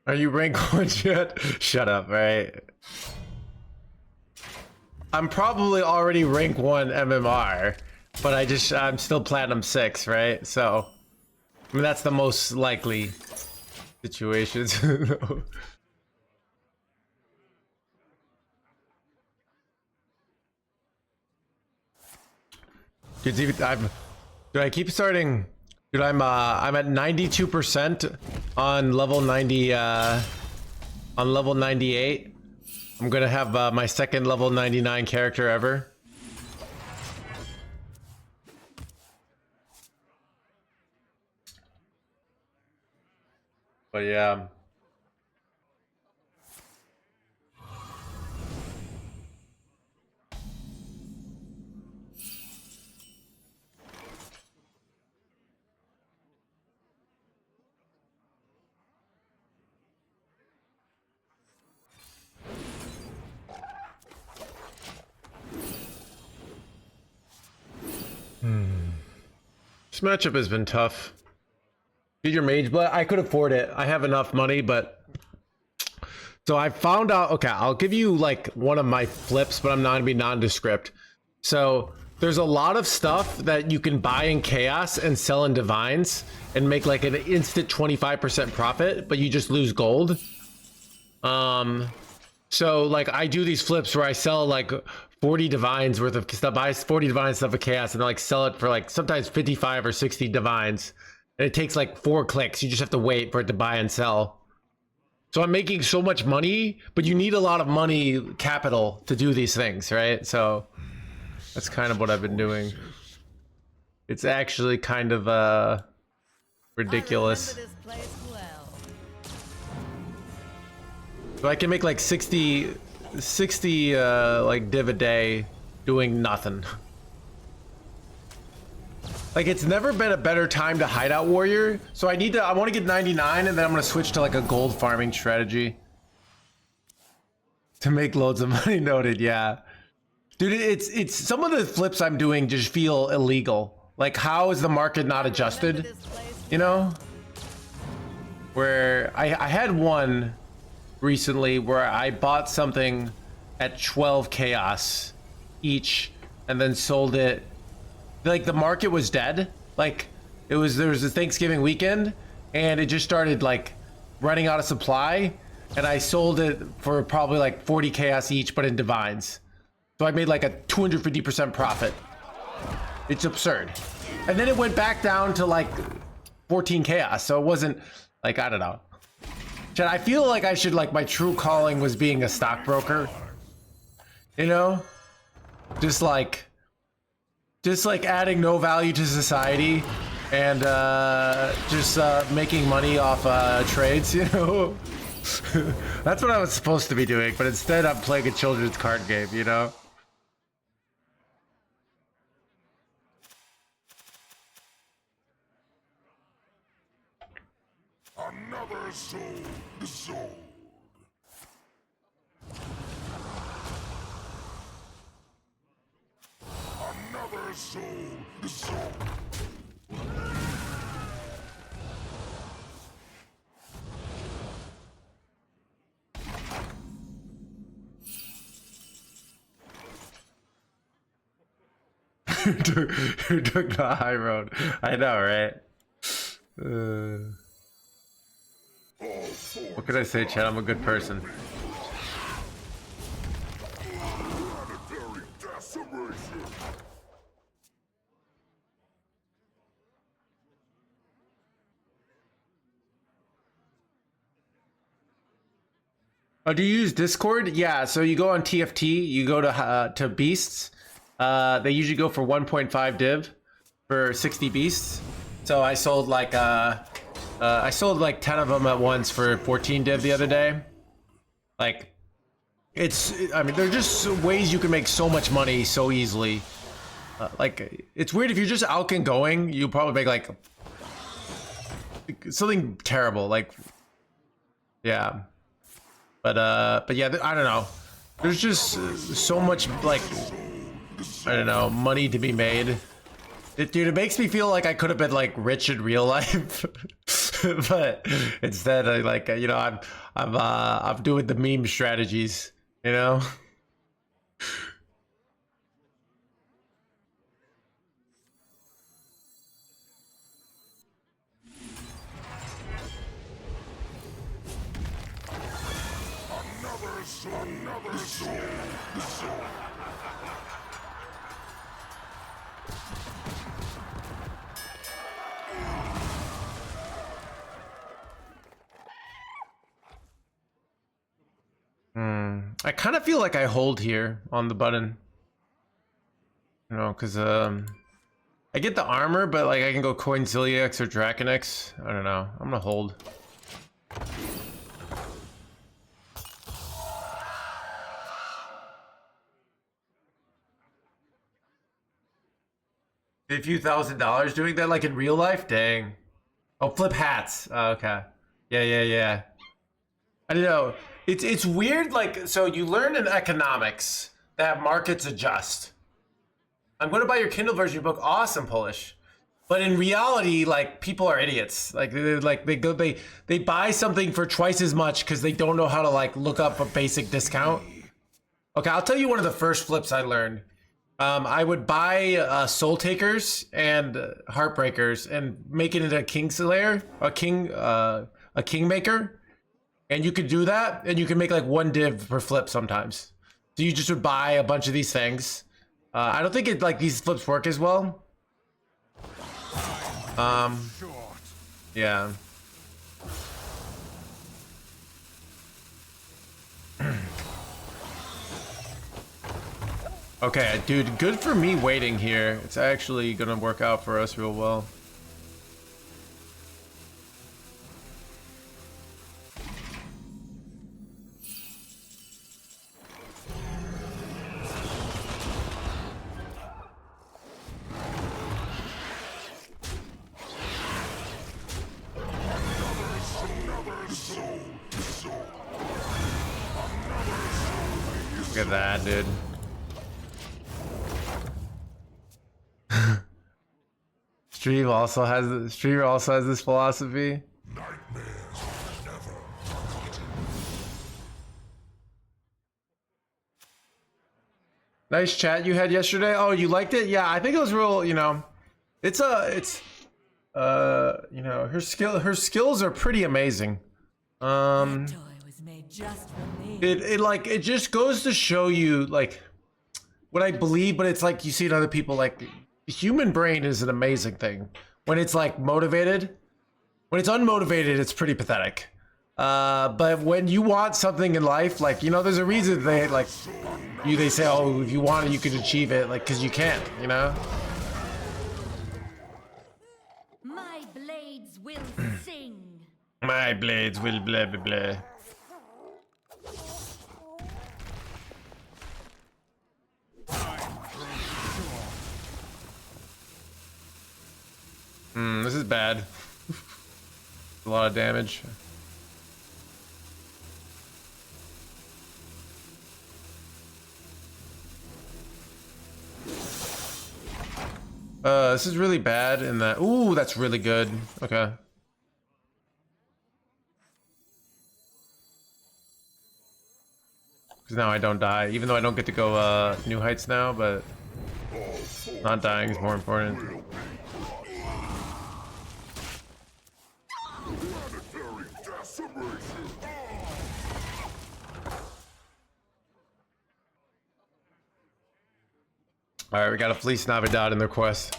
Are you rank 1 yet? Shut up, right? I'm probably already rank 1 MMR, but I'm still platinum 6, right? So, I mean, that's the most likely situations. Dude, I keep starting. Dude, I'm at 92% on level 90. On level 98, I'm gonna have my second level 99 character ever. But yeah. This matchup has been tough. Did your mage blood? I could afford it. I have enough money, but so I found out. Okay, I'll give you like one of my flips, but I'm not gonna be nondescript. So there's a lot of stuff that you can buy in chaos and sell in divines and make like an instant 25% profit, but you just lose gold. So like I do these flips where I sell like 40 divines worth of stuff, buy 40 divines stuff of chaos, and like sell it for like sometimes 55 or 60 divines. And it takes like 4 clicks. You just have to wait for it to buy and sell. So I'm making so much money, but you need a lot of money capital to do these things, right? So that's kind of what I've been doing. It's actually kind of ridiculous. So I can make like 60 like div a day doing nothing. Like it's never been a better time to hideout warrior. So I want to get 99 and then I'm going to switch to like a gold farming strategy to make loads of money. Noted. Yeah, dude, it's some of the flips I'm doing just feel illegal. Like how is the market not adjusted? You know, where I had one recently where I bought something at 12 chaos each and then sold it. Like the market was dead. Like there was a Thanksgiving weekend and it just started like running out of supply, and I sold it for probably like 40 chaos each, but in divines. So I made like a 250% profit. It's absurd. And then it went back down to like 14 chaos. So it wasn't like, I don't know. I feel like I should, like, my true calling was being a stockbroker, you know, just like adding no value to society and just making money off trades, you know. That's what I was supposed to be doing, but instead I'm playing a children's card game, you know. Another soul dissolved. Another soul dissolved. Who took the high road? I know, right? What can I say, Chad? I'm a good person. Oh, do you use Discord? Yeah, so you go on TFT, you go to beasts. They usually go for 1.5 div for 60 beasts. So I sold like 10 of them at once for 14 div the other day. Like, I mean, they're just ways you can make so much money so easily. Like, it's weird if you're just out and going, you probably make like something terrible. Like, yeah. But yeah, I don't know. There's just so much, like, I don't know, money to be made. Dude, it makes me feel like I could have been like rich in real life. But instead, I like you know I'm doing the meme strategies. You know. Another soul. Another soul. The soul. I kind of feel like I hold here on the button. You know, because I get the armor, but like I can go Coinziliax or Draconix. I don't know. I'm gonna hold. A few $1,000s doing that like in real life? Dang. Oh, flip hats. Oh, okay. Yeah. I don't know. It's weird. Like, so you learn in economics that markets adjust. I'm going to buy your Kindle version of your book. Awesome, Polish. But in reality, like, people are idiots. Like they buy something for twice as much because they don't know how to like look up a basic discount. Okay, I'll tell you one of the first flips I learned. I would buy Soul Takers and Heartbreakers and make it into a Kingslayer, a Kingmaker, and you could do that, and you can make like one div per flip sometimes. So you just would buy a bunch of these things. I don't think it like these flips work as well. Yeah. Okay, dude, good for me waiting here. It's actually gonna work out for us real well. Look at that, dude. Streamer also has this philosophy. Nice chat you had yesterday. Oh, you liked it? Yeah, I think it was real. You know, you know, her skills are pretty amazing. It just goes to show you like what I believe, but it's like you see it in other people. Like the human brain is an amazing thing when it's like motivated. When it's unmotivated, it's pretty pathetic. But when you want something in life, like, you know, there's a reason they say, oh, if you want it, you can achieve it, like, because you can't, you know. My blades will sing. My blades will blah blah blah. This is bad. A lot of damage. This is really bad in that. Ooh, that's really good. Okay. Because now I don't die, even though I don't get to go New Heights now, but not dying is more important. Alright, we gotta fleece Navidad in their quest.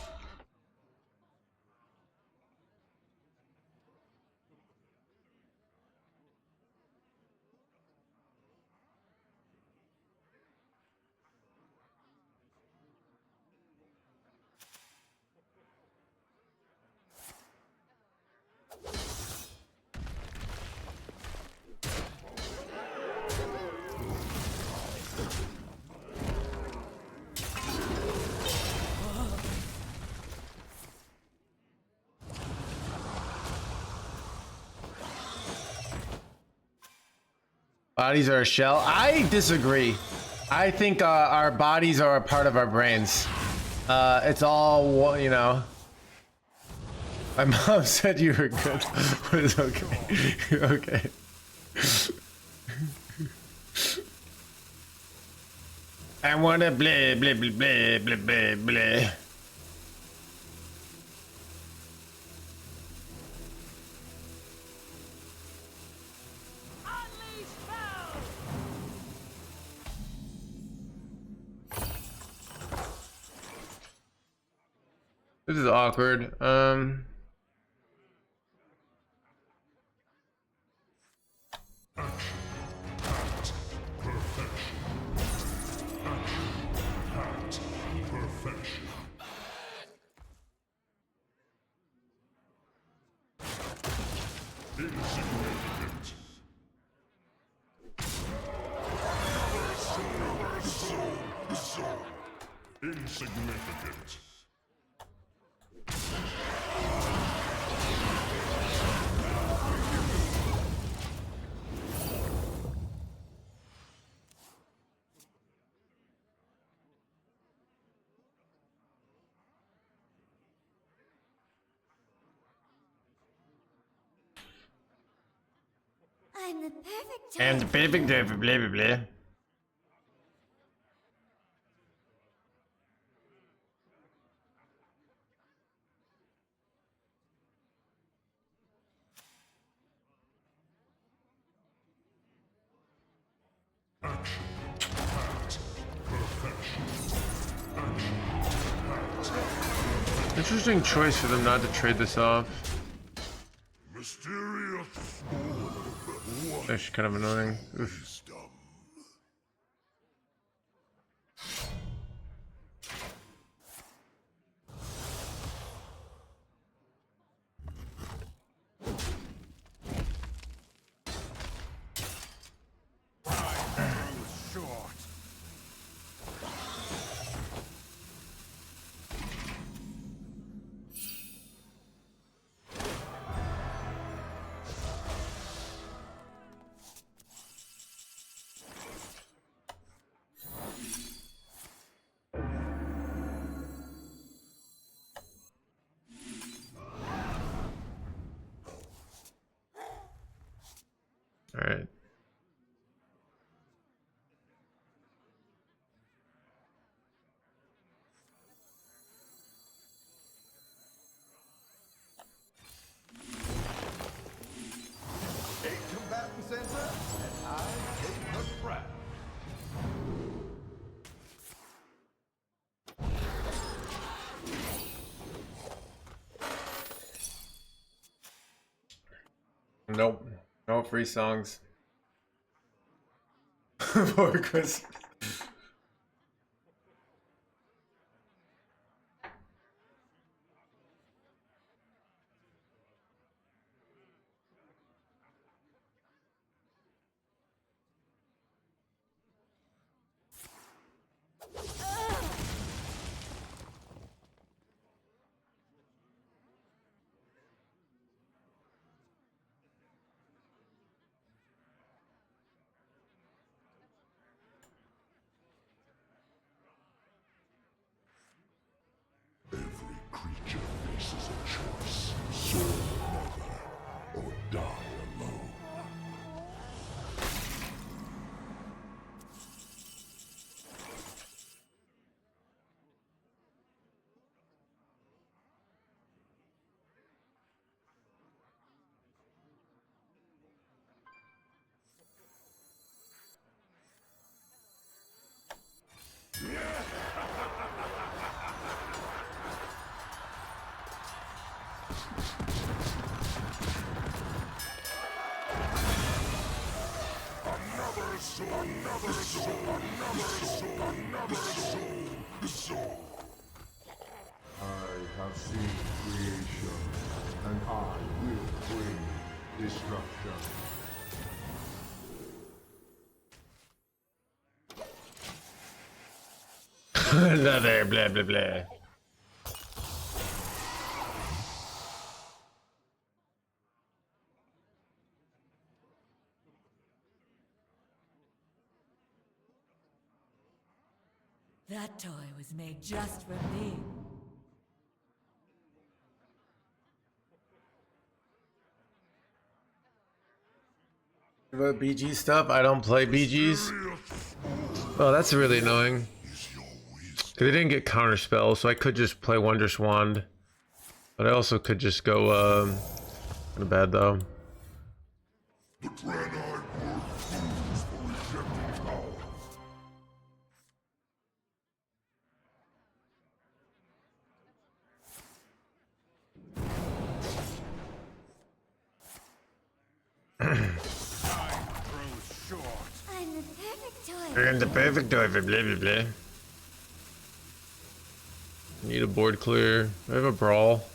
Bodies are a shell. I disagree. I think our bodies are a part of our brains. It's all, you know. My mom said you were good, but it's okay. Okay. I wanna blah blah blah blah blah blah blah. This is awkward. Insignificant. I'm the perfect And type. perfect day for blah blah blah. Interesting choice for them not to trade this off. Mysterious. It's actually kind of annoying. Oof. Wisdom. Short. All right. Combatant center, and I take the threat. Nope. No free songs. Poor Chris. Every creature faces a choice. Soar never, or die alone. Another soul, another soul, another soul, another soul. I have seen creation, and I will bring destruction. Another blah blah blah. That toy was made just for me. About BG stuff? I don't play BGs. Oh, that's really annoying. They didn't get counter spell, so I could just play Wondrous Wand. But I also could just go kind of bad though. The Draenei were fools for rejecting power. I'm the perfect toy. And the perfect toy for blah blah blah. Need a board clear. I have a brawl.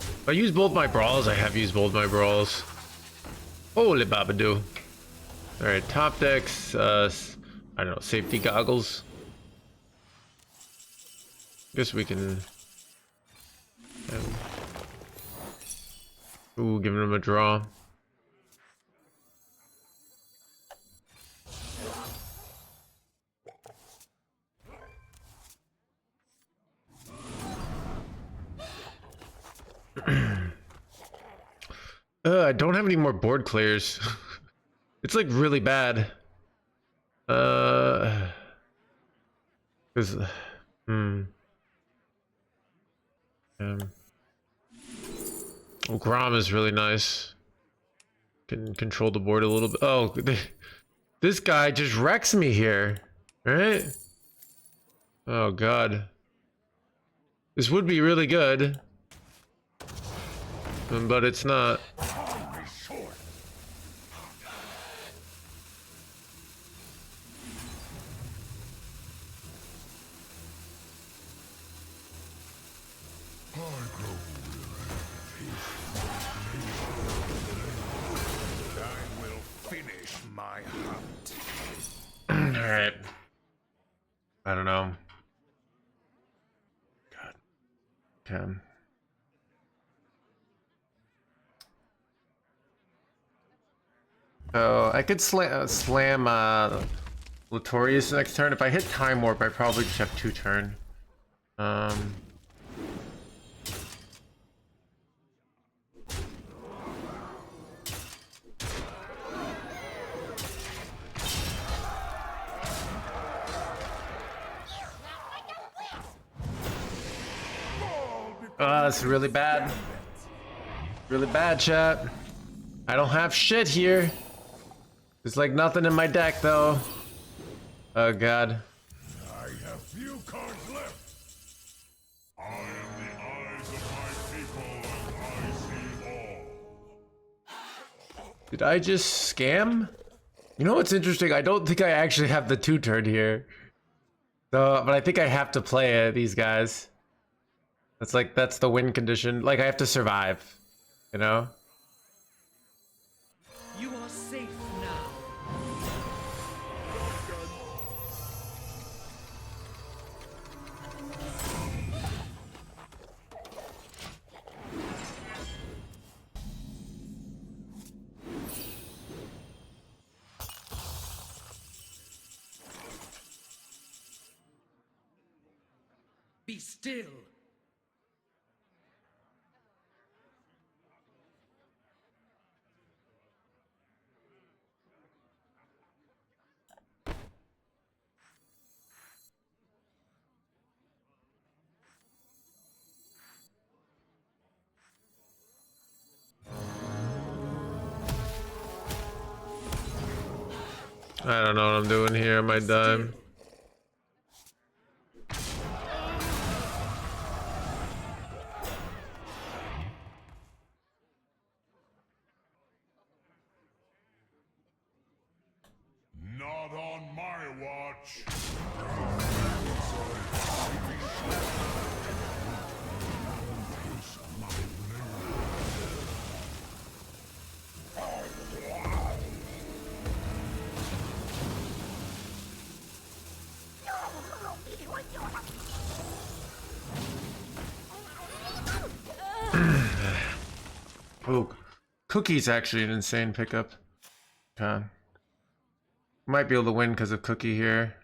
If I use both my brawls, I have used both my brawls. Holy babadoo. Alright, top decks, I don't know, safety goggles. Guess we can... Ooh, giving him a draw. I don't have any more board clears. It's like really bad. Cause, Grom is really nice. Can control the board a little bit. Oh, this guy just wrecks me here, right? Oh god. This would be really good, but it's not. Alright. I don't know. God. Okay. So I could slam Latorius next turn. If I hit Time Warp, I probably just have 2 turn. That's really bad. Really bad, chat. I don't have shit here. There's like nothing in my deck, though. Oh, God. I have few cards left. I am the eyes of my people, and I see all. Did I just scam? You know what's interesting? I don't think I actually have the 2 turn here. So, but I think I have to play it, these guys. That's the win condition. Like, I have to survive, you know? You are safe now. Be still. I don't know what I'm doing here. I might die. Not on my watch. Oh, Cookie's actually an insane pickup. Okay. Might be able to win because of Cookie here.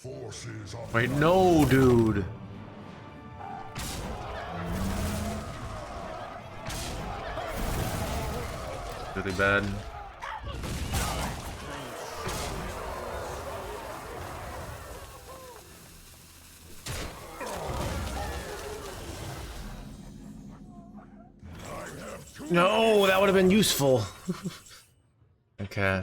Forces of Wait, no, dude. Really bad. No, that would have been useful. Okay,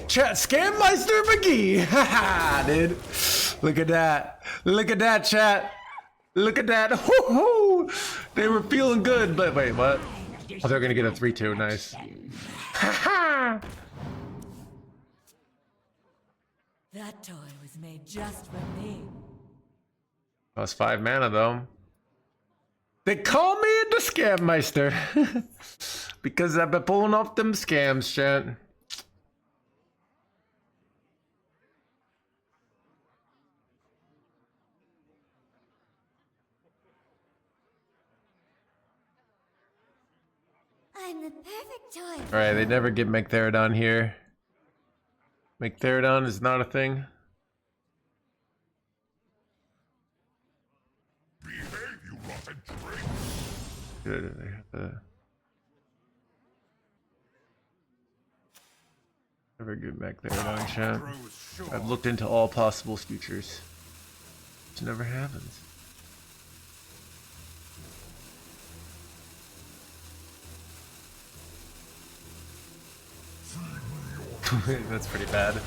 chat, Scammeister McGee. Haha, dude. Look at that. Look at that, chat. Look at that. Woo-hoo. They were feeling good, but wait, what? Oh, they're gonna get a 3-2. Nice. Haha. That toy was made just for me. Plus 5 mana though. They call me the Scammeister because I've been pulling off them scams, chat. I'm the perfect toy. All right, they never get Mechtherodon here. Mechtherodon is not a thing. behave, you rotten trick! Good. They have to never get Mechtherodon, chat. I've looked into all possible futures. It never happens. That's pretty bad. How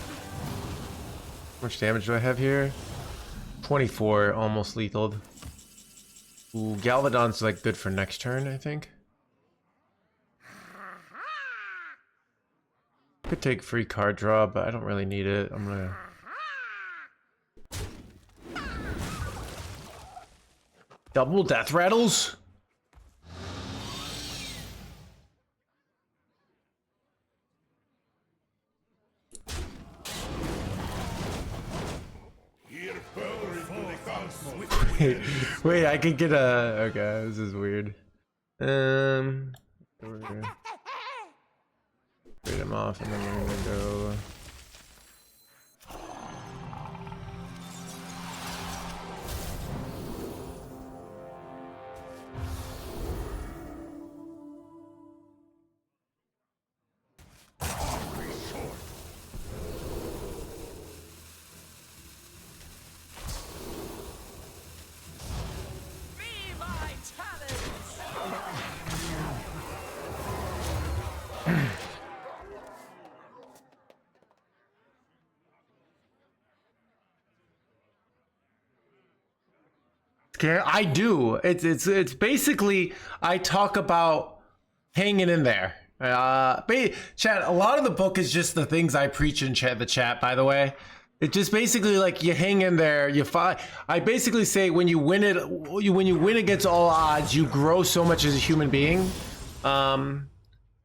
much damage do I have here? 24, almost lethal. Ooh, Galvadon's like good for next turn, I think. Could take free card draw, but I don't really need it. I'm gonna... Double death rattles? Wait, I can get a... Okay, this is weird. Trade him off and then we're gonna go... I do. It's basically I talk about hanging in there. Chat. A lot of the book is just the things I preach in the chat. By the way, it's just basically like you hang in there. You fight. I basically say when you win it, when you win against all odds, you grow so much as a human being. So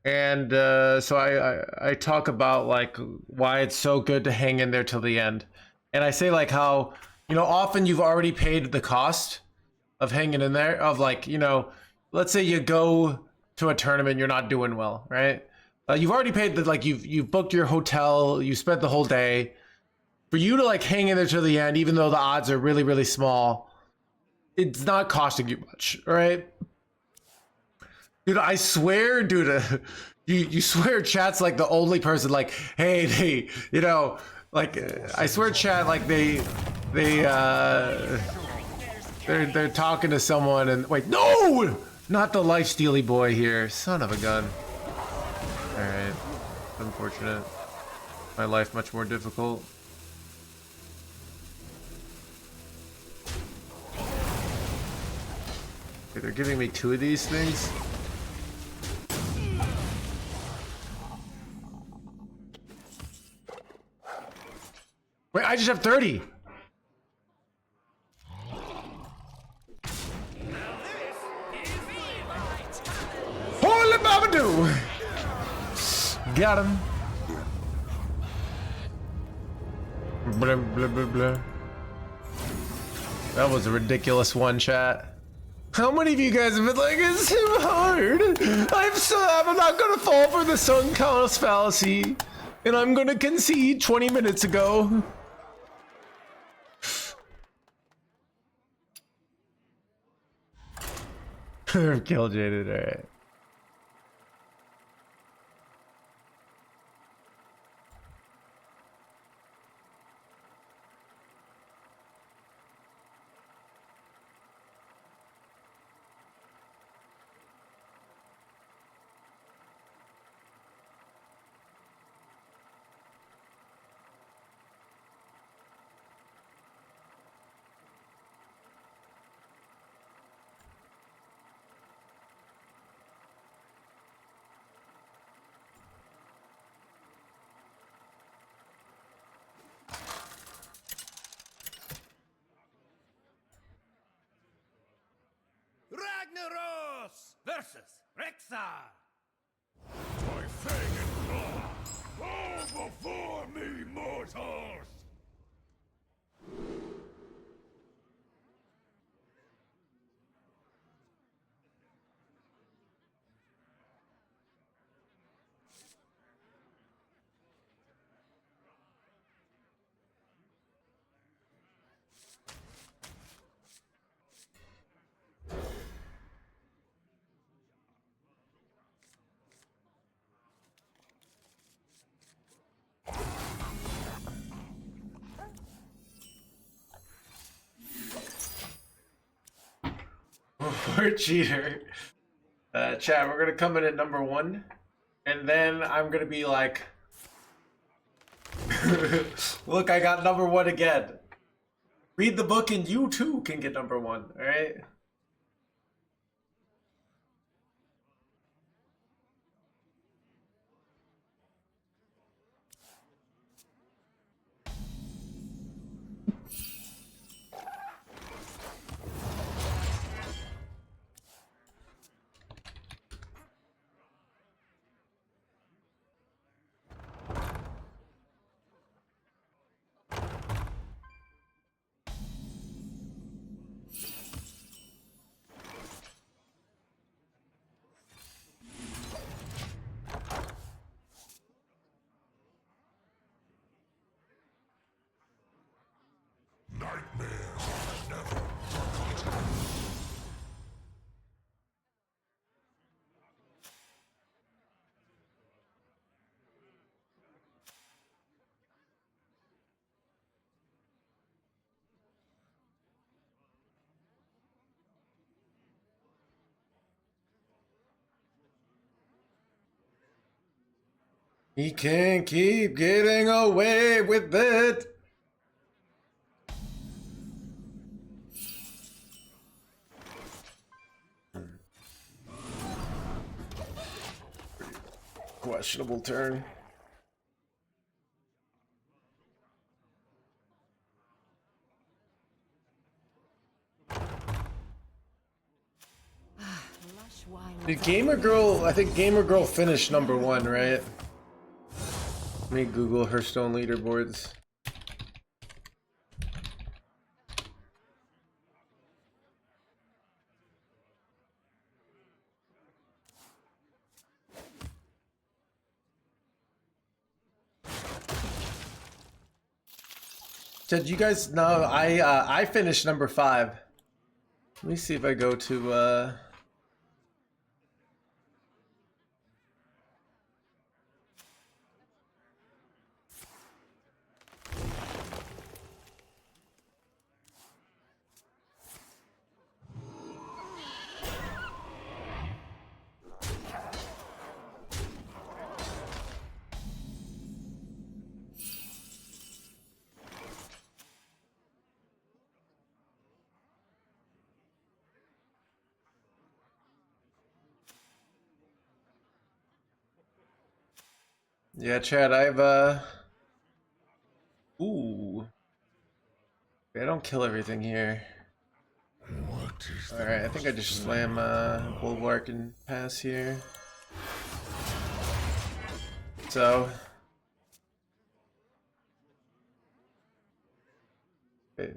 I talk about like why it's so good to hang in there till the end, and I say like how, you know, often you've already paid the cost of hanging in there, of like, you know, let's say you go to a tournament, you're not doing well, right? You've already paid the, like you've booked your hotel, you spent the whole day. For you to like hang in there till the end, even though the odds are really, really small, it's not costing you much, right? Dude, I swear, dude, you swear chat's like the only person like, hey, they, you know, like, I swear chat, like they're talking to someone and wait, no, not the life stealy boy here, son of a gun. All right, unfortunate. my life much more difficult. Okay, they're giving me 2 of these things. Wait, I just have 30. Holy Babadoo! Got him. Blah, blah, blah, blah. That was a ridiculous one, chat. How many of you guys have been like, it's too hard? I'm not gonna fall for the sunk cost fallacy. And I'm gonna concede 20 minutes ago. Kill Jaded, alright. Ragnaros versus Rexar. My fang and claw, bow before me, mortals! We're cheater. Chat, we're gonna come in at number 1. And then I'm gonna be like, look, I got number 1 again. Read the book and you too can get number 1, alright? He can't keep getting away with it. Questionable turn. Did Gamer Girl, I think Gamer Girl finished number 1, right? Let me Google Hearthstone leaderboards. Did you guys know I finished number 5. Let me see if I go to Yeah, Chad, I've ooh. I don't kill everything here. What is the Alright, I think I just slam Bulwark and pass here. So okay.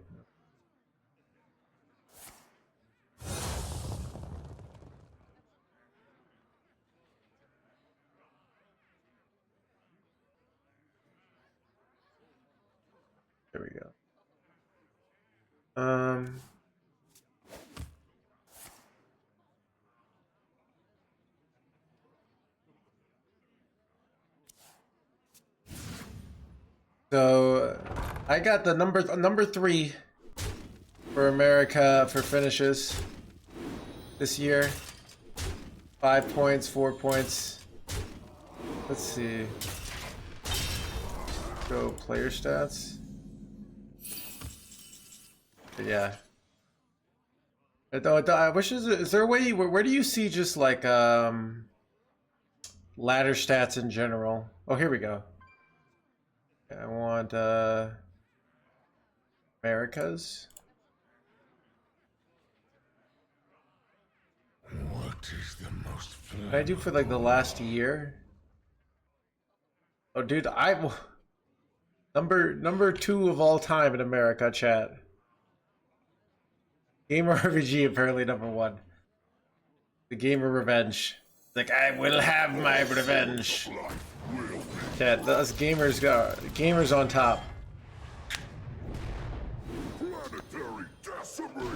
There we go. So I got the number 3 for America for finishes this year. 5 points, 4 points. Let's see. Go player stats. But yeah. I wish is there a way where do you see just like ladder stats in general? Oh, here we go. I want Americas. What is the most What did I do for like the last year? Oh, dude, number 2 of all time in America, chat. Gamer RPG apparently number 1. The Gamer Revenge. Like, I will have my revenge. Chat, us gamers on top. planetary decimation?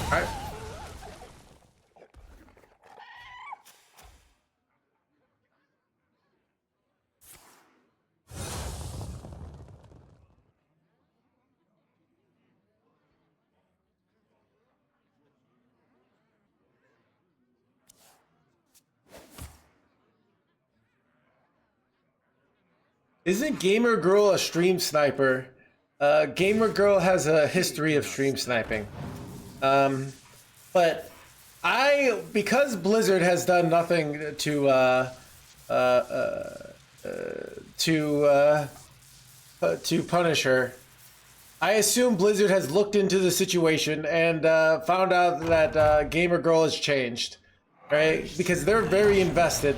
Alright. Isn't Gamer Girl a stream sniper? Gamer Girl has a history of stream sniping. But because Blizzard has done nothing to punish her, I assume Blizzard has looked into the situation and found out that Gamer Girl has changed, right? Because they're very invested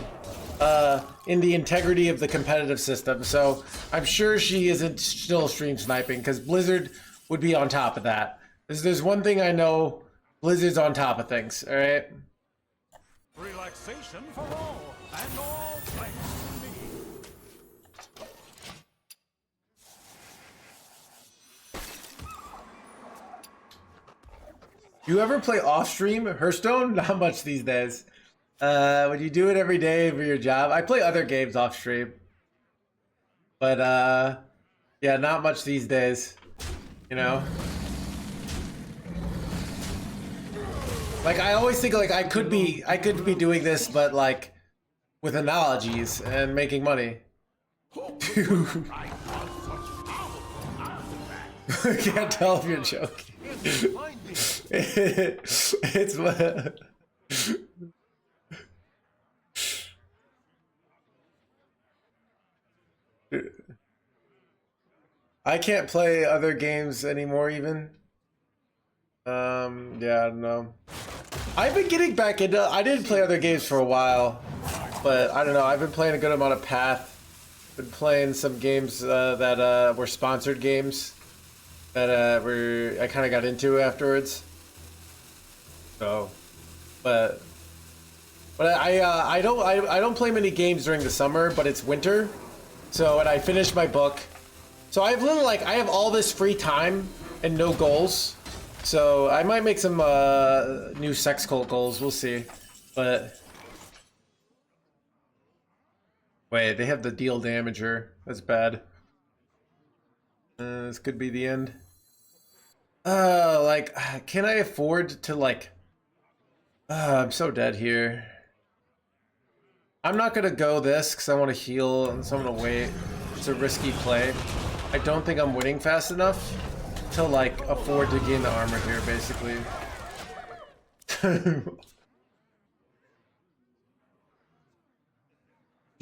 in the integrity of the competitive system. So I'm sure she isn't still stream sniping because Blizzard would be on top of that. There's one thing I know, Blizzard's on top of things, all right? Relaxation for all, and all thanks to me. You ever play off stream Hearthstone? Not much these days. Would you do it every day for your job? I play other games off stream, but yeah, not much these days. You know, like I always think like I could be doing this, but like with analogies and making money. I can't tell if you're joking. It's what. I can't play other games anymore even. Yeah, I don't know. I've been getting back into, I didn't play other games for a while, but I don't know, I've been playing a good amount of Path. Been playing some games that were sponsored games that I kind of got into afterwards. So, but I don't play many games during the summer, but it's winter. So, and I finished my book. So I have I have all this free time and no goals. So I might make some new sex cult goals. We'll see. But wait, they have the deal damager. That's bad. This could be the end. Like, can I afford to like? I'm so dead here. I'm not gonna go this because I want to heal, and so I'm gonna wait. It's a risky play. I don't think I'm winning fast enough to like afford to gain the armor here, basically.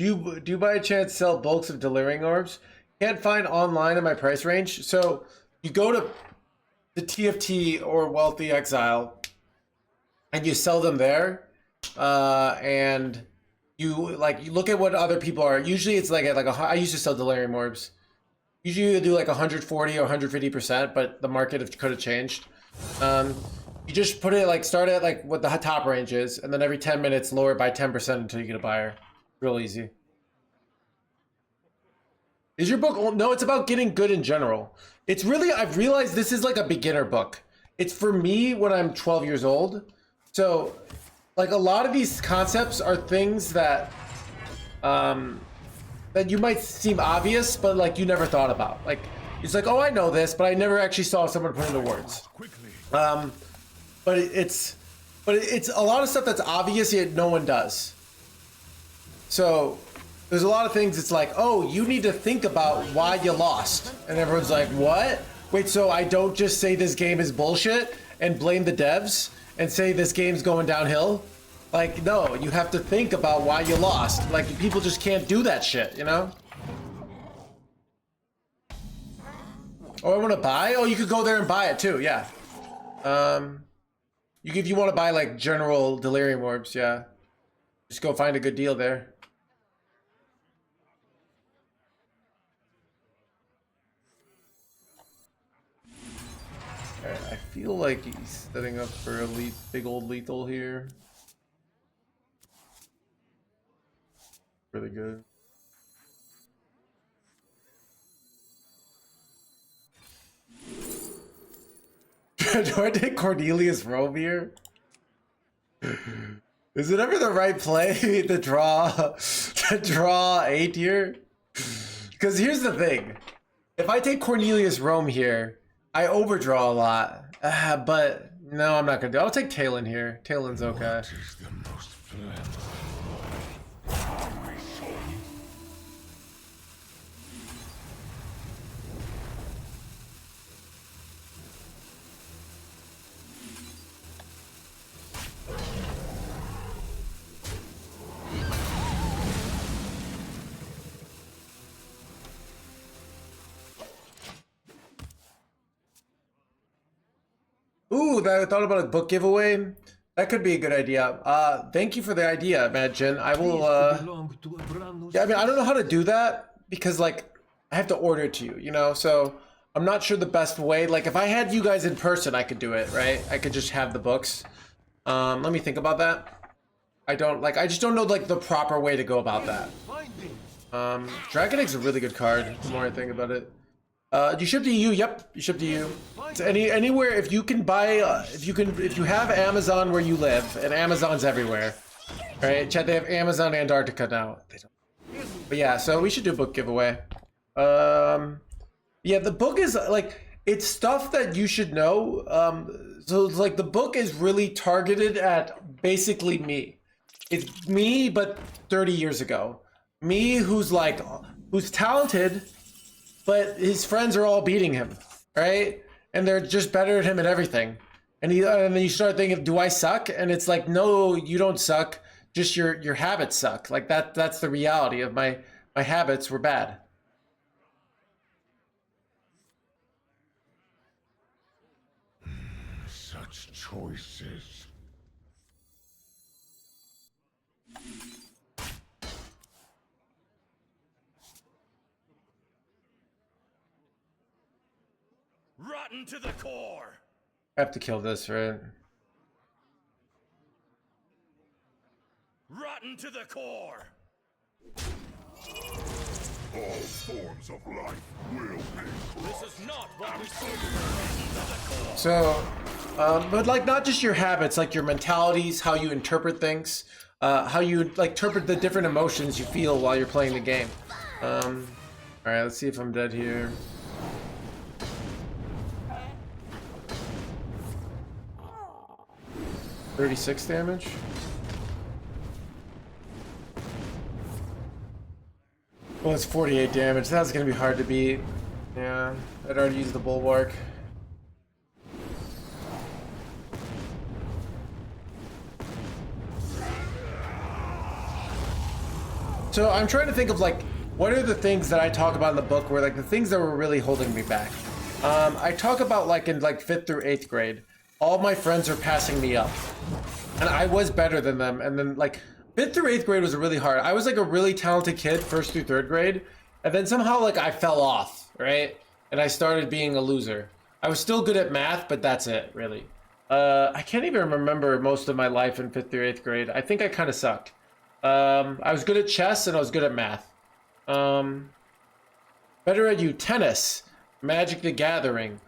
Do you by chance sell bulks of delirium orbs? Can't find online in my price range. So you go to the TFT or Wealthy Exile and you sell them there. And you look at what other people are. Usually it's like I used to sell delirium orbs. Usually you do like 140 or 150%, but the market could have changed. You just put it like start at like what the top range is, and then every 10 minutes lower it by 10% until you get a buyer. Real easy. Is your book? No, it's about getting good in general. It's really, I've realized this is like a beginner book. It's for me when I'm 12 years old. So like a lot of these concepts are things that that you might seem obvious, but like you never thought about. Like it's like, oh, I know this, but I never actually saw someone put into words. But it's a lot of stuff that's obvious yet no one does. So there's a lot of things it's like, oh, you need to think about why you lost. And everyone's like, what? Wait, so I don't just say this game is bullshit and blame the devs and say this game's going downhill? Like, no, you have to think about why you lost. Like, people just can't do that shit, you know? Oh, I want to buy? Oh, you could go there and buy it too, yeah. If you want to buy like general delirium orbs, yeah. Just go find a good deal there. Alright, I feel like he's setting up for a big old lethal here. Really good. Do I take Cornelius Rome here? Is it ever the right play to draw 8 here? Because here's the thing. If I take Cornelius Rome here, I overdraw a lot. But no, I'm not gonna do it. I'll take Talon here. Talon's okay. Ooh, I thought about a book giveaway. That could be a good idea. Thank you for the idea, Madgen. I will, yeah, I mean, I don't know how to do that because, like, I have to order it to you, you know? So, I'm not sure the best way. Like, if I had you guys in person, I could do it, right? I could just have the books. Let me think about that. I just don't know, like, the proper way to go about that. Dragon Egg's a really good card, the more I think about it. You ship to EU? Yep, you ship to EU. So anywhere if you can buy, if you have Amazon where you live, and Amazon's everywhere, right? Chat, they have Amazon Antarctica now. They don't. But yeah, so we should do a book giveaway. Yeah, the book is like it's stuff that you should know. So it's like the book is really targeted at basically me. It's me, but 30 years ago. Me who's talented. But his friends are all beating him, right? And they're just better at him at everything. And then you start thinking, do I suck? And it's like, no, you don't suck. Just your habits suck. Like that's the reality of my habits were bad. Such choices. Rotten to the core. I have to kill this, right? Rotten to the core. All forms of life will pay. This is not what we see. Rotten to the core. So, but like not just your habits, like your mentalities, how you interpret things, how you like interpret the different emotions you feel while you're playing the game. All right, let's see if I'm dead here. 36 damage. Well, it's 48 damage. That's gonna be hard to beat. Yeah, I'd already used the bulwark. So I'm trying to think of like, what are the things that I talk about in the book where like the things that were really holding me back. I talk about like in like 5th through 8th grade, all my friends are passing me up, and I was better than them. And then like 5th through 8th grade was really hard. I was like a really talented kid 1st through 3rd grade, and then somehow like I fell off, right? And I started being a loser. I was still good at math, but that's it, really. I can't even remember most of my life in 5th through 8th grade. I think I kind of sucked. I was good at chess and I was good at math. Better at you, tennis, Magic the Gathering,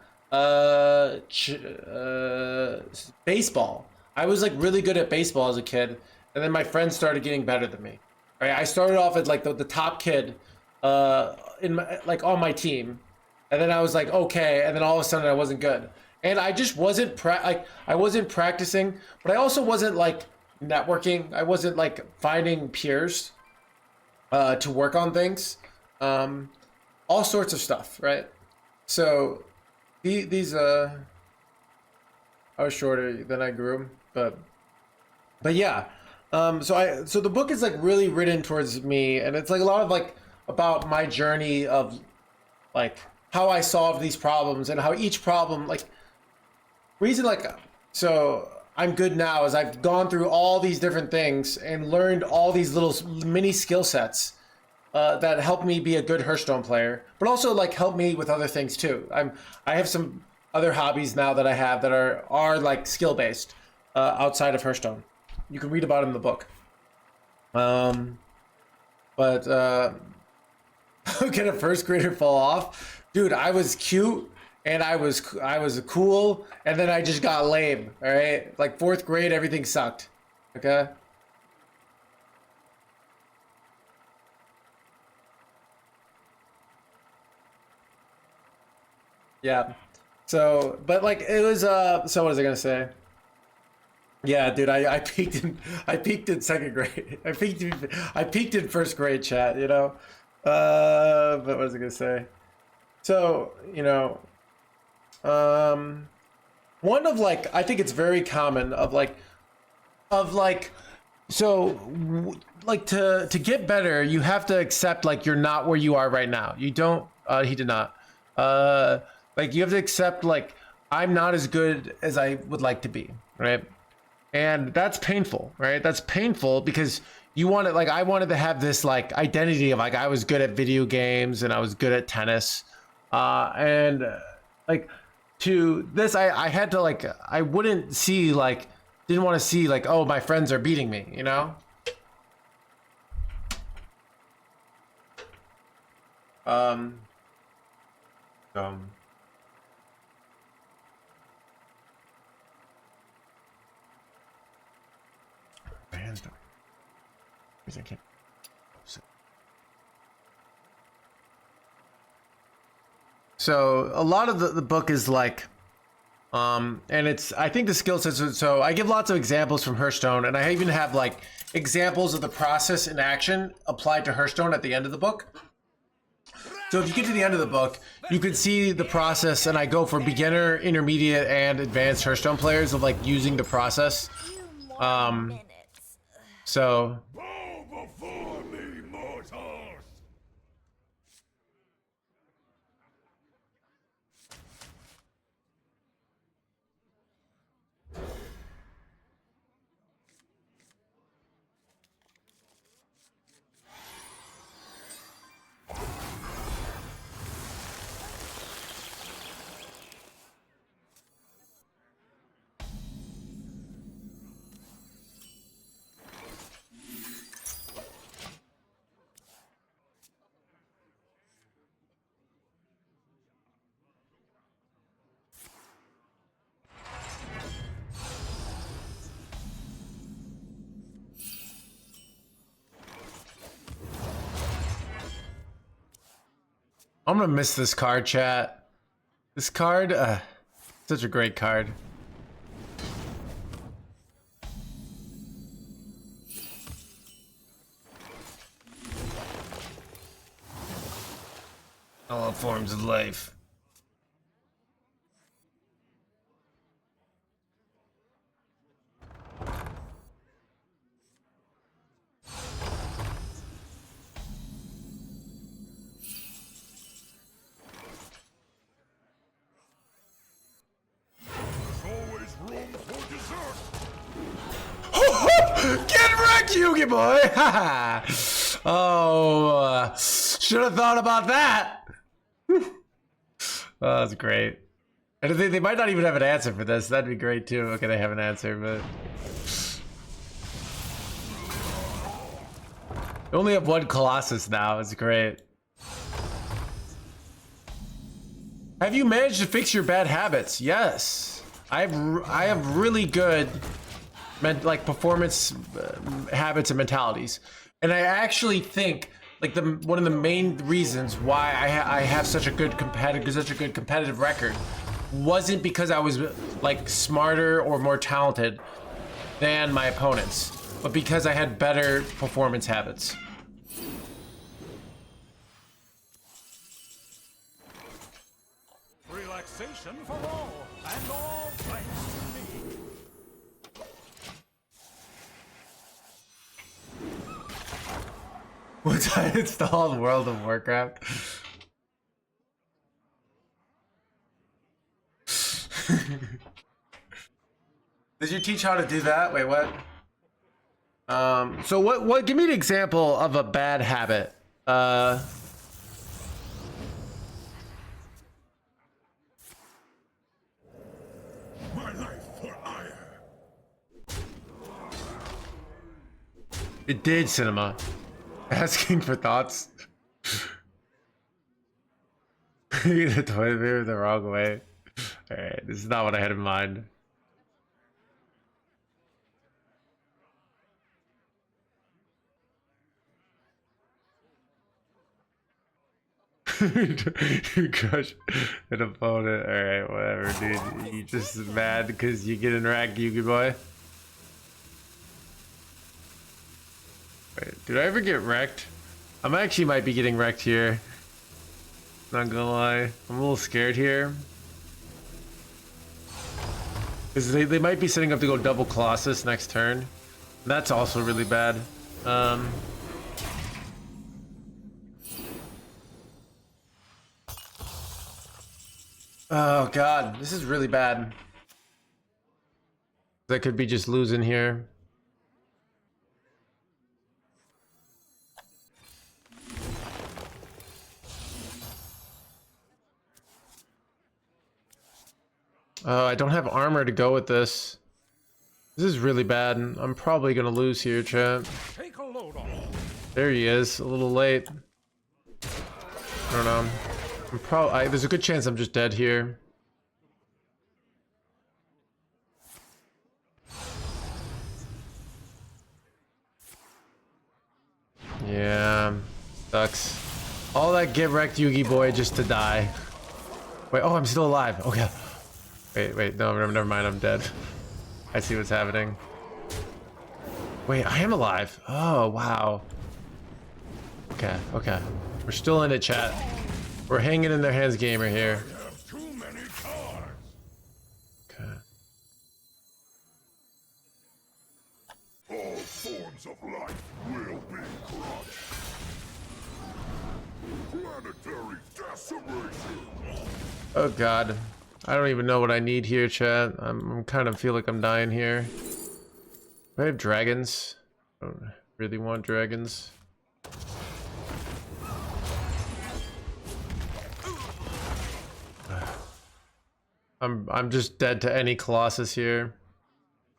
baseball. I was like really good at baseball as a kid, and then my friends started getting better than me. Right? I started off as like the top kid, in my, like on my team, and then I was like okay, and then all of a sudden I wasn't good, and I just wasn't I wasn't practicing, but I also wasn't like networking. I wasn't like finding peers to work on things, all sorts of stuff, right? So these I was shorter than I grew, but yeah. So the book is like really written towards me, and it's like a lot of like about my journey of like how I solved these problems and how each problem like reason like so I'm good now is I've gone through all these different things and learned all these little mini skill sets that help me be a good Hearthstone player, but also like help me with other things too. I have some other hobbies now that I have that are like skill based outside of Hearthstone. You can read about it in the book. But can a 1st grader fall off? Dude, I was cute and I was cool, and then I just got lame. All right, like 4th grade, everything sucked. Okay. Yeah. So, but like it was so what was I gonna say? Yeah, dude, I peaked in 2nd grade. I peaked in 1st grade, chat, you know. But what was I gonna say? So, you know, one of like I think it's very common of like so like to get better, you have to accept like you're not where you are right now. You don't he did not. Like you have to accept like I'm not as good as I would like to be, right? And that's painful, right? That's painful because you want it like I wanted to have this like identity of like I was good at video games and I was good at tennis. And like to this I had to like I wouldn't see like didn't want to see like oh my friends are beating me, you know? Bands don't. I can't. So a lot of the book is like, and it's I think the skill sets. So I give lots of examples from Hearthstone, and I even have like examples of the process in action applied to Hearthstone at the end of the book. So if you get to the end of the book, you can see the process, and I go for beginner, intermediate, and advanced Hearthstone players of like using the process. So Bow before me, mortals! I'm gonna miss this card, chat. This card, such a great card. All forms of life. Yugi boy. Oh, should have thought about that. Oh, that's great. And they might not even have an answer for this. That'd be great too. Okay, they have an answer, but they only have one Colossus now. It's great. Have you managed to fix your bad habits? Yes, I have really good performance habits and mentalities, and I actually think like one of the main reasons why I have such a good competitive record wasn't because I was like smarter or more talented than my opponents, but because I had better performance habits. Relaxation for all, and all thanks to me. Once I installed World of Warcraft. Did you teach how to do that? Wait, what? So what give me an example of a bad habit. My life for ire. It did, Cinema. Asking for thoughts. The toilet paper the wrong way. Alright, this is not what I had in mind. You crush an opponent. Alright, whatever, dude. You just mad because you get in ranked, Yugi boy. Wait, did I ever get wrecked? I actually might be getting wrecked here. Not gonna lie. I'm a little scared here. Because they might be setting up to go double Colossus next turn. That's also really bad. Oh god, this is really bad. I could be just losing here. Oh, I don't have armor to go with this. This is really bad. I'm probably gonna lose here, chat. Take a load off. There he is, a little late. I don't know. There's a good chance I'm just dead here. Yeah, sucks. All that get wrecked Yugi boy just to die. Wait, oh, I'm still alive. Okay. Wait, no, never mind, I'm dead. I see what's happening. Wait, I am alive. Oh, wow. Okay. We're still in it, chat. We're hanging in their hands, gamer here. I have too many cards. Okay. All forms of life will be crushed. Planetary decimation. Oh god. I don't even know what I need here, chat. I'm kind of feel like I'm dying here. Do I have dragons? I don't really want dragons. I'm just dead to any Colossus here.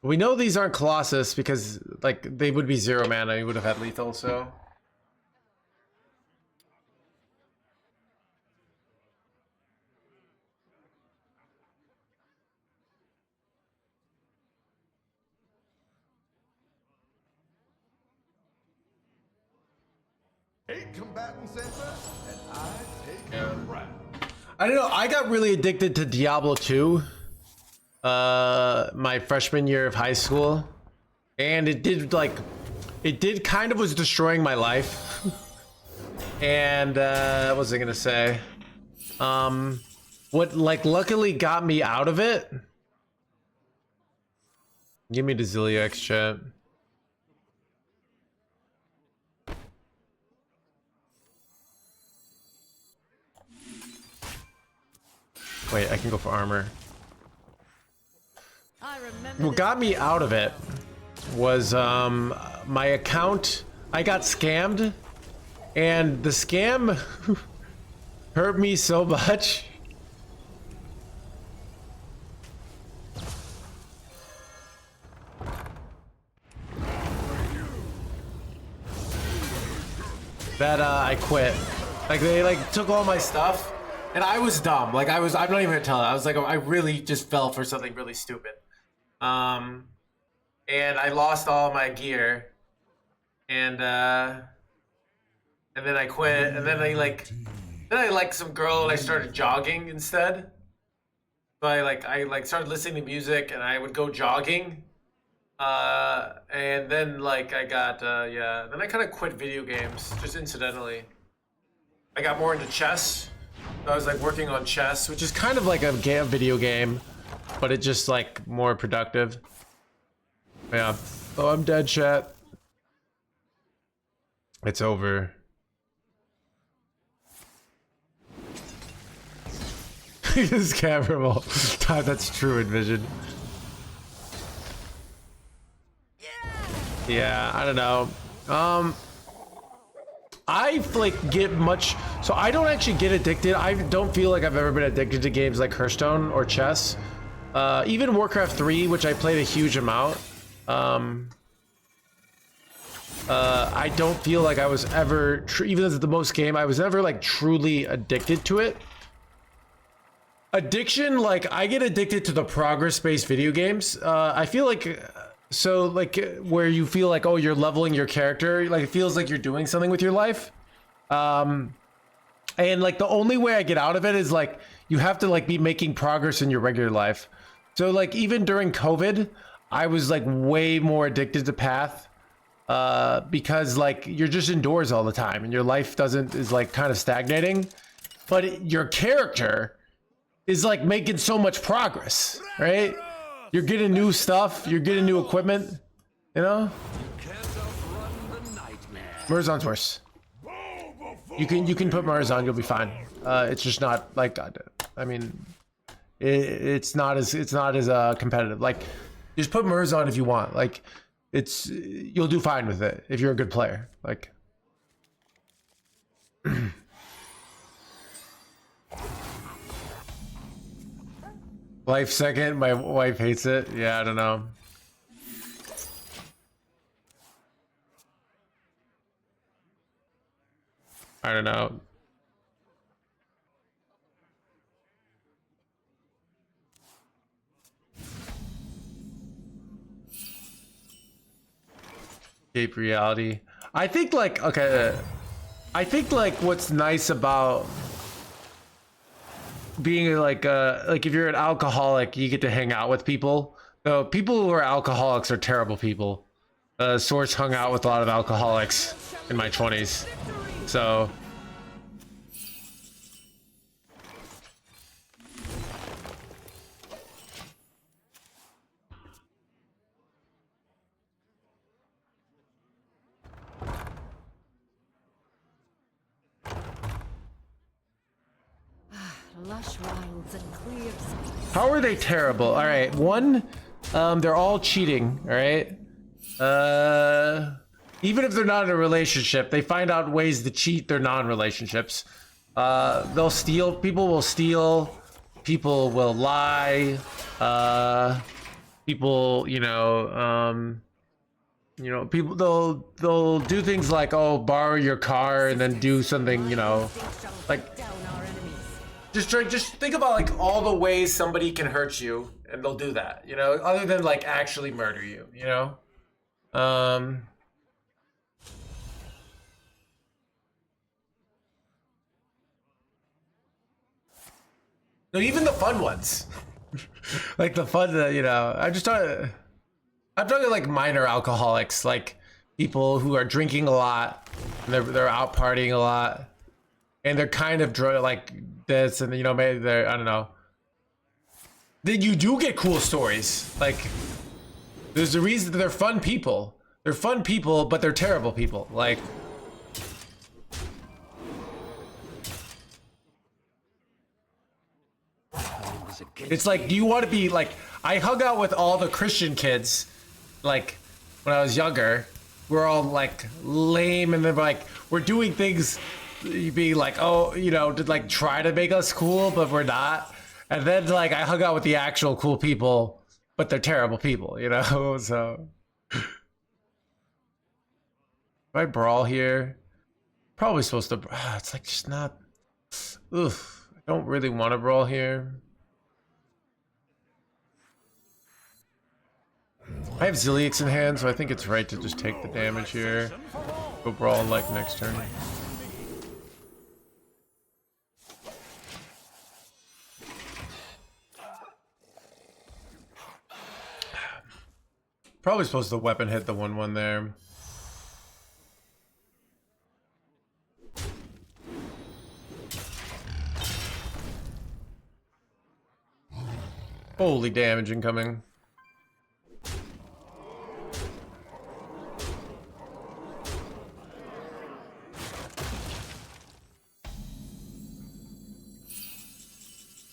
We know these aren't Colossus because like they would be 0 mana. You would have had lethal, so. Eight combatants enter, and I take a round. I don't know. I got really addicted to Diablo 2 my freshman year of high school, and it did kind of was destroying my life. And what was I gonna say? What luckily got me out of it? Give me the Zilliax, chat. Wait, I can go for armor. I remember What got me out of it was my account, I got scammed, and the scam hurt me so much. That I quit. Like they like took all my stuff, and I was dumb. Like I'm not even gonna tell it. I was like, I really just fell for something really stupid. And I lost all my gear, and then I quit, and then I liked some girl, and I started jogging instead. So I started listening to music, and I would go jogging. And then like I got then I kind of quit video games just incidentally. I got more into chess. I was like working on chess, which is kind of like a video game, but it's just like more productive. Yeah. Oh, I'm dead, chat. It's over. This camera roll. That's true, Envision. Yeah, I don't know. I like get much, so I don't actually get addicted. I don't feel like I've ever been addicted to games like Hearthstone or chess. Even Warcraft 3, which I played a huge amount. I don't feel like I was ever, even as the most game, I was never like truly addicted to it. Addiction, like I get addicted to the progress-based video games. I feel like, so like where you feel like, oh, you're leveling your character, like it feels like you're doing something with your life. And like the only way I get out of it is like you have to like be making progress in your regular life. So like even during COVID, I was like way more addicted to Path because like you're just indoors all the time and your life is like kind of stagnating, but your character is like making so much progress, right? You're getting new stuff, you're getting new equipment, you know? Murzon's worse. You can put Murzon, you'll be fine. It's just not like, I mean, it's not as competitive. Like, just put Murzon if you want. Like, you'll do fine with it if you're a good player. Like. Life second, my wife hates it. Yeah, I don't know. I don't know. Escape reality. I think like, okay, I think like what's nice about being like if you're an alcoholic, you get to hang out with people. So people who are alcoholics are terrible people. Source hung out with a lot of alcoholics in my 20s. So Lush wilds and clear skies. how are they terrible? All right, one, they're all cheating. All right, even if they're not in a relationship, they find out ways to cheat their non-relationships. They'll steal. People will steal. People will lie. People, people they'll do things like, oh, borrow your car and then do something, like. Just think about like all the ways somebody can hurt you, and they'll do that, other than like actually murder you, No, even the fun ones, like the fun, I'm talking like minor alcoholics, like people who are drinking a lot, and they're out partying a lot, and they're kind of like this, and maybe they're, I don't know. Then you do get cool stories. Like, there's a reason that they're fun people. They're fun people, but they're terrible people. Like, it's like, do you want to be like? I hung out with all the Christian kids, like when I was younger, we're all like lame, and they're like, we're doing things, being like, oh, you know, to like try to make us cool, but we're not. And then like I hung out with the actual cool people, but they're terrible people, you know. So if I brawl here, probably supposed to. It's like just not. Oof, I don't really want to brawl here. I have Zilliax in hand, so I think it's right to just take the damage here. Go brawl like next turn. Probably supposed to weapon hit the 1/1 there. Holy damage incoming.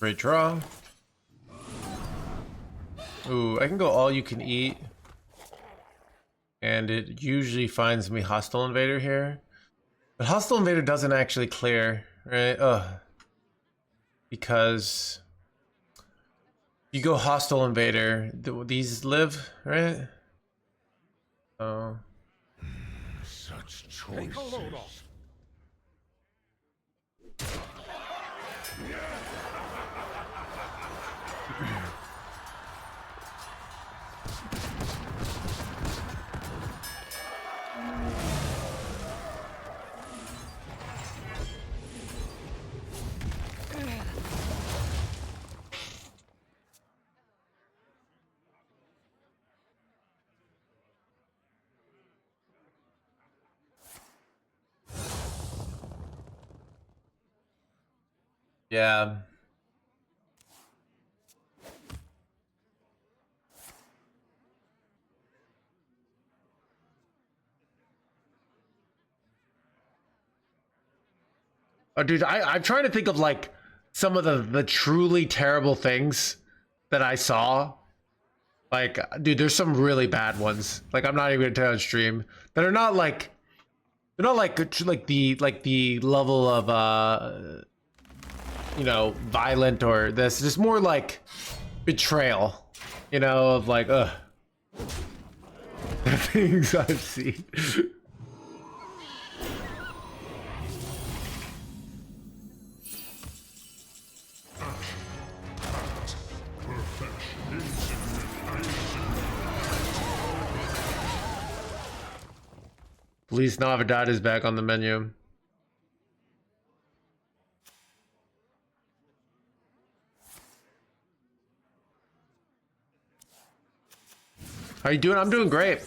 Great draw. Ooh, I can go all you can eat. And it usually finds me Hostile Invader here. But Hostile Invader doesn't actually clear, right? Because you go Hostile Invader, these live, right? Oh. Such Take a load choices. off. Yeah. Oh, dude, I'm trying to think of like some of the truly terrible things that I saw. Like, dude, there's some really bad ones. Like, I'm not even gonna tell you on stream that are not like, they're not like the level of you know, violent or this. Just more like betrayal, you know, of like the things I've seen. Police Navidad is back on the menu. How you doing? I'm doing great.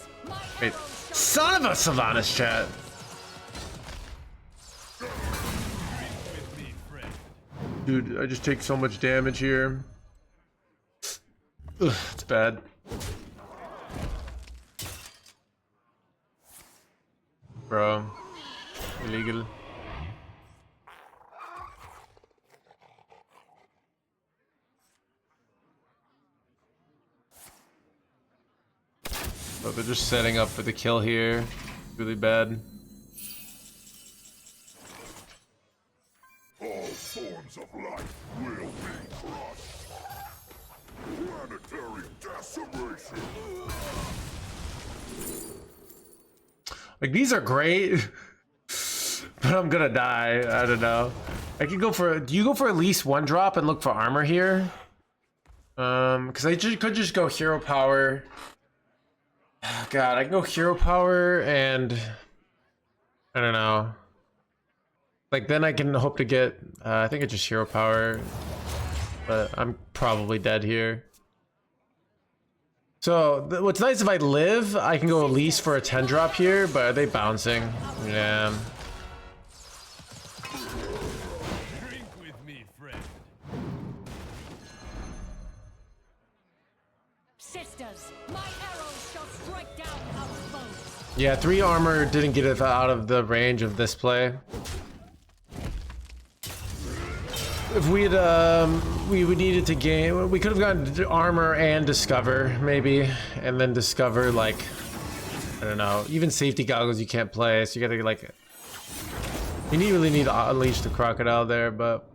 Wait, son of a Sylvanas chat. Dude, I just take so much damage here. Ugh, it's bad. Bro, illegal. Oh, they're just setting up for the kill here. Really bad. All forms of life will be crushed. Planetary decimation. Like, these are great, but I'm gonna die. I don't know. I could go for, do you go for at least one drop and look for armor here? Because I could just go hero power. God, I can go hero power and I don't know. Like, then I can hope to get, I think it's just hero power, but I'm probably dead here. So what's nice, if I live, I can go at least for a 10 drop here, but are they bouncing? Yeah. Drink with me, friend. Sisters, my arrows shall strike down our foes. Yeah, 3 armor didn't get it out of the range of this play. If we had, we needed to gain, we could have gotten armor and discover, maybe, and then discover, like, I don't know. Even safety goggles you can't play, so you gotta like. You really need to unleash the crocodile there, but.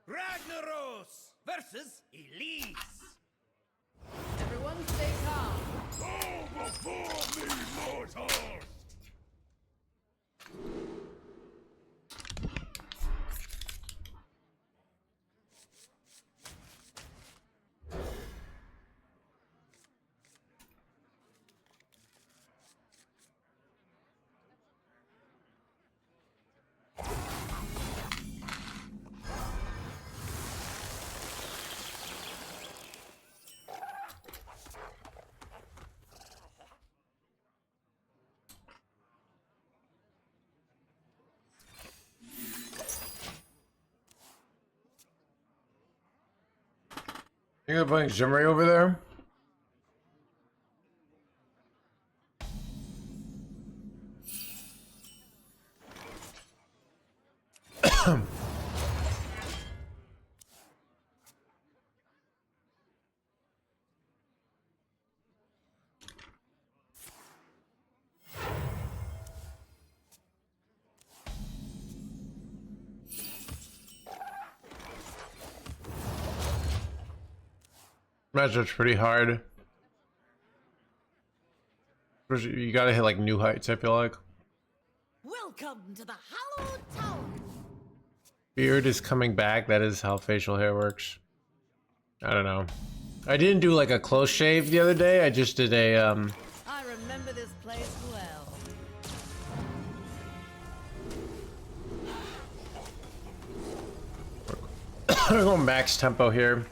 Ragnaros versus Elise. Everyone stay calm. Bow before me, mortals! You got playing Shimmery over there? Matchup's pretty hard. You gotta hit like new heights, I feel like. Welcome to the Hallowed Tower. Beard is coming back. That is how facial hair works. I don't know. I didn't do like a close shave the other day. I just did a I remember this place well. I'm gonna go max tempo here.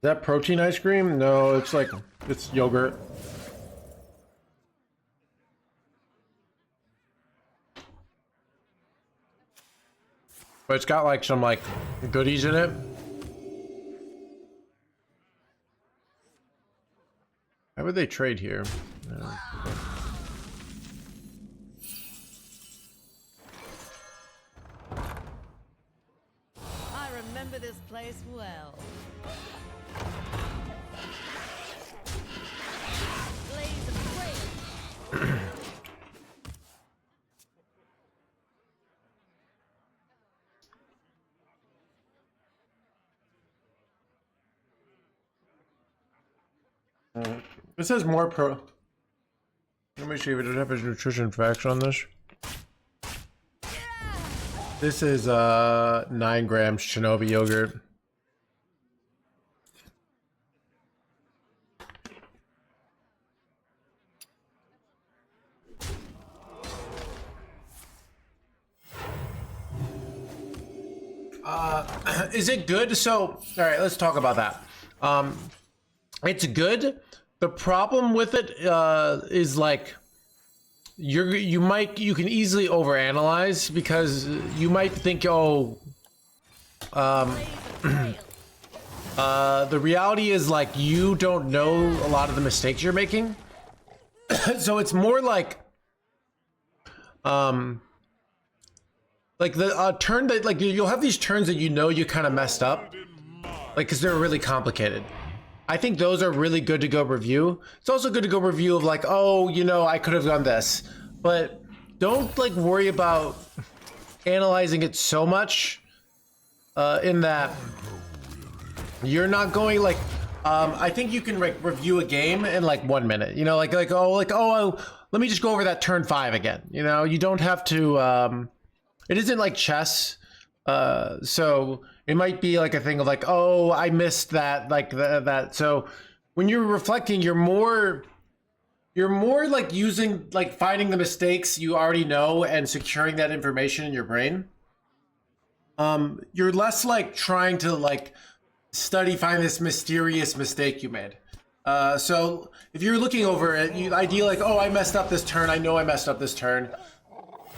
Is that protein ice cream? No, it's like, it's yogurt. But it's got like some like goodies in it. How would they trade here? No. I remember this place well. Blaze of flame. This has more pro. Let me see if it doesn't have his nutrition facts on this. This is 9 grams Shinobi yogurt. Is it good? So, all right, let's talk about that. It's good. The problem with it is like you can easily overanalyze because you might think, oh, the reality is like you don't know a lot of the mistakes you're making. So it's more like the turn that like you'll have these turns that you know you kind of messed up, like because they're really complicated. I think those are really good to go review. It's also good to go review of like, oh, you know, I could have done this, but don't like worry about analyzing it so much in that you're not going like I think you can review a game in like 1 minute, you know, oh, let me just go over that turn 5 again. You know, you don't have to it isn't like chess, so it might be like a thing of like, oh, I missed that, like that. So when you're reflecting, you're more like using, like finding the mistakes you already know and securing that information in your brain. You're less like trying to like find this mysterious mistake you made. So if you're looking over it, you idea like, oh, I messed up this turn. I know I messed up this turn.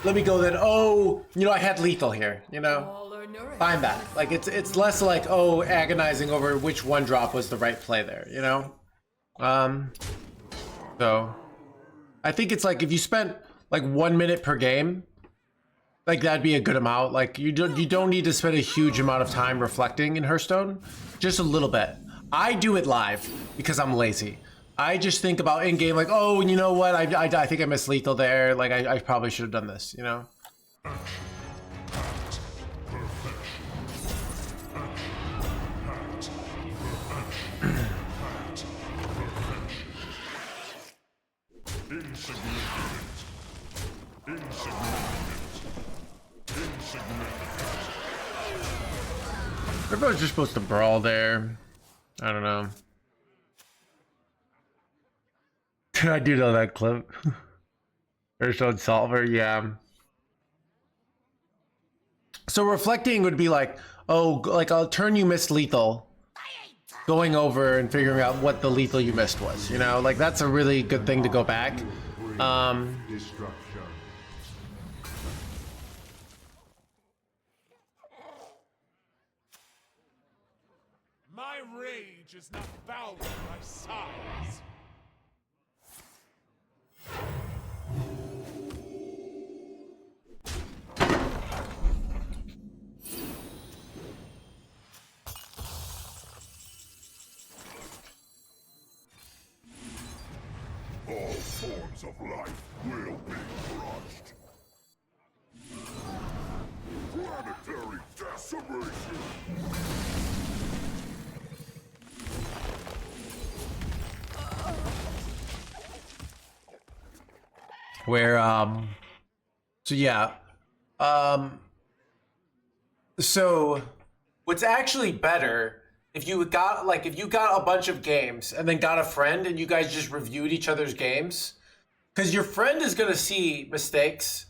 Let me go then. Oh, you know, I had lethal here, you know, find that. Like it's less like, oh, agonizing over which one drop was the right play there, you know? So I think it's like if you spent like 1 minute per game, like that'd be a good amount. Like you don't need to spend a huge amount of time reflecting in Hearthstone, just a little bit. I do it live because I'm lazy. I just think about in game like, oh, you know what? I think I missed lethal there. Like I probably should have done this, you know? Everybody's just supposed to brawl there. I don't know. I do know that clip. Hearthstone solver, yeah. So reflecting would be like, oh, like a turn you missed lethal, going over and figuring out what the lethal you missed was, you know, like that's a really good thing to go back. Destruction. My rage is not bound by size. All forms of life will be crushed. Planetary decimation. Where so yeah, so what's actually better if you got a bunch of games and then got a friend and you guys just reviewed each other's games, because your friend is gonna see mistakes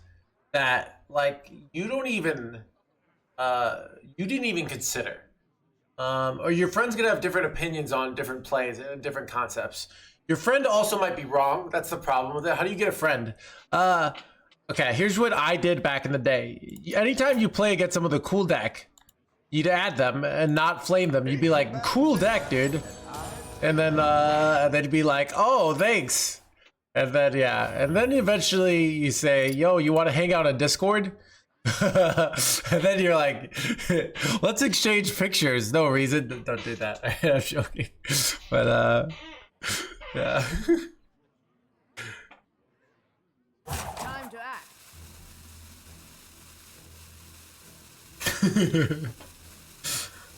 that like you didn't even consider, or your friend's gonna have different opinions on different plays and different concepts. Your friend also might be wrong. That's the problem with it. How do you get a friend? Okay, here's what I did back in the day. Anytime you play against someone with a cool deck, you'd add them and not flame them. You'd be like, cool deck, dude. And then they'd be like, oh, thanks. And then, yeah. And then eventually you say, yo, you want to hang out on Discord? And then you're like, let's exchange pictures. No reason. Don't do that. I'm joking. But, yeah. Time to act.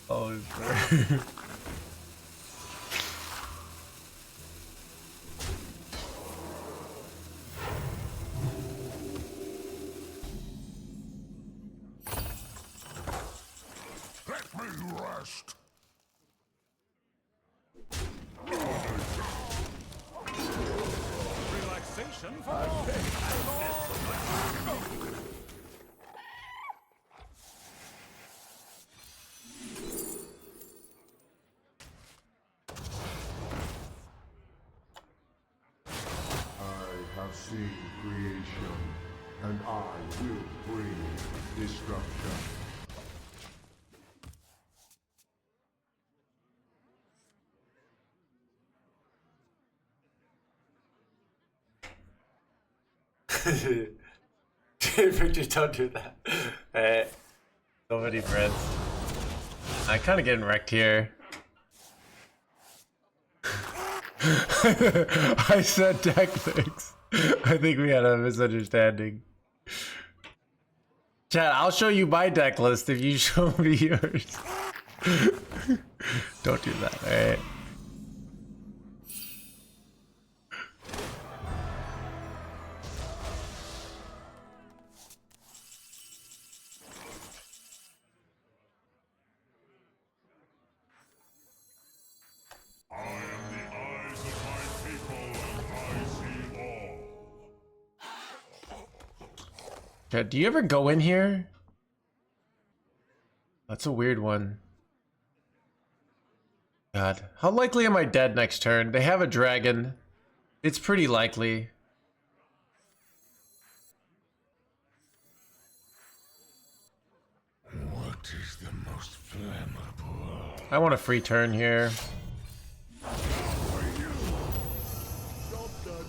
Oh, sorry. Let me rest. Relaxation for all. see creation, and I will bring destruction. Victor, don't do that. Hey, so many friends. I'm kind of getting wrecked here. I said deck fix. I think we had a misunderstanding. Chad, I'll show you my deck list if you show me yours. Don't do that, alright? I am the eyes of my people, and I see all. Chad, do you ever go in here? That's a weird one. God, how likely am I dead next turn? They have a dragon. It's pretty likely. What is the most flammable? I want a free turn here. Job done.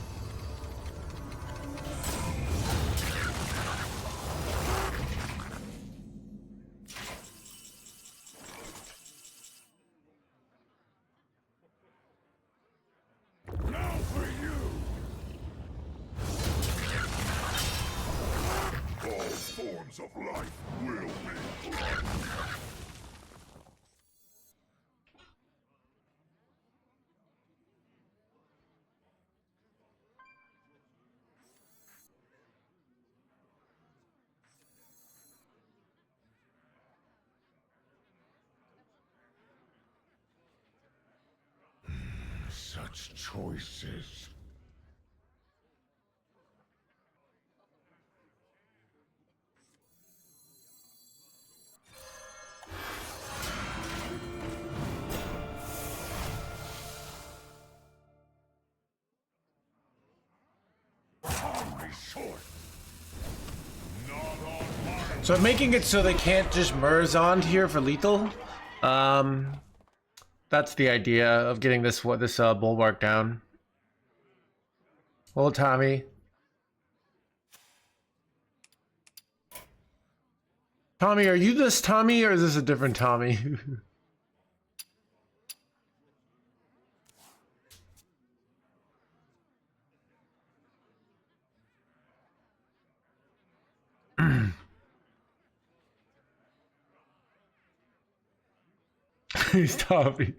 Now for you! All forms of life will be. Such choices. So I'm making it so they can't just Murzond here for lethal. That's the idea of getting this bulwark down. Well, Tommy. Tommy, are you this Tommy or is this a different Tommy? He's Tommy.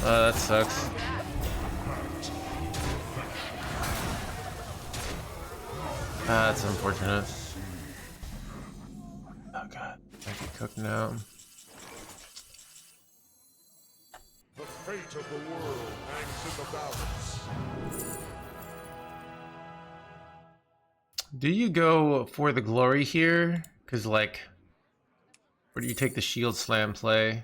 That sucks. That's unfortunate. Oh god, I can cook now. The fate of the world hangs in the balance. Do you go for the glory here? Cause like, or do you take the shield slam play?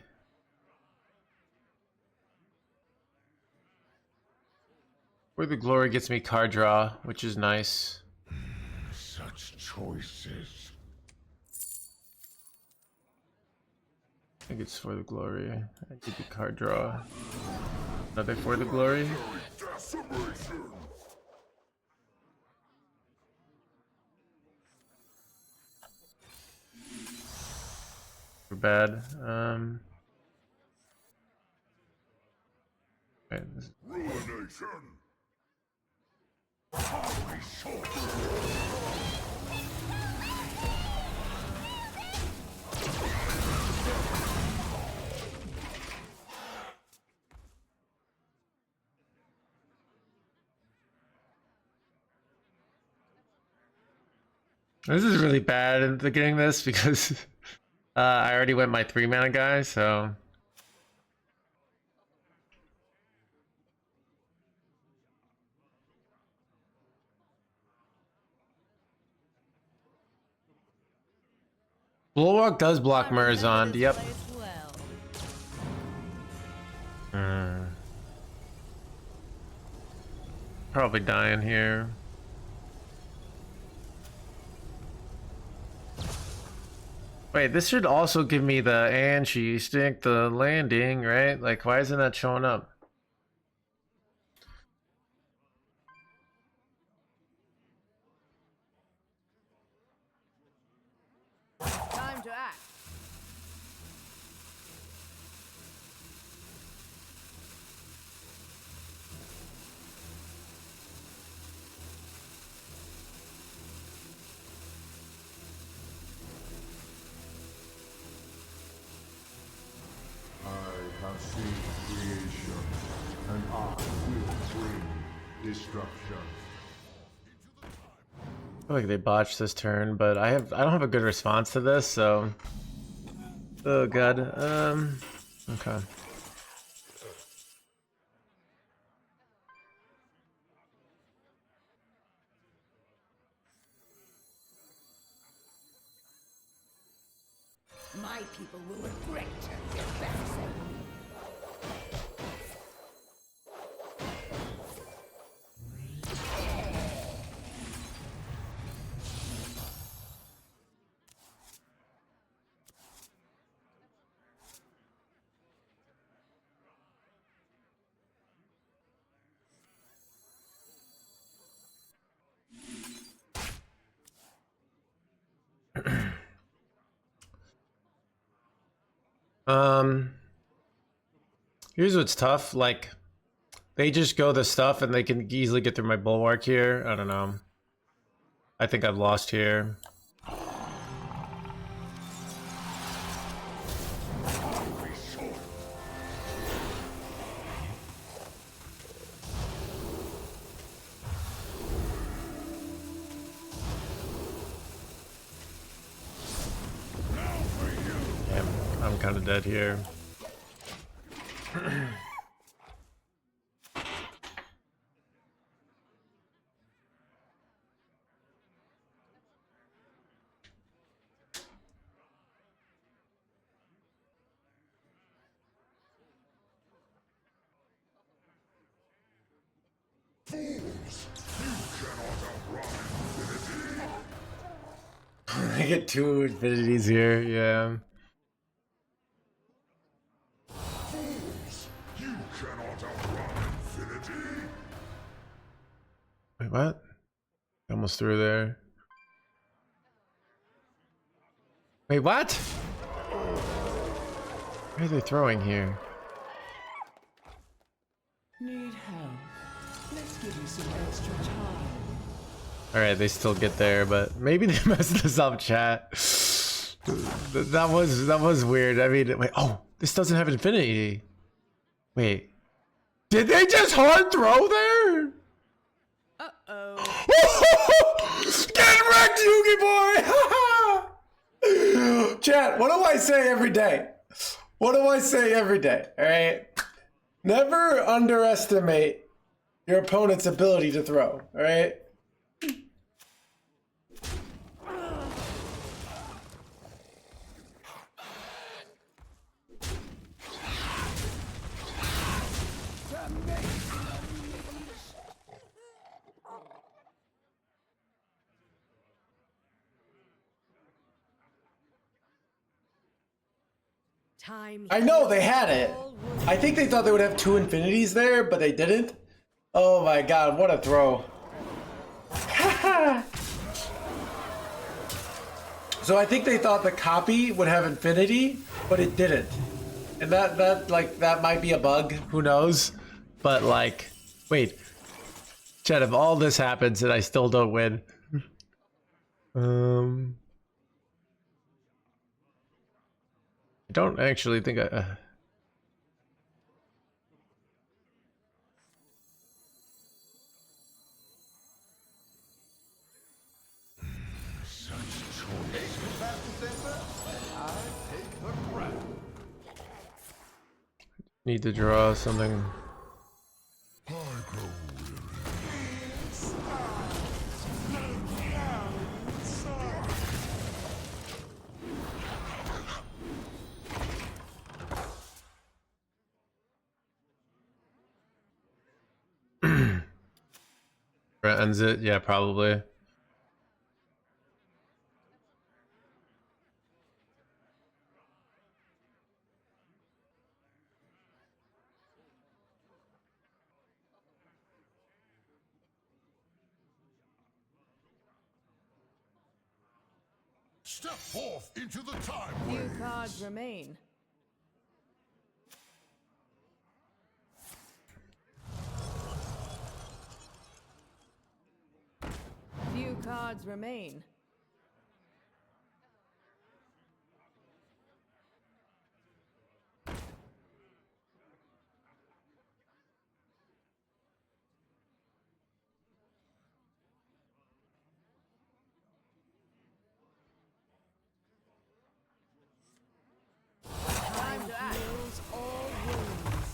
Where the glory gets me card draw, which is nice. Such choices. I think it's for the glory. I did the card draw. Are they for the glory? Decimation. We're bad. Okay, this is Ruination. Holy sword. really bad at getting this because I already went my 3-mana guy, so Bulwark does block Murazond. Yep. Probably dying here. Wait, this should also give me the and she stick the landing, right? Like, why isn't that showing up? Time to act. I have seen creation, and I will bring destruction. I feel like they botched this turn, but I don't have a good response to this, so oh god. Okay. My people will regret their backs. Here's what's tough, like they just go the stuff and they can easily get through my bulwark here. I don't know. I think I've lost here. Damn, I'm kind of dead here. I get 2 infinities here, yeah. You cannot outrun infinity. Wait, what? Almost through there. Wait, what? Where are they throwing here? Need help? Let's give you some extra time. Alright, they still get there, but maybe they messed this up, chat. That was weird. I mean, wait, oh, this doesn't have infinity. Wait. Did they just hard throw there? Uh-oh. Get wrecked, Yugi boy! Chat, what do I say every day? What do I say every day? Alright? Never underestimate your opponent's ability to throw, alright? Time. I know they had it. I think they thought they would have 2 infinities there, but they didn't. Oh my god, what a throw. So I think they thought the copy would have infinity, but it didn't. And that might be a bug, who knows? But like, wait. Chat, if all this happens and I still don't win. I don't actually think I... Need to draw something. I grow weary. That ends it? Yeah, probably. Step forth into the Few Timeways. cards remain. Few cards remain. Time to act. Heals all wounds.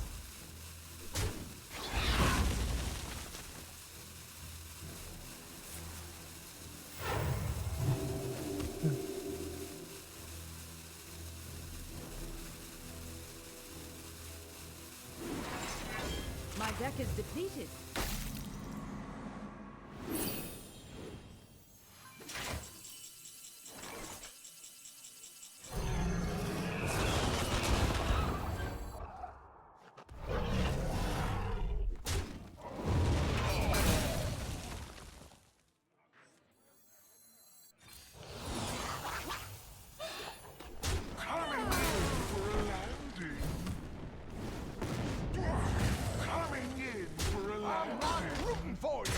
My deck is depleted. Coming in for a landing. Coming in for a landing. I'm not rooting for you.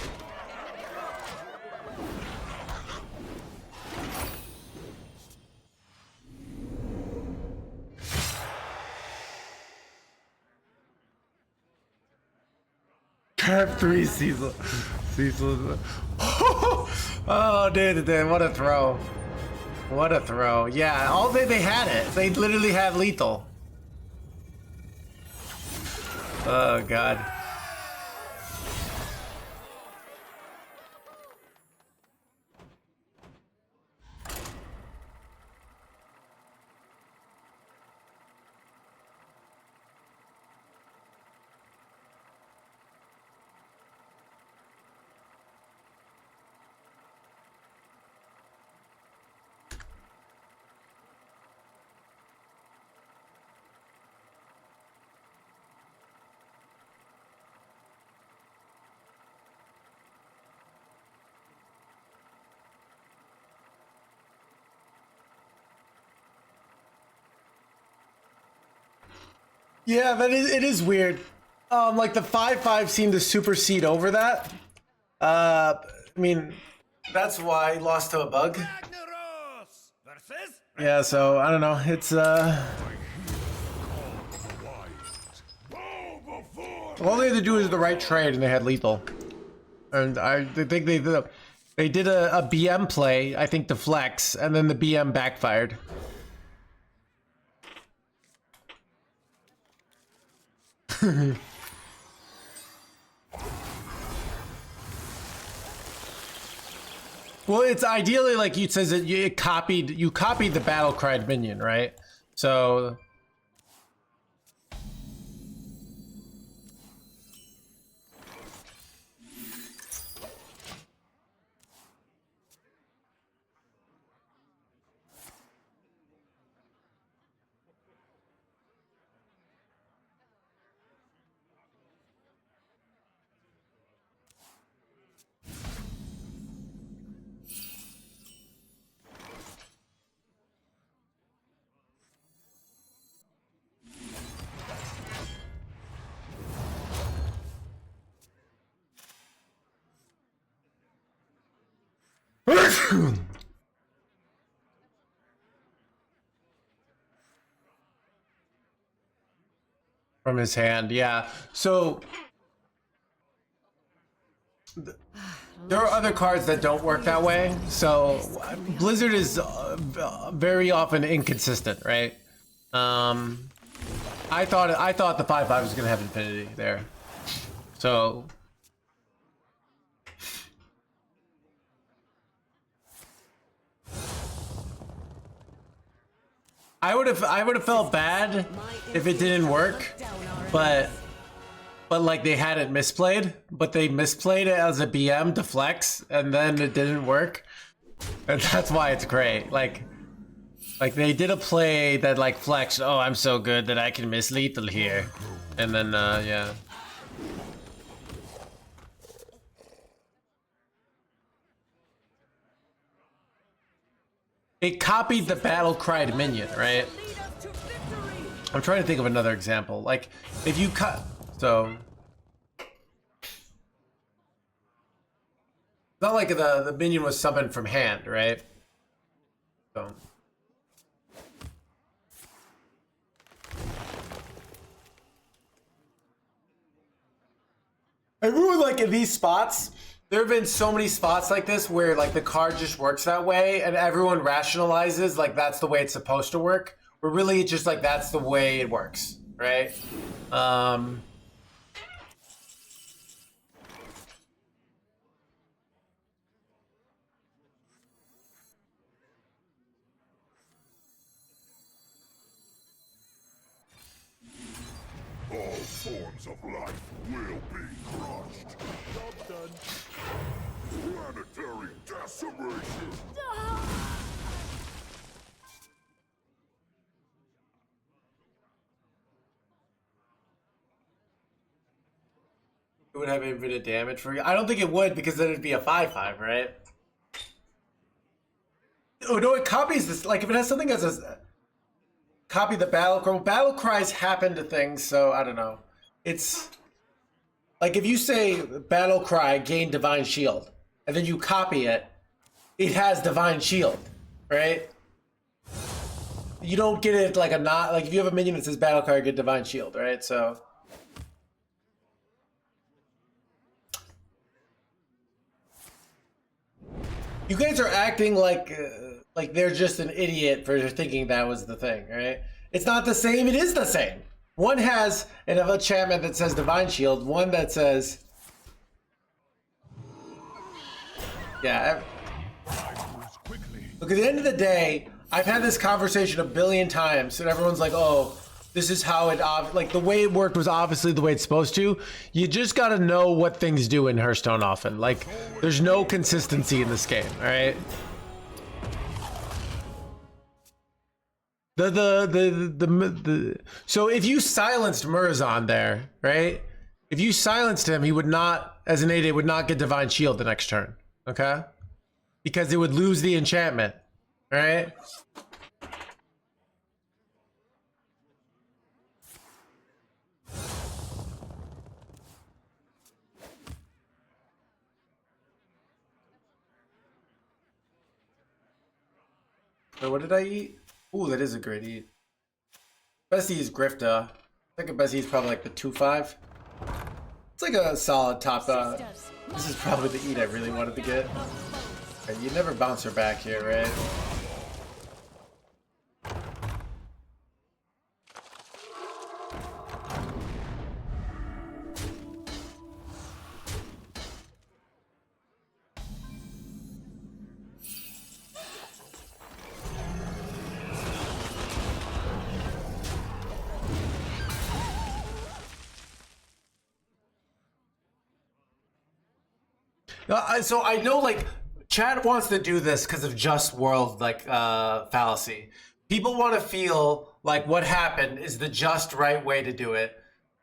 Curve 3 Cecil. Cecil. Oh, dude, what a throw. What a throw. Yeah, all day they had it. They literally had lethal. Oh, God. Yeah, it is weird. Like the 5/5 seemed to supersede over that. I mean, that's why I lost to a bug. Ragnaros versus Yeah, so I don't know. It's all they had to do is the right trade, and they had lethal. And I think they did a BM play, I think, to flex, and then the BM backfired. Well, it's ideally like it says that you copied the battle cried minion, right? So from his hand, yeah. So There are other cards that don't work that way. So Blizzard is very often inconsistent, right? I thought the 5/5 was gonna have infinity there. So I would have felt bad if it didn't work, but like they had it misplayed, but they misplayed it as a BM to flex, and then it didn't work, and that's why it's great. Like they did a play that like flexed. Oh, I'm so good that I can miss lethal here, and then yeah. It copied the battle cried minion, right? I'm trying to think of another example. Like if you cut, so it's not like the minion was summoned from hand, right? So I really like in these spots. There have been so many spots like this where like the card just works that way and everyone rationalizes like that's the way it's supposed to work. Where really it's just like that's the way it works, right? All forms of life will be crushed. Job done. Planetary decimation. It would have infinite damage for you. I don't think it would because then it'd be a 5/5, right? Oh no, it copies this. Like if it has something as a copy the battle cry. Battle cries happen to things, so I don't know. It's like if you say battle cry gain divine shield, and then you copy it, it has divine shield, right? You don't get it like a not like if you have a minion that says battle cry, get divine shield, right? So. You guys are acting like they're just an idiot for thinking that was the thing, right? It's not the same. It is the same. One has an enchantment that says Divine Shield. One that says, yeah. Look, at the end of the day, I've had this conversation a billion times, and everyone's like, "Oh, this is how it like the way it worked was obviously the way it's supposed to." You just got to know what things do in Hearthstone often. Like there's no consistency in this game, all right? So if you silenced Murazan there, right? If you silenced him, he would not, as an 8/8, would not get Divine Shield the next turn, okay? Because it would lose the enchantment, all right? So what did I eat? Ooh, that is a great eat. Best eat is Grifta. I think the best eat is probably like the 2/5. It's like a solid top. This is probably the eat I really wanted to get. And you never bounce her back here, right? So I know like Chad wants to do this because of just world like fallacy. People want to feel like what happened is the just right way to do it.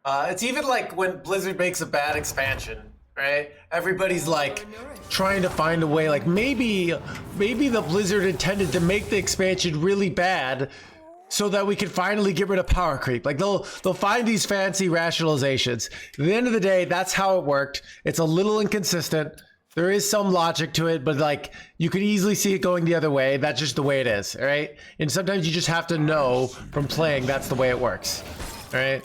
It's even like when Blizzard makes a bad expansion, right? Everybody's like trying to find a way like maybe the Blizzard intended to make the expansion really bad so that we can finally get rid of power creep. Like they'll find these fancy rationalizations. At the end of the day, that's how it worked. It's a little inconsistent. There is some logic to it, but like you could easily see it going the other way. That's just the way it is, all right? And sometimes you just have to know from playing that's the way it works, all right?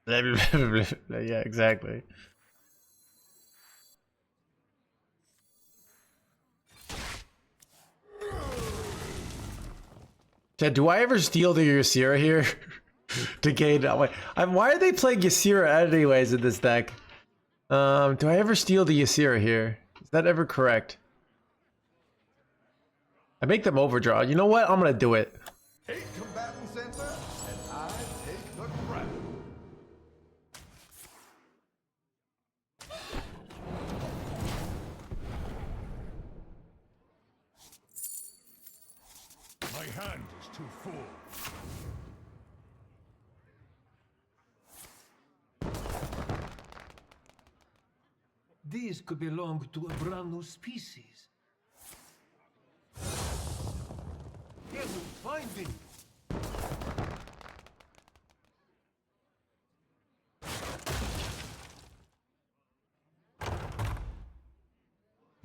Yeah, exactly. Chad, do I ever steal the Ysera here to gain? Why are they playing Ysera anyways in this deck? Do I ever steal the Ysera here? Is that ever correct? I make them overdraw. You know what? I'm gonna do it. 8 combatants enter, and I take the crown. My hand is too full. These could belong to a brand new species. Here's finding.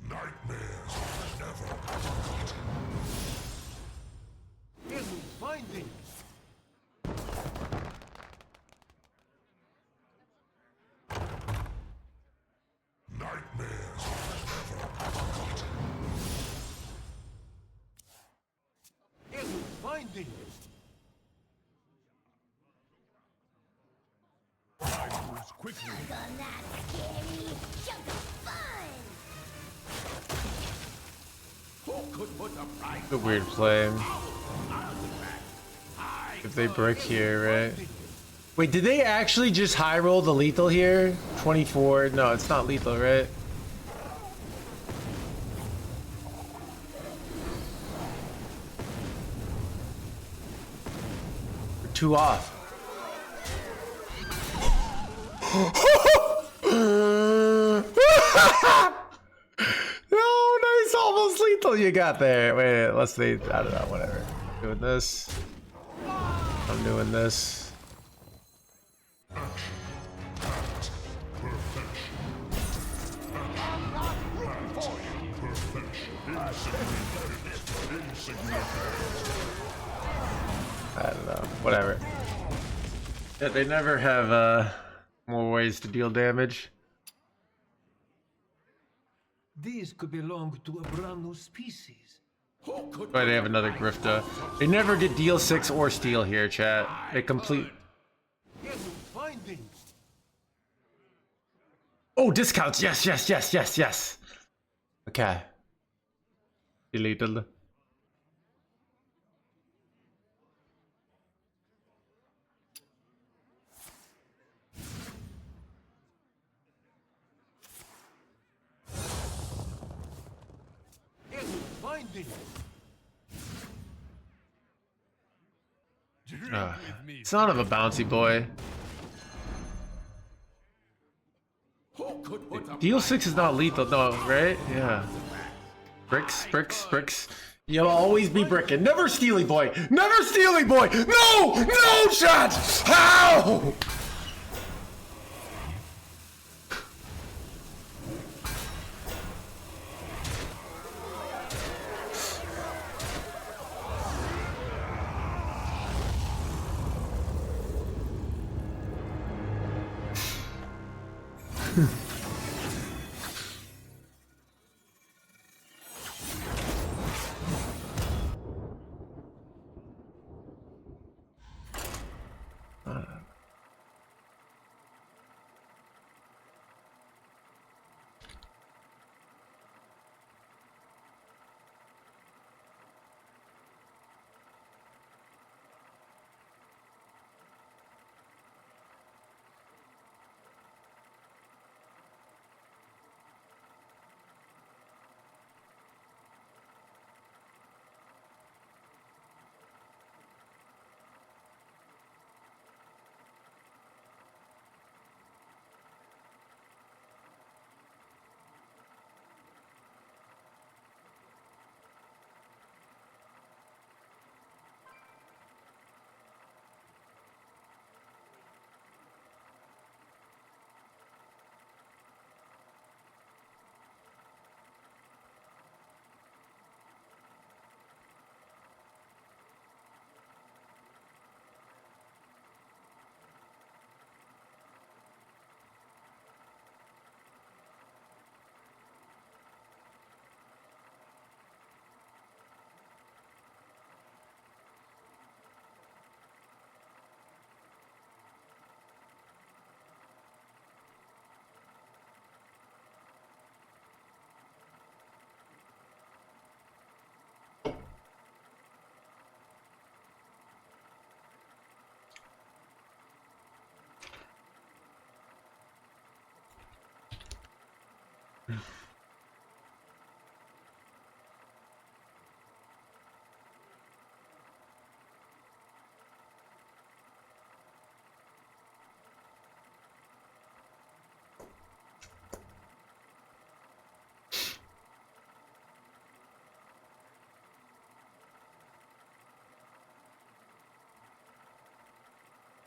Nightmares never forgotten. Here's finding. Nightmares never forgotten. Here's finding. Time moves quickly. On that scary chunk of fun! Who could put a price? It's a weird play. If they brick here, right? Wait, did they actually just high roll the lethal here? 24. No, it's not lethal, right? We're 2 off. No, nice, almost lethal you got there. Wait, let's see. I don't know, whatever. Doing this. I'm doing this. I don't know. Whatever. Yeah, they never have more ways to deal damage. These could belong to a brand new species. Who could But they have another Grifta. They never get deal 6 or steal here, chat. They complete. Here's finding. Oh, discounts. Yes, yes, yes, yes, yes. Okay. Deleted. Here's finding. Son of a bouncy boy. Who could put a Deal 6 is not lethal, no, right? Yeah. Bricks, bricks, bricks. You'll always be bricking. Never stealing, boy. Never stealing, boy. No! No, chat! How?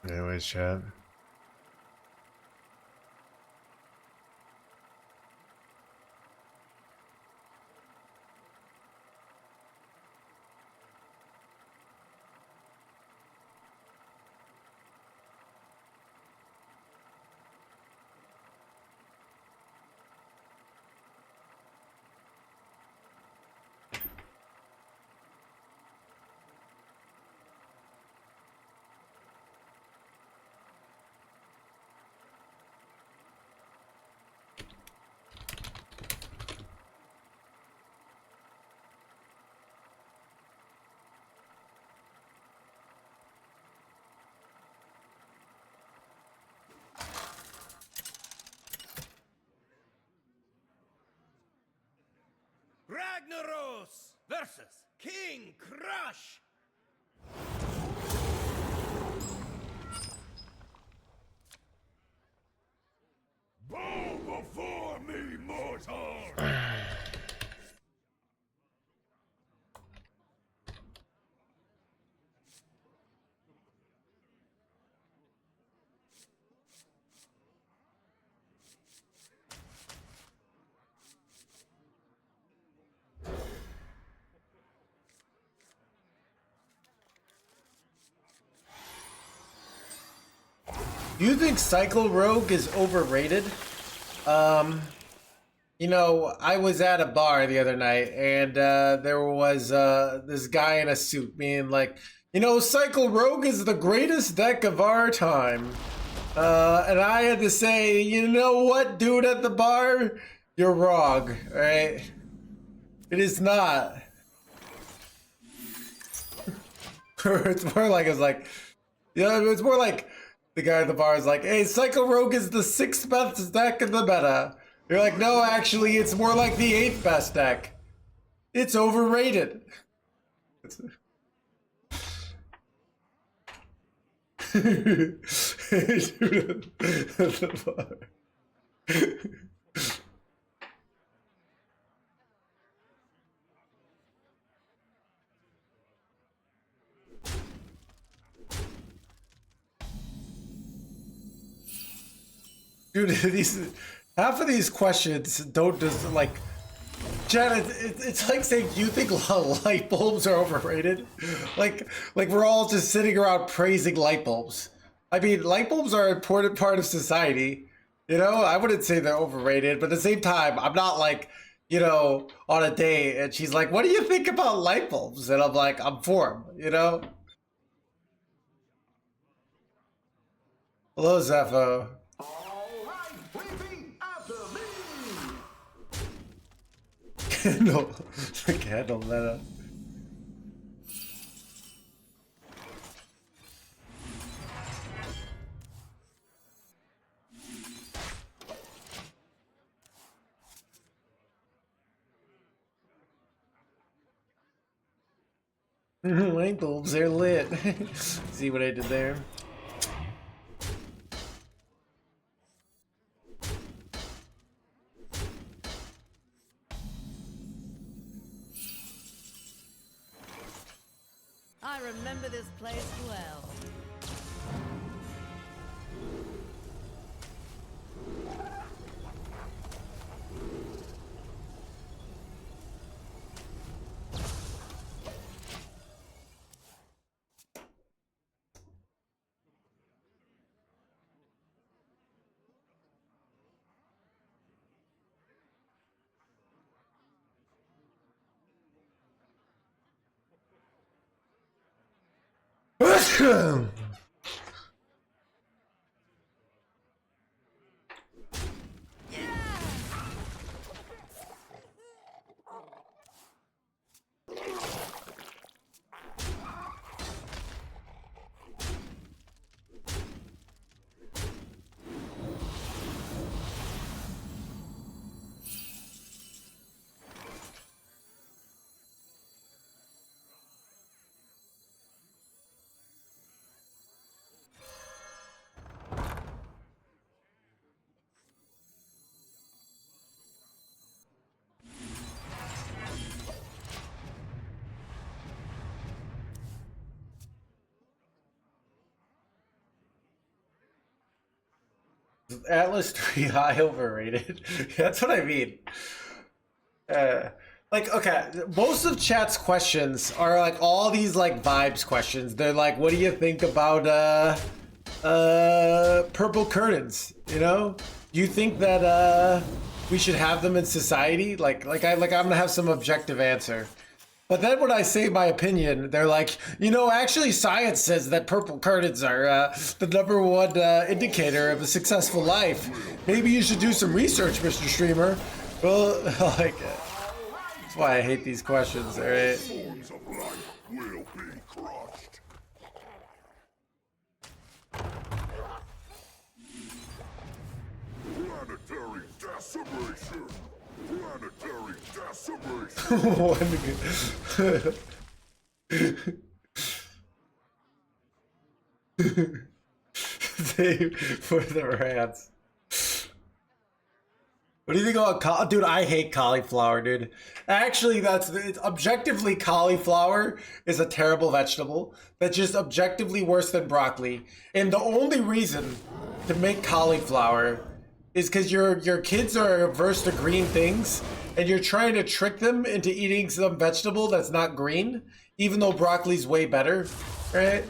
Anyways, chat. Ragnaros versus King Crush. Bow before me, mortal! Do you think Cycle Rogue is overrated? You know, I was at a bar the other night and there was this guy in a suit being like, you know, Cycle Rogue is the greatest deck of our time. And I had to say, you know what, dude at the bar? You're wrong, right? It is not. It's more like, you know, it's more like the guy at the bar is like, hey, Cycle Rogue is the 6th best deck in the meta. You're like, no, actually, it's more like the 8th best deck. It's overrated. Dude, half of these questions don't just like, Janet. It's like saying you think light bulbs are overrated, like we're all just sitting around praising light bulbs. I mean, light bulbs are an important part of society. You know, I wouldn't say they're overrated, but at the same time, I'm not like, you know, on a date and she's like, "What do you think about light bulbs?" And I'm like, "I'm for them," you know. Hello, Zepho. No, the candle meta. Light bulbs, they're lit. See what I did there? I remember this place well. Atlas 3 high overrated. That's what I mean. Like, okay, most of chat's questions are like all these like vibes questions. They're like, what do you think about purple curtains? You know? Do you think that we should have them in society? Like I'm gonna have some objective answer. But then when I say my opinion, they're like, you know, actually science says that purple curtains are the #1 indicator of a successful life. Maybe you should do some research, Mr. Streamer. Well, like, that's why I hate these questions, all right? Swords of life will be crushed. Planetary decimation. Planetary decimation. Save for the rats. What do you think about dude? I hate cauliflower, dude. Actually, it's objectively cauliflower is a terrible vegetable. That's just objectively worse than broccoli. And the only reason to make cauliflower is because your kids are averse to green things, and you're trying to trick them into eating some vegetable that's not green, even though broccoli's way better, right?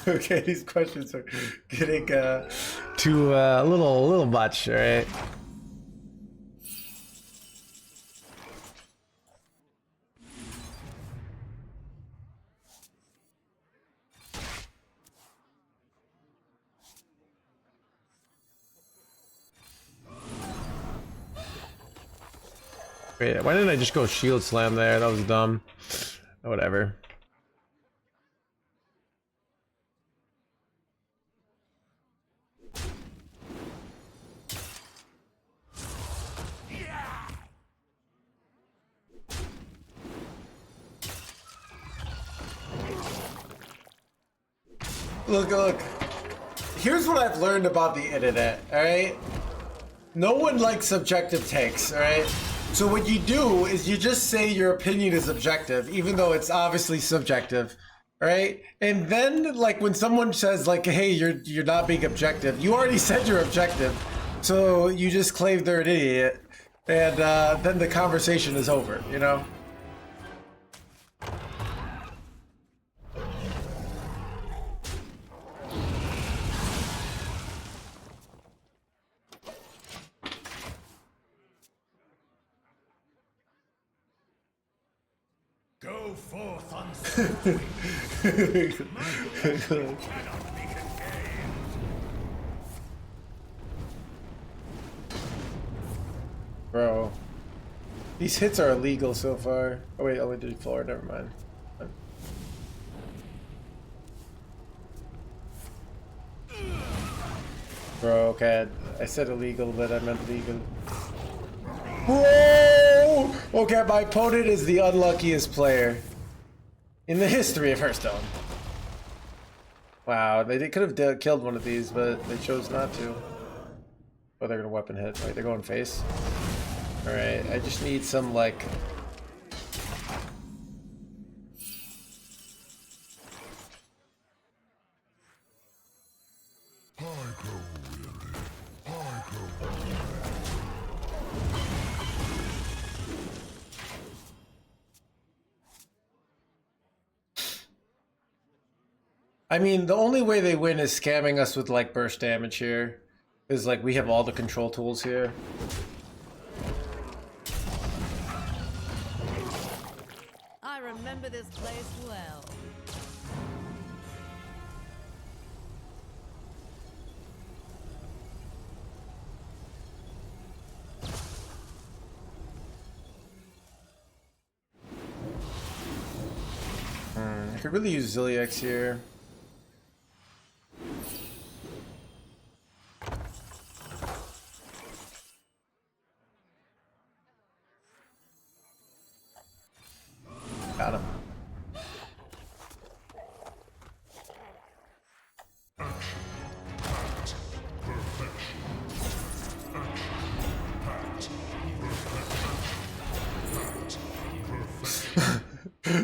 Okay, these questions are getting too a little much, all right? Wait, why didn't I just go shield slam there? That was dumb. Whatever. Look. Here's what I've learned about the internet, alright? No one likes subjective takes, alright? So what you do is you just say your opinion is objective, even though it's obviously subjective, right? And then, like, when someone says, like, hey, you're not being objective, you already said you're objective, so you just claim they're an idiot, and then the conversation is over, you know? Go forth unscathed. Cannot be contained. Bro, these hits are illegal so far. Oh wait, only did floor. Never mind. Bro, okay, I said illegal, but I meant legal. Whoa! Okay, my opponent is the unluckiest player in the history of Hearthstone. Wow, they could have killed one of these, but they chose not to. Oh, they're gonna weapon hit. Wait, they're going face. All right, I just need some like. I mean, the only way they win is scamming us with like burst damage here. Is like we have all the control tools here. I remember this place well. I could really use Zilliax here. Got him.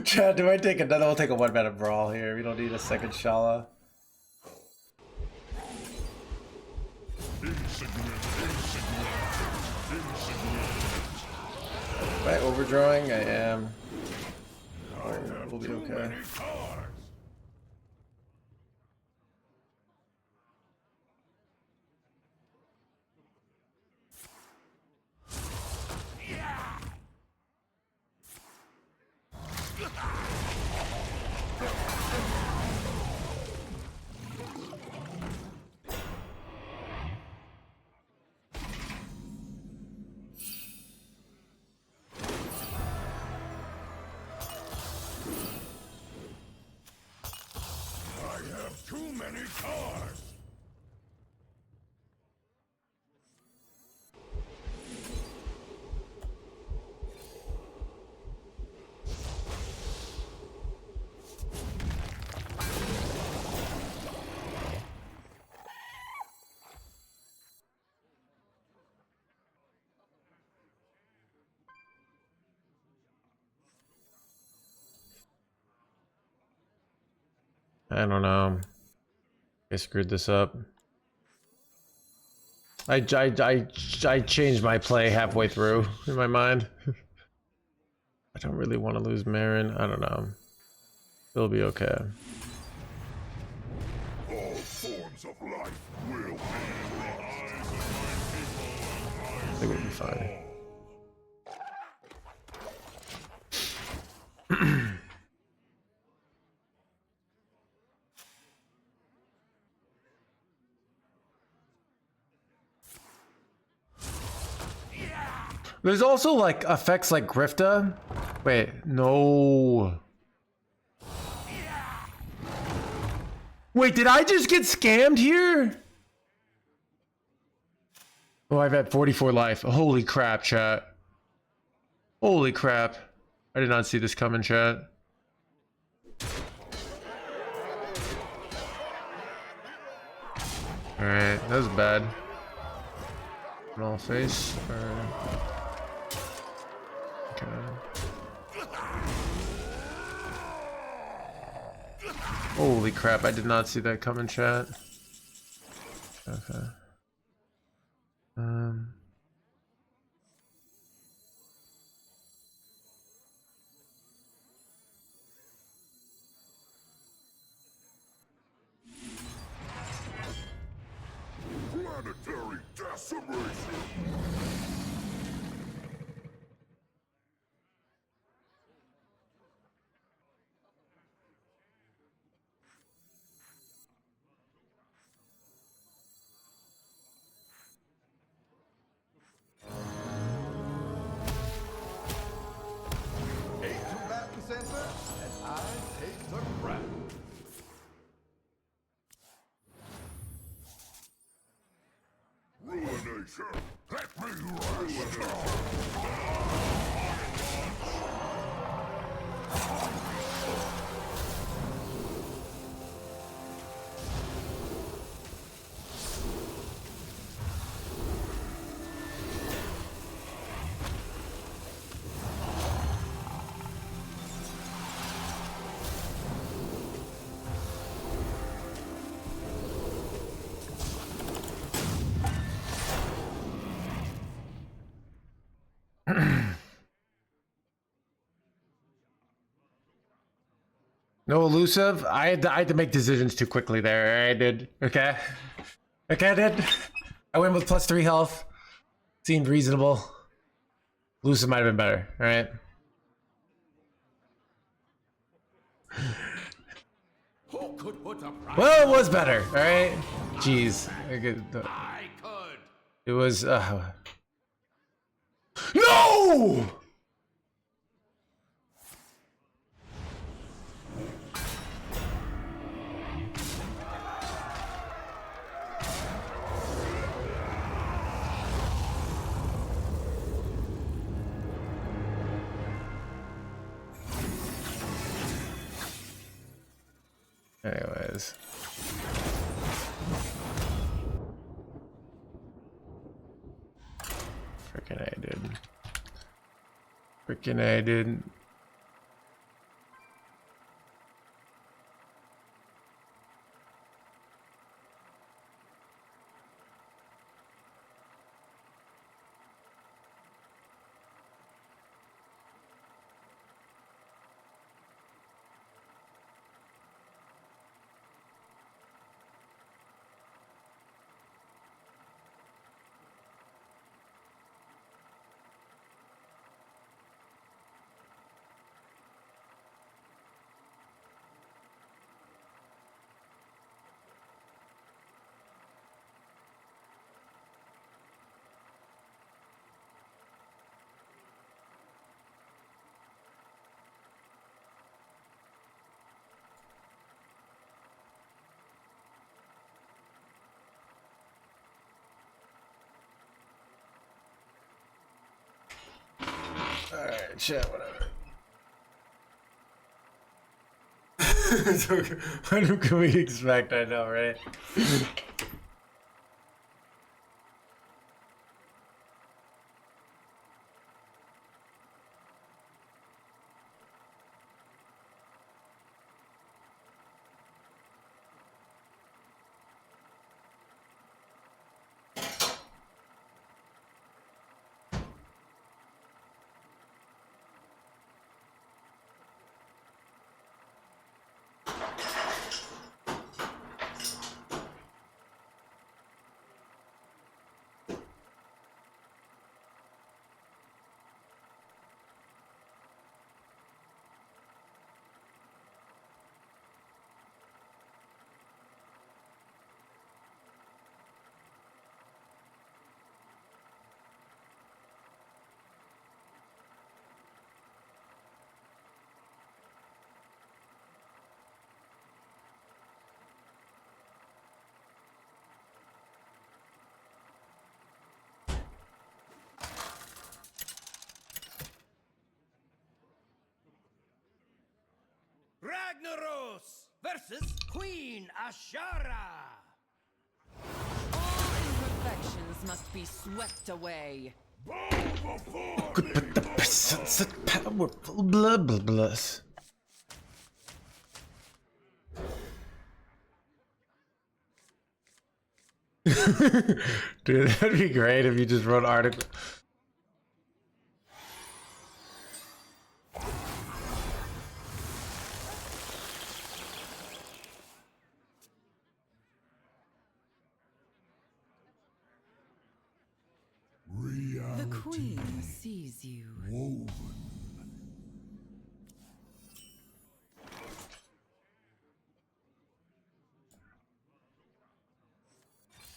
Chad, do I take another? We'll take a 1 mana brawl here. We don't need a second Shala. Am I overdrawing? I am. We'll be okay. Too many cards! I don't know. I screwed this up. I changed my play halfway through in my mind. I don't really want to lose Marin. I don't know. It'll be okay. All forms of life will be in the eyes of my people and I think we'll be fine. There's also like effects like Grifta. Wait, no. Wait, did I just get scammed here? Oh, I've had 44 life. Holy crap, chat. Holy crap. I did not see this coming, chat. Alright, that was bad. Null face. Alright. Okay. Holy crap, I did not see that coming, chat. Okay. planetary decimation! Ruination! Let me ruination! No elusive. I had to make decisions too quickly there. I did. Okay. Okay, I did. I went with +3 health. Seemed reasonable. Elusive might have been better. All right. Who could put a price? Well, it was better. All right. Jeez. I could. It was. No. Anyways. Freaking I did. Freaking I did. shit, whatever. So, what can we expect? I know, right? Ragnaros versus Queen Ashara. All imperfections must be swept away. Could put the presence of powerful blah blah blahs. Dude, that'd be great if you just wrote article. The queen sees you.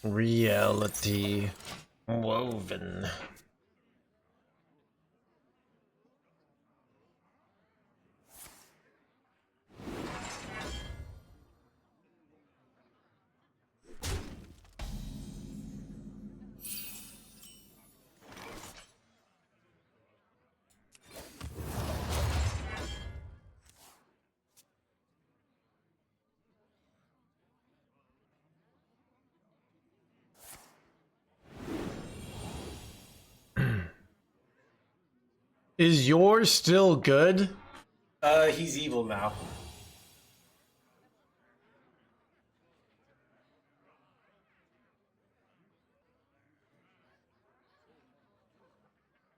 Reality woven. Is yours still good? He's evil now.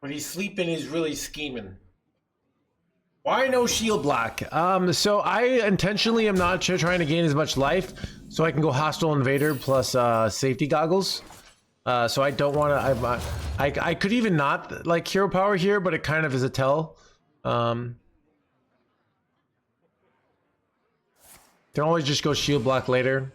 When he's sleeping, he's really scheming. Why no shield black? So I intentionally am not trying to gain as much life, so I can go hostile invader plus safety goggles. So I don't want to. I could even not like hero power here, but it kind of is a tell. Can always just go shield block later.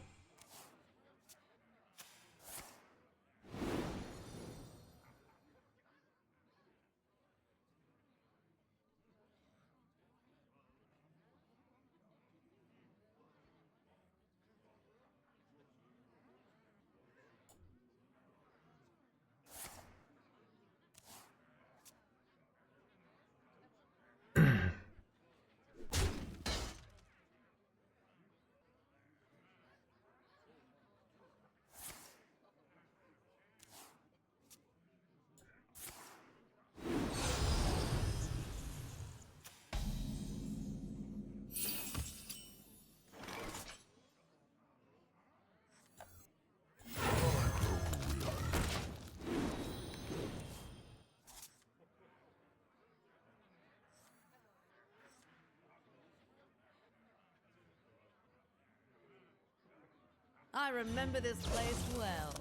I remember this place well.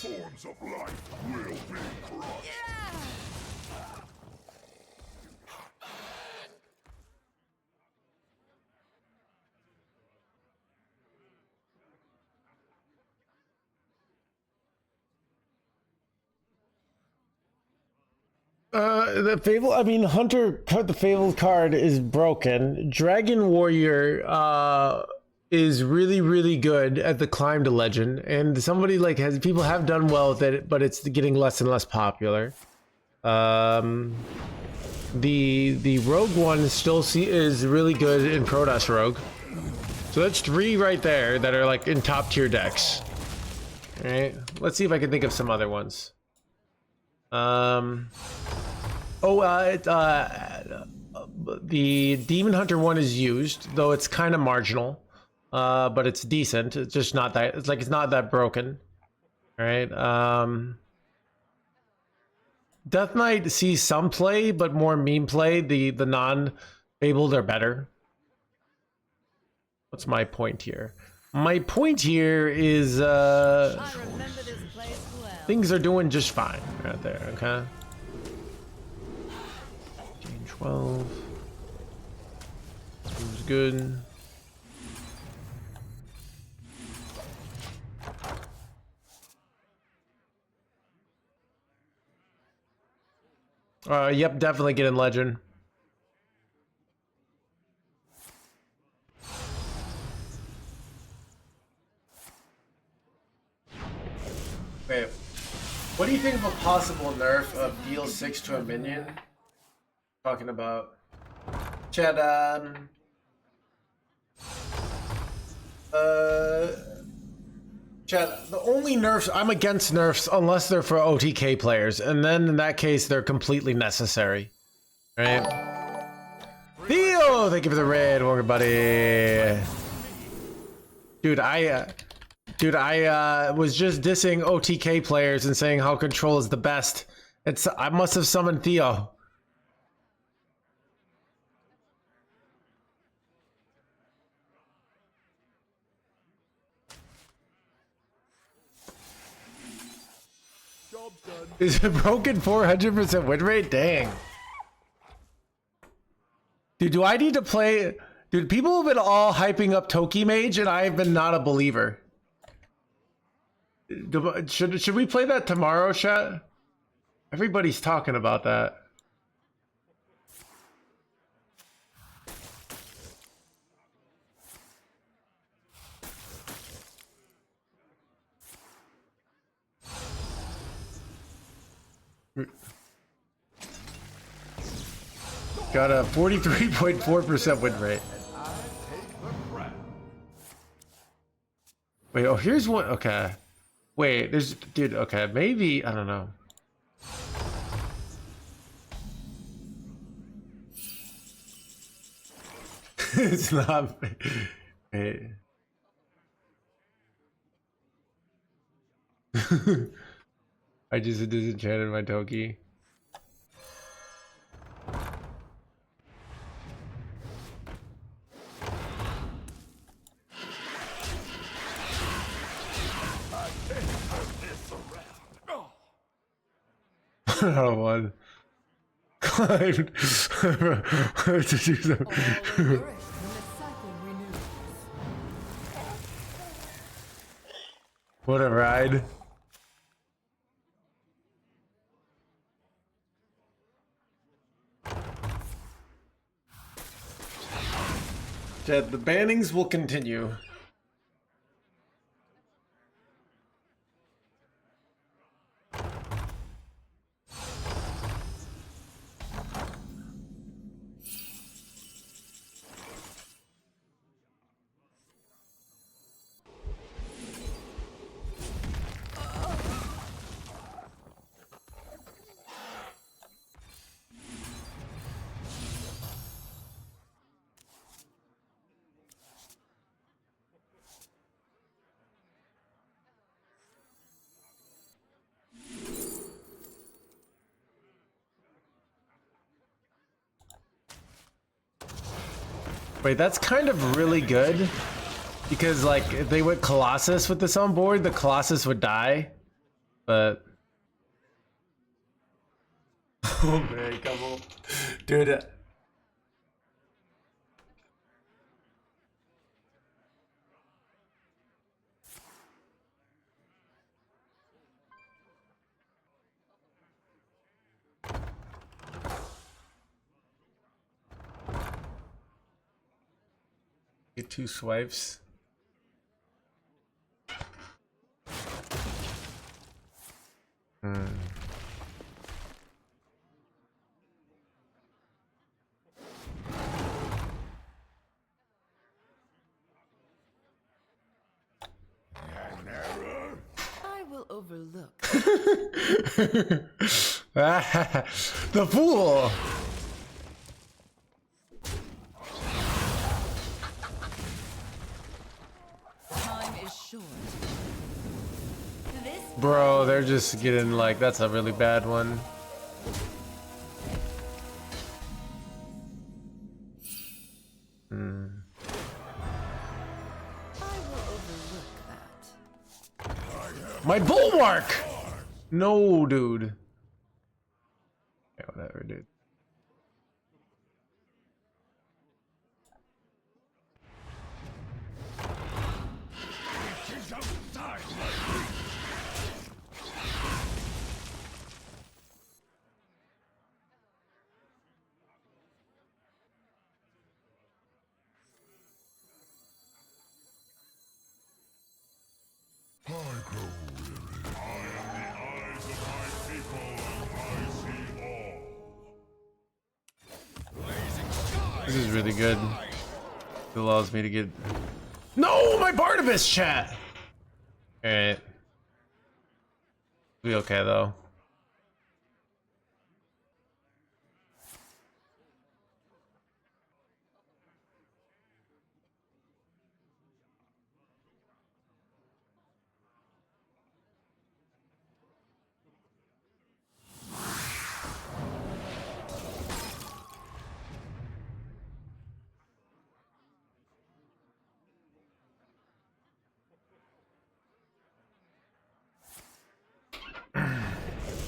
forms of life will be crushed. The Fable, I mean, Hunter, the Fable card is broken. Dragon Warrior, is really, really good at the climb to legend. And somebody like people have done well with it, but it's getting less and less popular. The Rogue one still is really good in Protoss Rogue. So that's 3 right there that are like in top tier decks. All right, let's see if I can think of some other ones. The Demon Hunter one is used, though it's kind of marginal, but it's decent. It's just not that. It's like it's not that broken. All right. Death Knight sees some play, but more meme play. The non-fabled are better. What's my point here? My point here is I remember this place well. things are doing just fine right there. Okay. 12 seems good. Yep, definitely getting legend. Wait, what do you think of a possible nerf of deal 6 to a minion? Talking about Chad, Chad, the only nerfs I'm against nerfs unless they're for OTK players, and then in that case they're completely necessary. Right? Theo, thank you for the raid, welcome buddy. Dude, I was just dissing OTK players and saying how control is the best. I must have summoned Theo. Is it broken 400% win rate? Dang. Dude, do I need to play? Dude, people have been all hyping up Toki Mage, and I've been not a believer. Should we play that tomorrow, chat? Everybody's talking about that. Got a 43.4% win rate. Wait, oh, here's one. Okay. Wait, there's, dude, okay, maybe, I don't know. It's not. Wait. I just disenchanted my Toki. Oh, one. Climbed. To do something. What a ride. Jed, the bannings will continue. Wait, that's kind of really good because like if they went Colossus with this on board, the Colossus would die. but oh man, come on, dude. Get 2 swipes. I will overlook. The fool. Time is short. This Bro, they're just getting like, that's a really bad one. I will overlook that. My bulwark! No, dude. Yeah, whatever, dude. She's outside my I grow weary. I am the eyes of my people, and I see all. Blazing sky. This is really good. It allows me to get... No, my Barnabas chat! Alright. Be okay, though.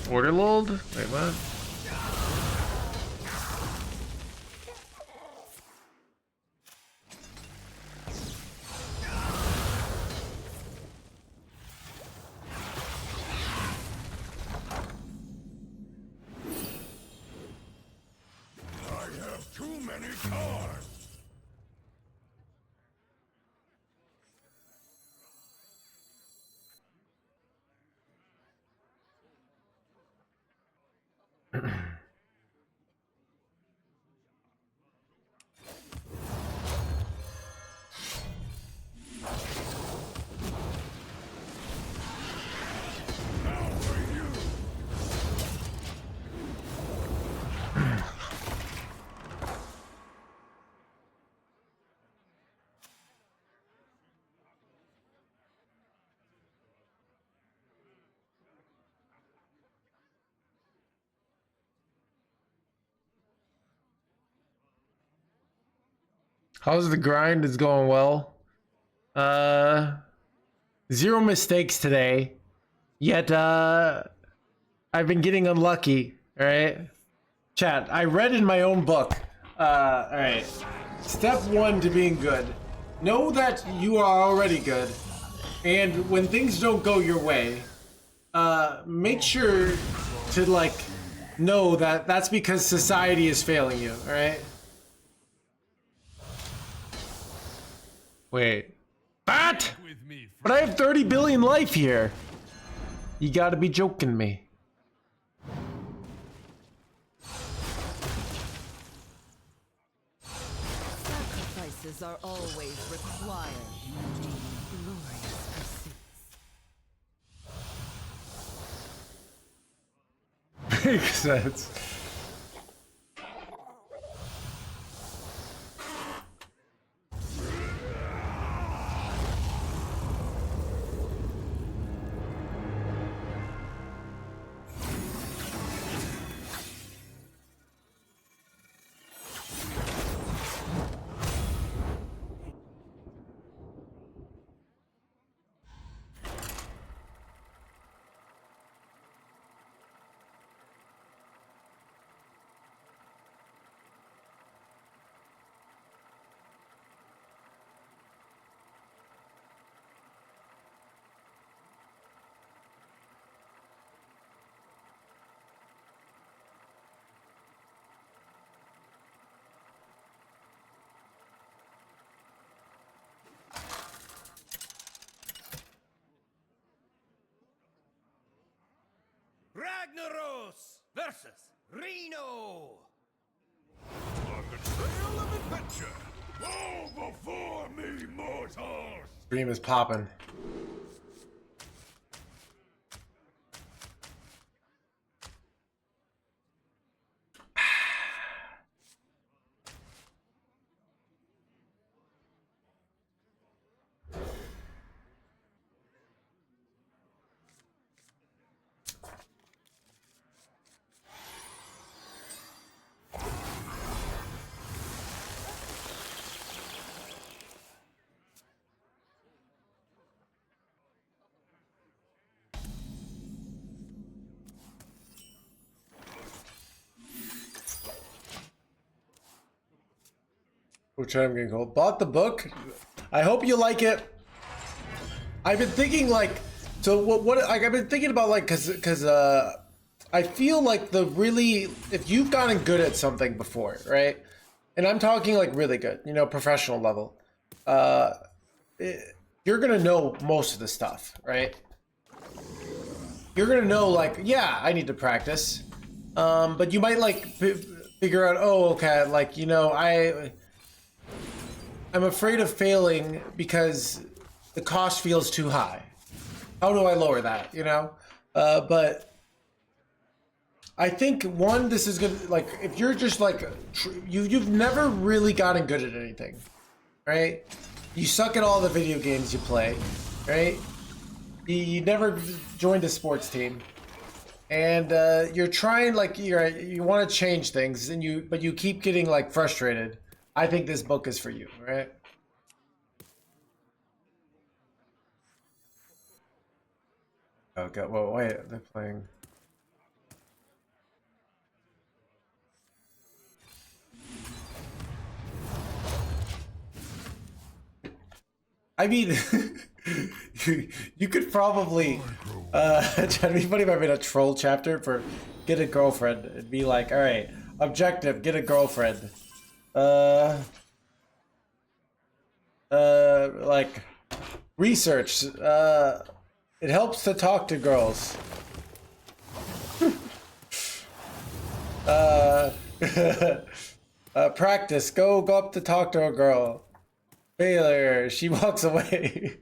Orderlold? Wait, what? I have too many cards. How's the grind? It's going well. 0 mistakes today. Yet, I've been getting unlucky. Alright? Chat, I read in my own book. Alright. Step 1 to being good. Know that you are already good. And when things don't go your way, make sure to, like, know that that's because society is failing you, alright? Wait. What? But I have 30 billion life here. You gotta be joking me. Sacrifices are always required. Glorious pursuits. Makes sense. Kratos versus Reno. On the trail of adventure. Go before me, mortals! Stream is popping. Which I'm getting cold. Bought the book. I hope you like it. I've been thinking like, so what like I've been thinking about like, cause I feel like if you've gotten good at something before, right? And I'm talking like really good, you know, professional level. You're gonna know most of the stuff, right? You're gonna know like, yeah, I need to practice. But you might like figure out, oh, okay, like, you know, I'm afraid of failing because the cost feels too high. How do I lower that, you know? But I think one, this is gonna, like, if you're just like, you've never really gotten good at anything, right? You suck at all the video games you play, right? You never joined a sports team. And you're trying, like, you want to change things, but you keep getting like frustrated. I think this book is for you, right? Okay, well, wait, they're playing. I mean, you could probably, it'd be funny if I made a troll chapter for get a girlfriend. It'd be like, all right, objective, get a girlfriend. Like research. It helps to talk to girls. Practice. Go up to talk to a girl. Failure. She walks away.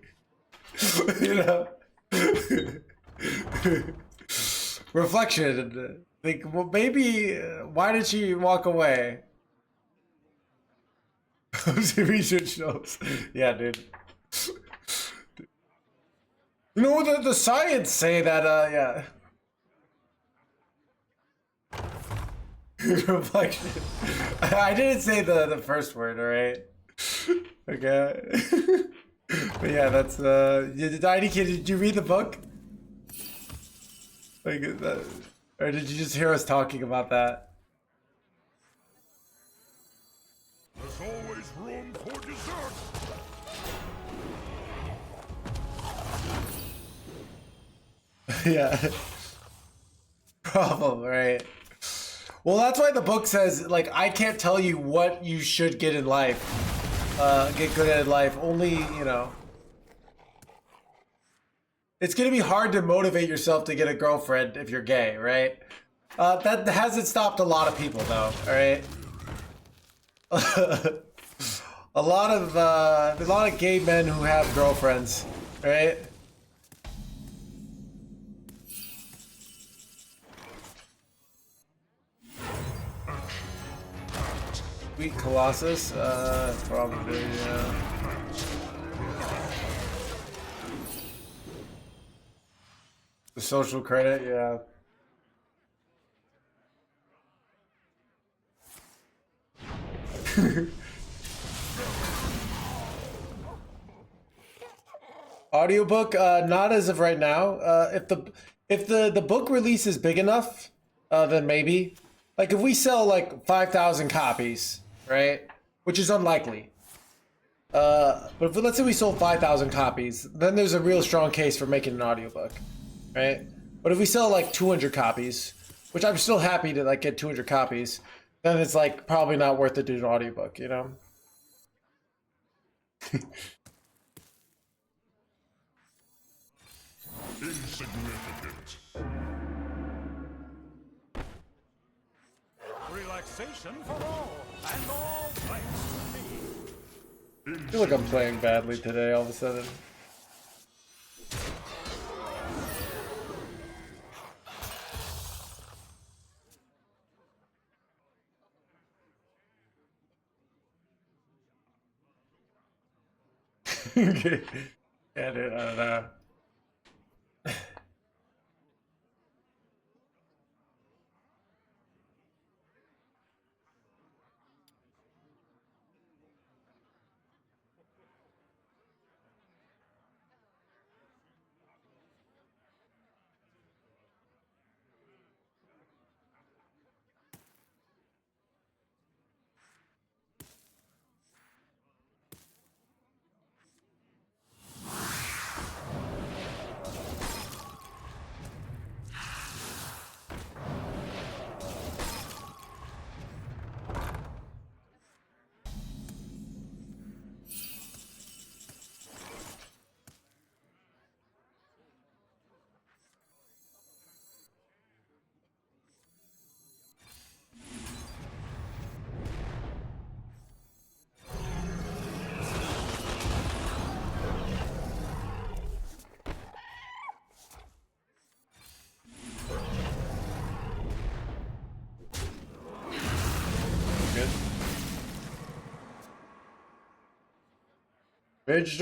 You know. Reflection. Like, well, maybe. Why did she walk away? Research shows. Yeah, dude. You know, the science say that, yeah. Reflection. I didn't say the first word, alright? Okay. But yeah, that's, did you read the book? Like, or did you just hear us talking about that? There's always room for dessert! Yeah. Problem, right? Well, that's why the book says, like, I can't tell you what you should get in life. Get good at in life. Only, you know. It's gonna be hard to motivate yourself to get a girlfriend if you're gay, right? That hasn't stopped a lot of people, though, alright? a lot of gay men who have girlfriends, right? Sweet Colossus, probably, yeah. The social credit, yeah. Audiobook, not as of right now. If the book release is big enough, then maybe. Like if we sell like 5,000 copies, right? Which is unlikely. But if, let's say we sold 5,000 copies, then there's a real strong case for making an audiobook, right? But if we sell like 200 copies, which I'm still happy to like get 200 copies, then it's like probably not worth it to do an audiobook, you know? Insignificant. Relaxation for all, and all thanks to me. I feel like I'm playing badly today all of a sudden. Okay. Yeah, dude, I don't know.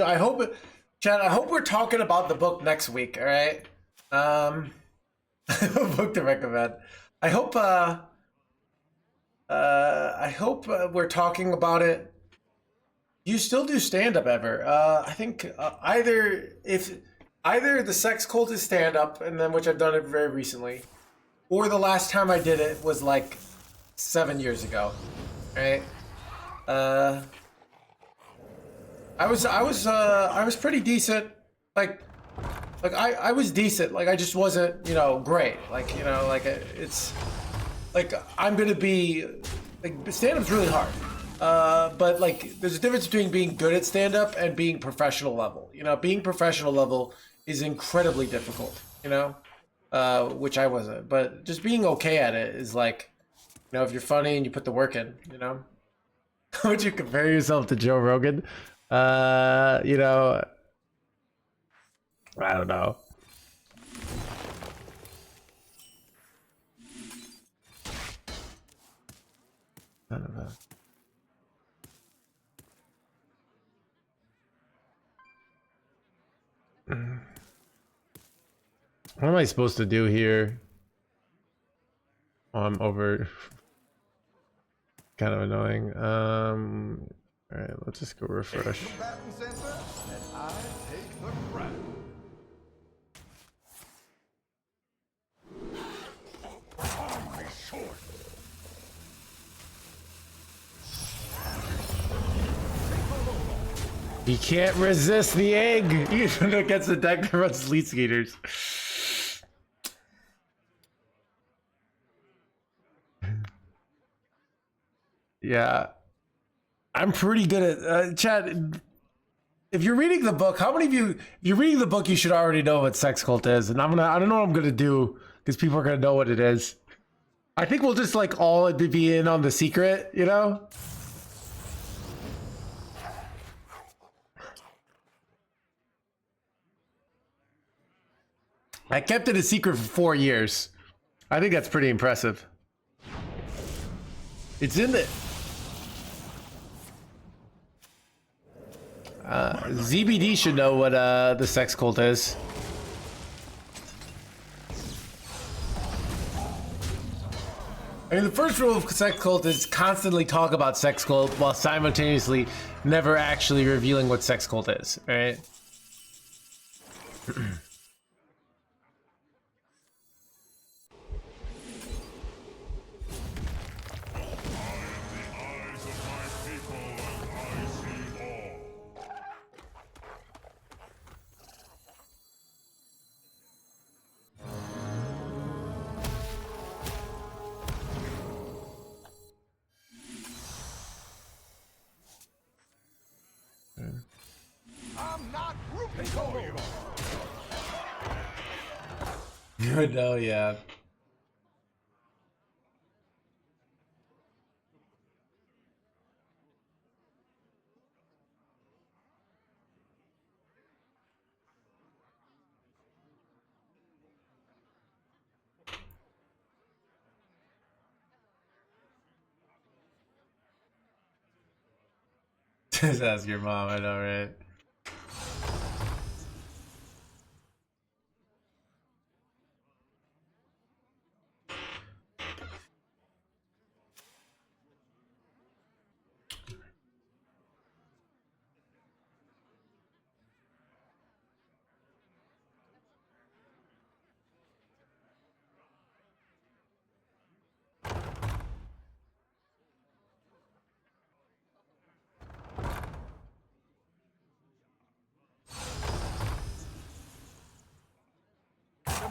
I hope, Chad. I hope we're talking about the book next week. All right. Book to recommend. I hope. We're talking about it. You still do stand up ever? I think either the Sex Cult is stand up, and then which I've done it very recently, or the last time I did it was like 7 years ago. Right. I was pretty decent. Like I was decent. Like I just wasn't, great. Like, it's like I'm gonna be like stand-up's really hard. But like there's a difference between being good at stand-up and being professional level. Being professional level is incredibly difficult, which I wasn't. But just being okay at it is like, if you're funny and you put the work in, How would you compare yourself to Joe Rogan? I don't know. I don't know. What am I supposed to do here? Oh, I'm over. Kind of annoying. All right, let's just go refresh. He can't resist the egg. Even against the deck that runs Lead Skaters. Yeah. I'm pretty good at Chad. If you're reading the book, how many of you? If you're reading the book, you should already know what Sex Cult is. And I don't know what I'm gonna do because people are gonna know what it is. I think we'll just like all be in on the secret, I kept it a secret for 4 years. I think that's pretty impressive. It's in it. ZBD should know what the Sex Cult is. I mean, the first rule of Sex Cult is constantly talk about Sex Cult while simultaneously never actually revealing what Sex Cult is, right? I'm not rooting for you. You know, yeah. Just ask your mom, I know, right?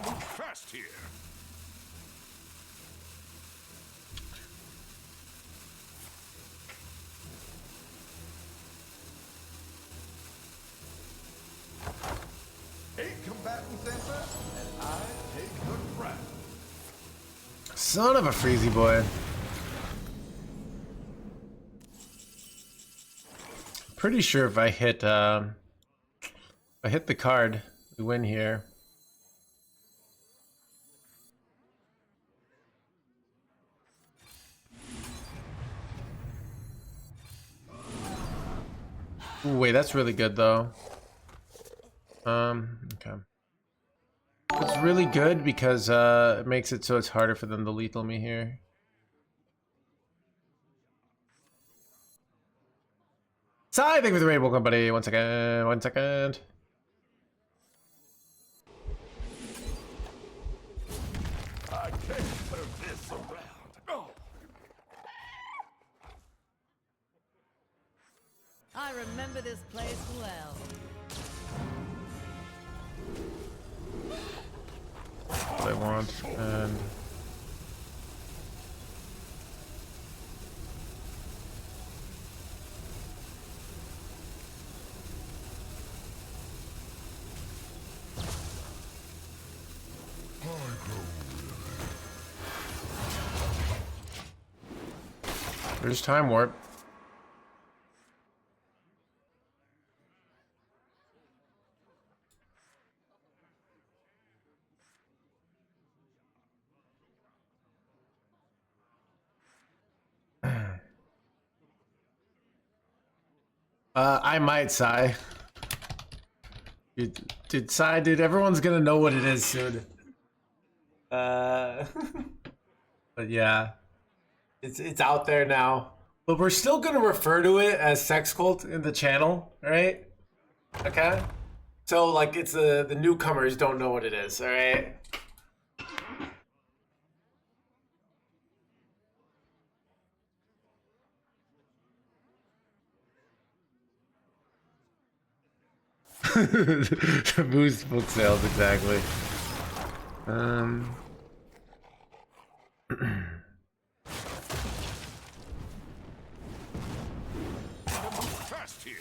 Move fast here. Eight combatants enter, and I take the crown. Son of a freezy boy. Pretty sure if I hit the card, we win here. Ooh, wait, that's really good though. Okay. It's really good because it makes it so it's harder for them to lethal me here. Sai, thank you for the raid. Welcome, buddy. 1 second. 1 second. I can't turn this around. Oh. I remember this place well. What I want, and there's time warp. I might, Sai. Dude, Sai, dude, everyone's gonna know what it is soon. But yeah, it's out there now. But we're still gonna refer to it as sex cult in the channel, right? Okay. So like, it's the newcomers don't know what it is, all right? Boost book sales, exactly. Move fast here.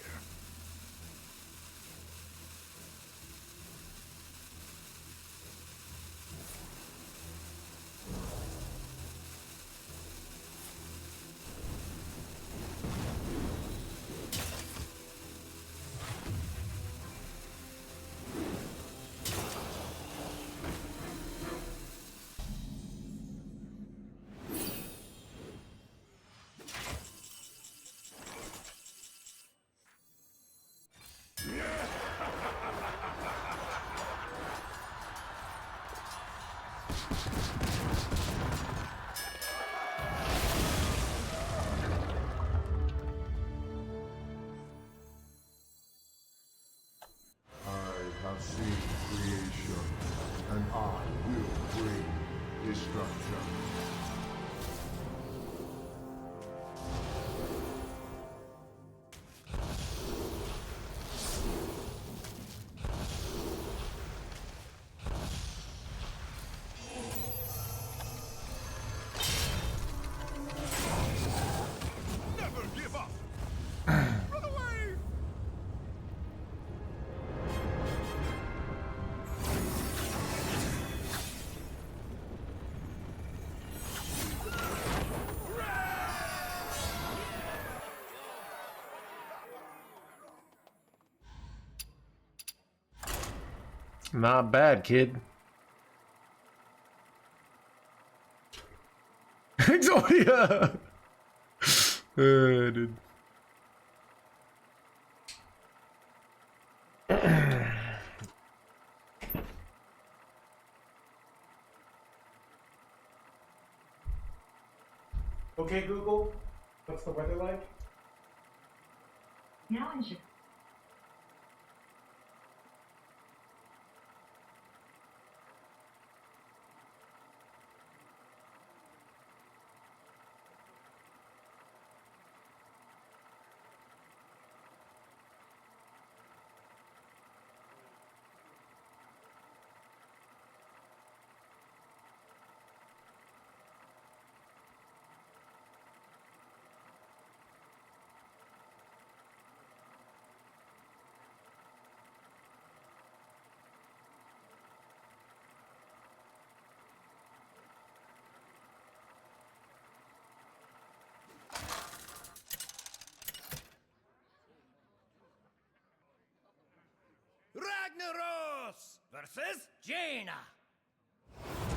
I have seen creation, and I will bring destruction. Never give up. Run away. Not bad, kid. Exodia! Dude. Okay, Google, what's the weather like? Now in Chicago. Ragnaros versus Jaina.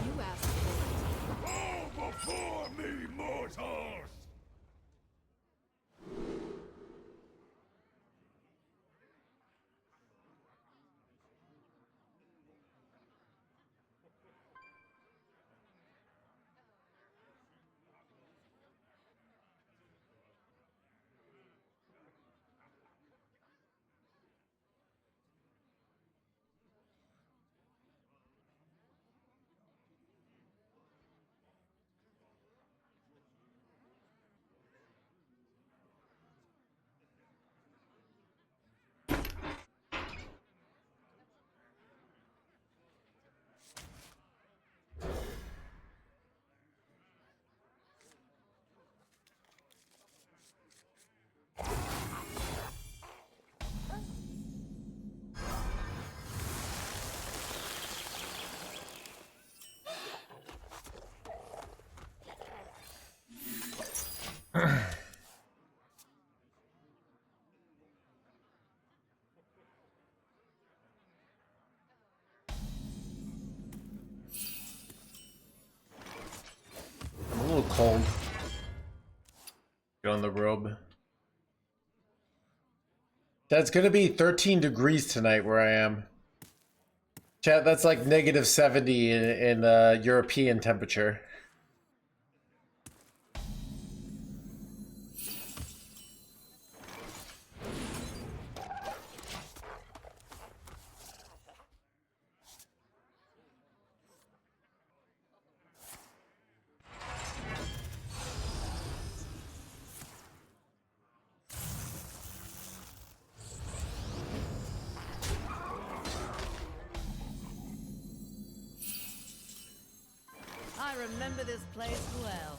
You asked for it. Go before me, mortals! I'm a little cold. Get on the robe. That's gonna be 13 degrees tonight where I am. Chat, that's like negative 70 in European temperature. I remember this place well.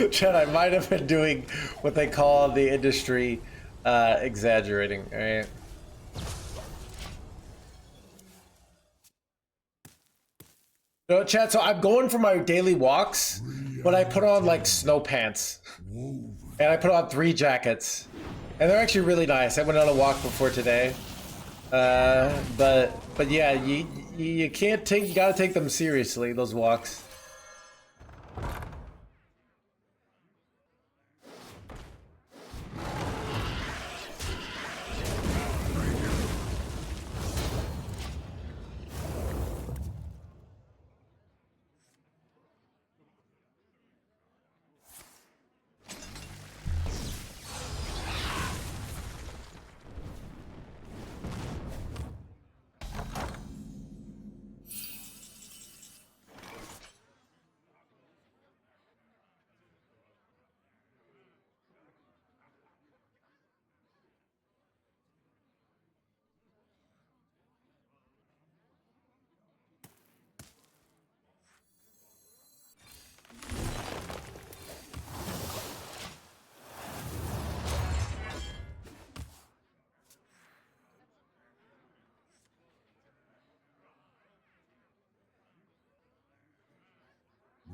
Chad, I might have been doing what they call the industry exaggerating, alright? No, Chad, so I'm going for my daily walks, but I put on like snow pants. And I put on 3 jackets. And they're actually really nice. I went on a walk before today. But yeah, you can't take, you gotta take them seriously, those walks.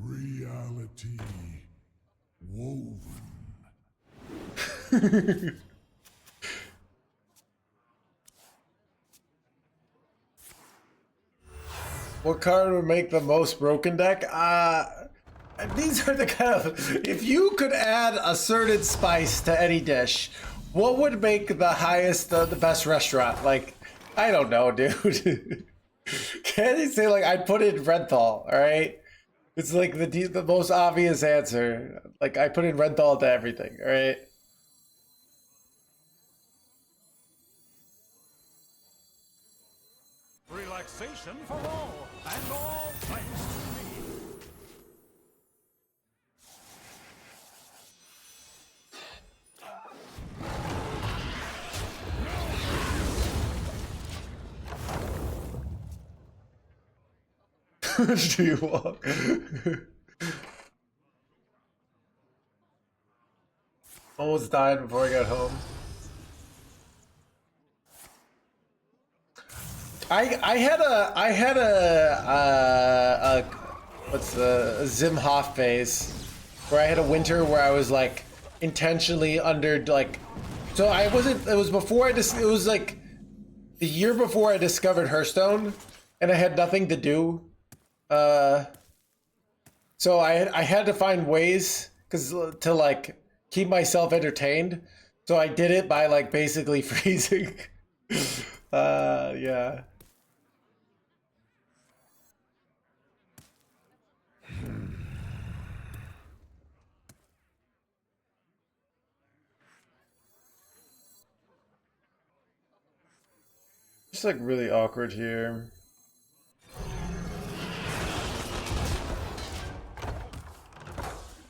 Reality woven. What card would make the most broken deck? These are the kind of... If you could add a certain spice to any dish, what would make the highest, the best restaurant? Like, I don't know, dude. Can't you say, like, I'd put in Renthal, alright? It's like the most obvious answer. Like I put in Renthal to everything, all right? Relaxation for all, and all thanks to me. Do you walk? Almost died before I got home. I had a what's a Zimhoff phase where I had a winter where I was like intentionally under like, so I wasn't, it was before it was like the year before I discovered Hearthstone and I had nothing to do. So I had to find ways to like keep myself entertained. So I did it by like basically freezing. Yeah. It's like really awkward here.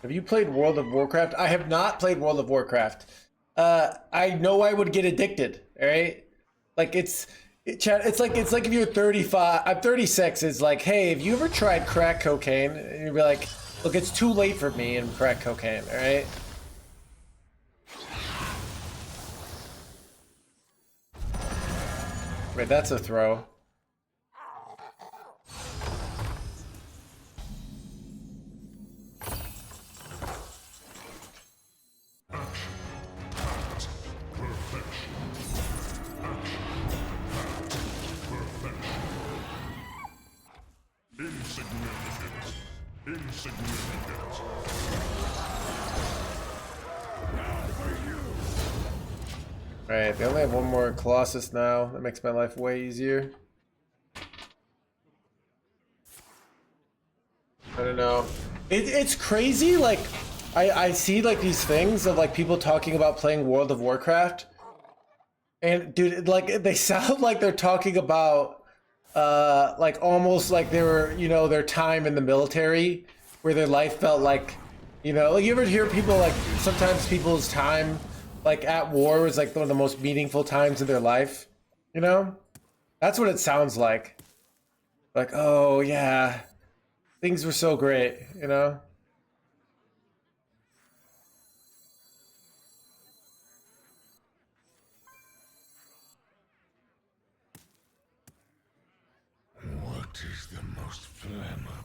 Have you played World of Warcraft? I have not played World of Warcraft. I know I would get addicted, all right? Like it's like if you're 35, I'm 36, it's like, hey, have you ever tried crack cocaine? And you'd be like, look, it's too late for me in crack cocaine, all right? Wait, that's a throw. Insignificant. Alright, they only have one more Colossus now. That makes my life way easier. I don't know. It's crazy, like, I see, like, these things of, like, people talking about playing World of Warcraft. And, dude, like, they sound like they're talking about, like, almost like they were, you know, their time in the military, where their life felt like, you know, like, you ever hear people, like, sometimes people's time, like, at war was, like, one of the most meaningful times of their life, you know? That's what it sounds like. Like, oh, yeah, things were so great, you know? What is the most flammable?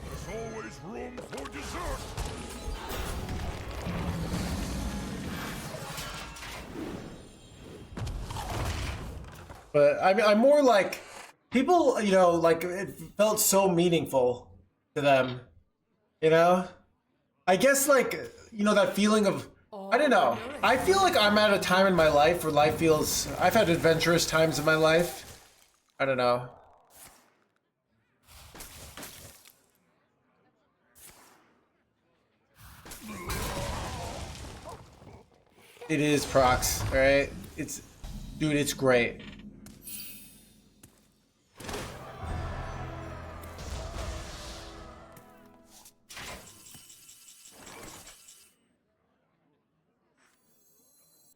There's always room for dessert. But I mean, I'm more like people, you know, like it felt so meaningful to them, you know? I guess like, you know, that feeling of, I don't know. I feel like I'm at a time in my life where life feels, I've had adventurous times in my life. I don't know. It is Prox, alright? It's, dude, it's great.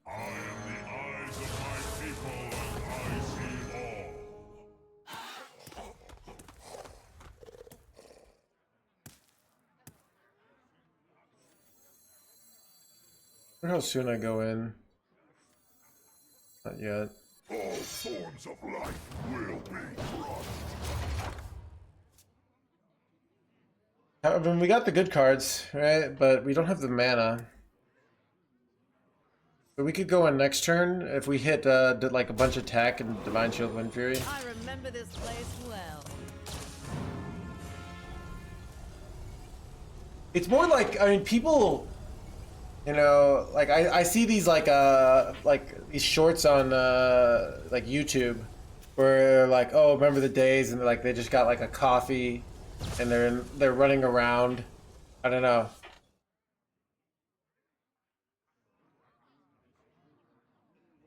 I am the eyes of my people, and I see all. I wonder how soon I go in. Not yet. All forms of life will be crushed. I mean, we got the good cards, right? But we don't have the mana. But we could go in next turn if we hit did like a bunch of attack and Divine Shield Wind Fury. I remember this place well. It's more like, I mean, people, you know, like I see these like these shorts on like YouTube where like, oh, remember the days, and like they just got like a coffee and they're running around. I don't know.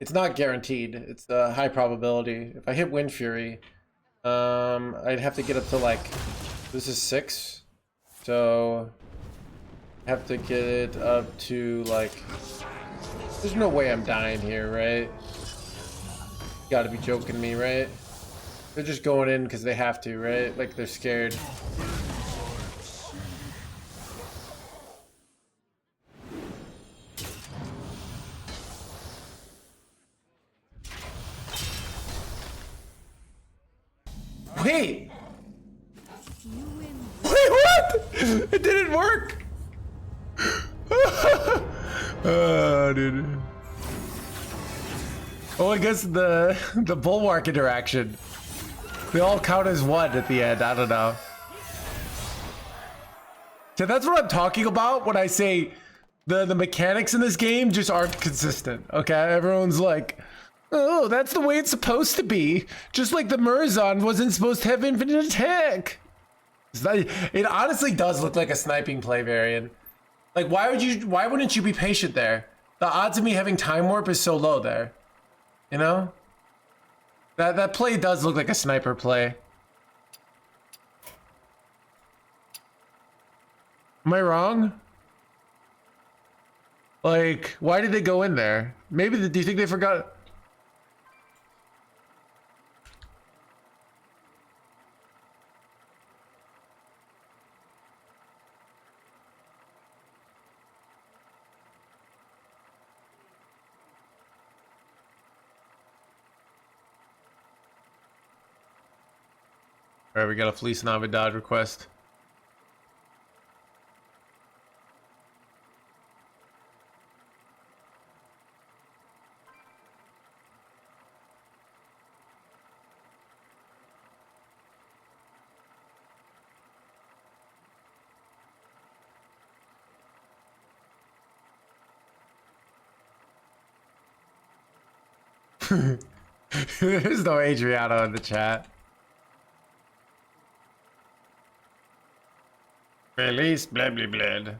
It's not guaranteed. It's a high probability. If I hit Wind Fury, I'd have to get up to like, this is 6, so I have to get it up to like, there's no way I'm dying here, right? You gotta be joking me, right? They're just going in because they have to, right? Like they're scared. Wait! Wait, what? It didn't work! Oh, dude. Oh, I guess the bulwark interaction. They all count as one at the end. I don't know. So that's what I'm talking about when I say the mechanics in this game just aren't consistent. Okay, everyone's like, oh, that's the way it's supposed to be. Just like the Murzon wasn't supposed to have infinite attack. It honestly does look like a sniping play variant. Like, why wouldn't you be patient there? The odds of me having time warp is so low there. You know? That play does look like a sniper play. Am I wrong? Like, why did they go in there? Maybe, do you think they forgot? All right, we got a Fleece Navidad request. There's no Adriano in the chat. Release blah blah blah.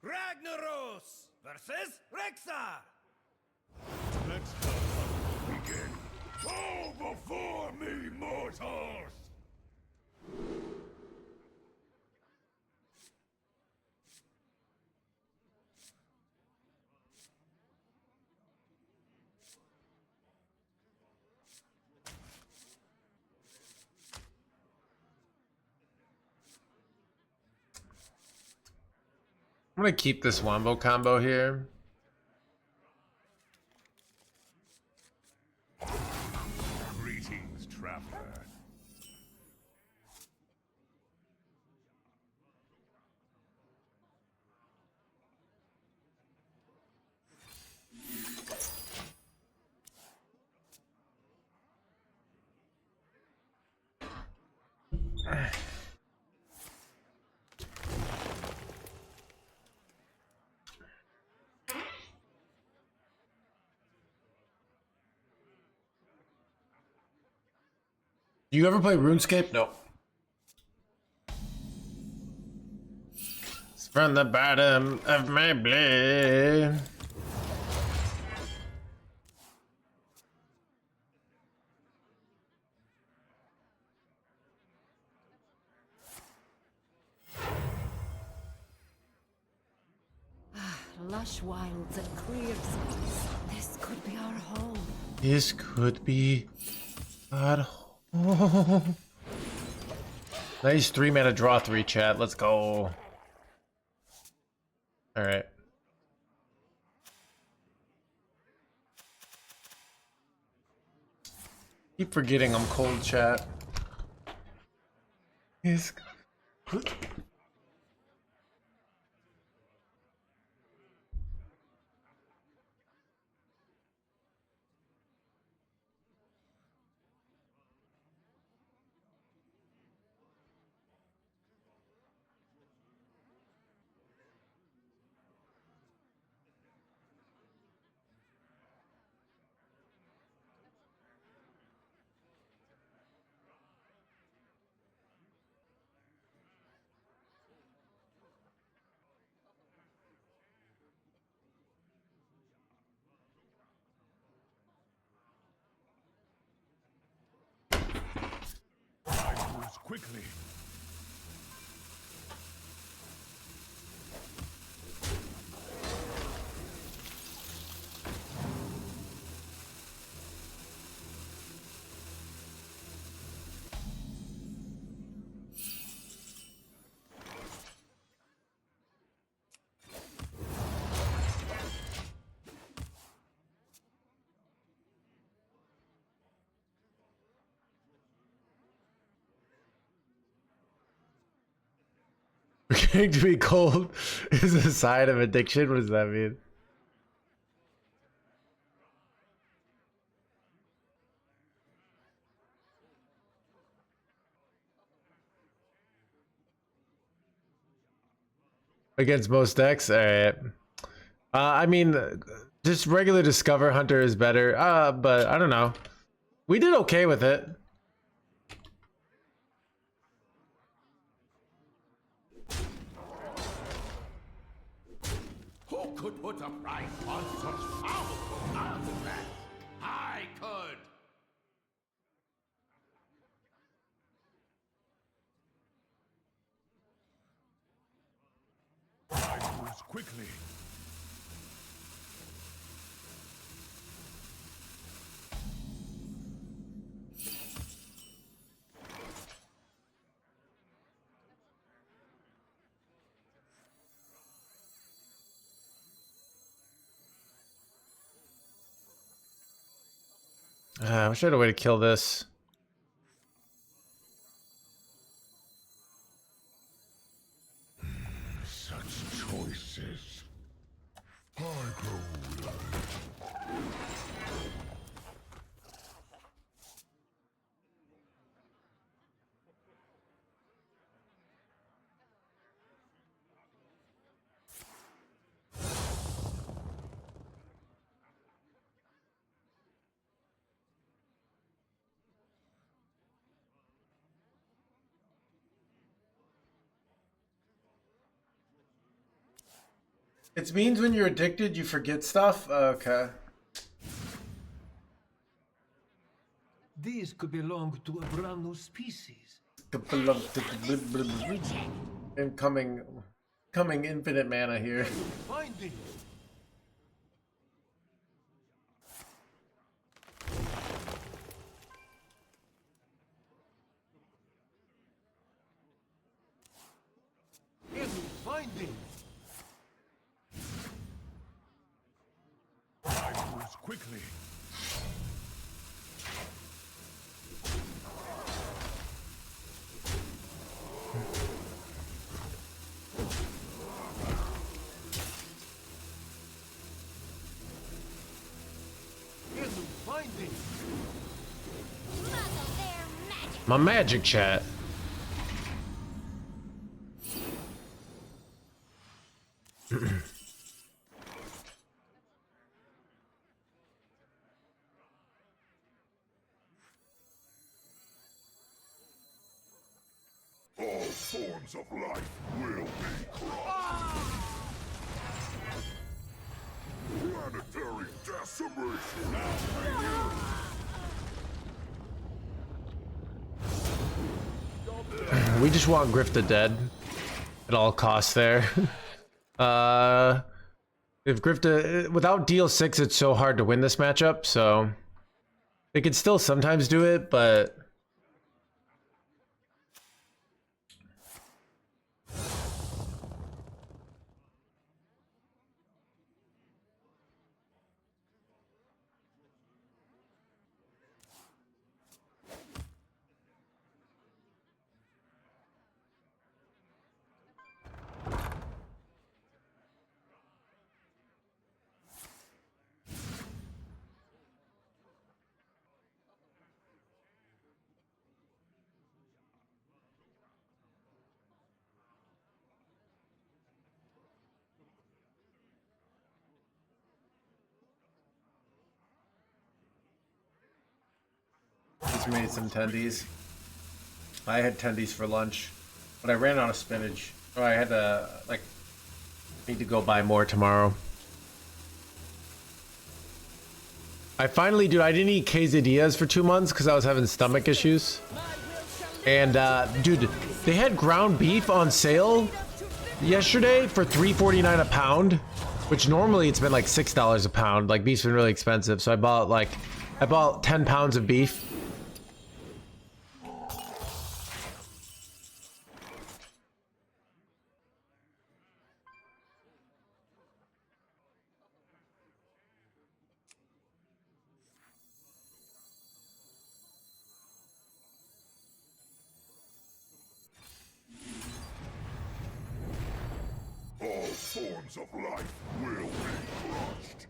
Ragnaros versus Rexar. Let's go. Begin. Go before me, mortals! I'm gonna keep this Wombo combo here. Greetings, traveler. Do you ever play RuneScape? No. From the bottom of my blood. Lush wilds and clear skies. This could be our home. This could be our home. Nice 3-mana draw 3 chat. Let's go. Alright. Keep forgetting I'm cold, chat. Yes. Moves quickly. Getting to be cold is a sign of addiction. What does that mean? Against most decks? Alright. I mean, just regular Discover Hunter is better. But I don't know. We did okay with it. Who could put a price on such powerful artifacts? I could. Moves quickly. I wish I had a way to kill this. Such choices. I grow weary. It means when you're addicted, you forget stuff? Okay. These could belong to a brand new species. Coming infinite mana here. Find it. Enemy finding. Moves quickly. Enemy finding. My magic chat. forms of life will be crushed. Planetary decimation. We just want Grifta dead at all costs there. If Grifta, without deal 6, it's so hard to win this matchup, so they could still sometimes do it, but just made some tendies. I had tendies for lunch, but I ran out of spinach. So I had to, like, need to go buy more tomorrow. I finally, dude, I didn't eat quesadillas for 2 months because I was having stomach issues. And, dude, they had ground beef on sale yesterday for $3.49 a pound, which normally it's been like $6 a pound. Like, beef's been really expensive. So I bought 10 pounds of beef. All forms of life will be crushed.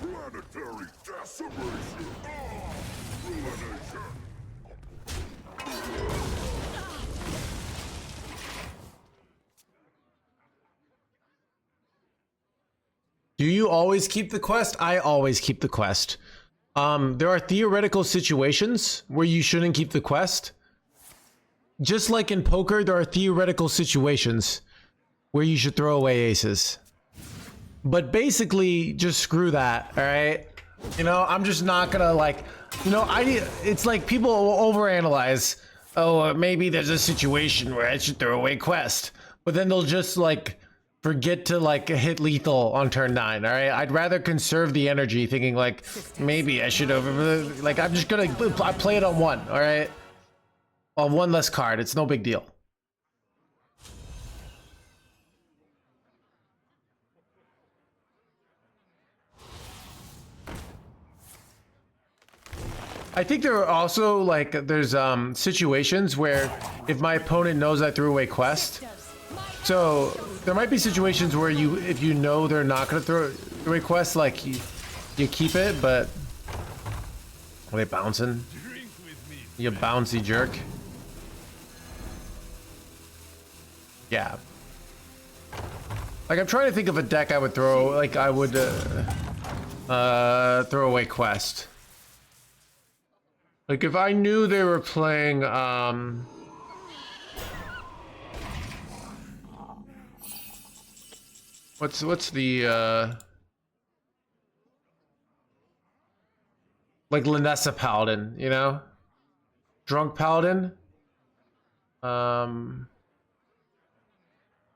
Planetary decimation. Ruination. Do you always keep the quest? I always keep the quest. There are theoretical situations where you shouldn't keep the quest. Just like in poker, there are theoretical situations where you should throw away aces. But basically, just screw that, all right? You know, I'm just not gonna like, you know, it's like people overanalyze. Oh, maybe there's a situation where I should throw away quest. But then they'll just like forget to like hit lethal on turn 9, all right? I'd rather conserve the energy thinking like, maybe I should like, I'm just gonna play it on 1, all right? On 1 less card, it's no big deal. I think there are also like there's situations where if my opponent knows I threw away quest, so there might be situations where if you know they're not gonna throw away quest, like you keep it, but are they bouncing? You bouncy jerk. Yeah. Like I'm trying to think of a deck I would throw, like I would throw away quest. Like if I knew they were playing what's the like Lanessa Paladin, you know? Drunk Paladin?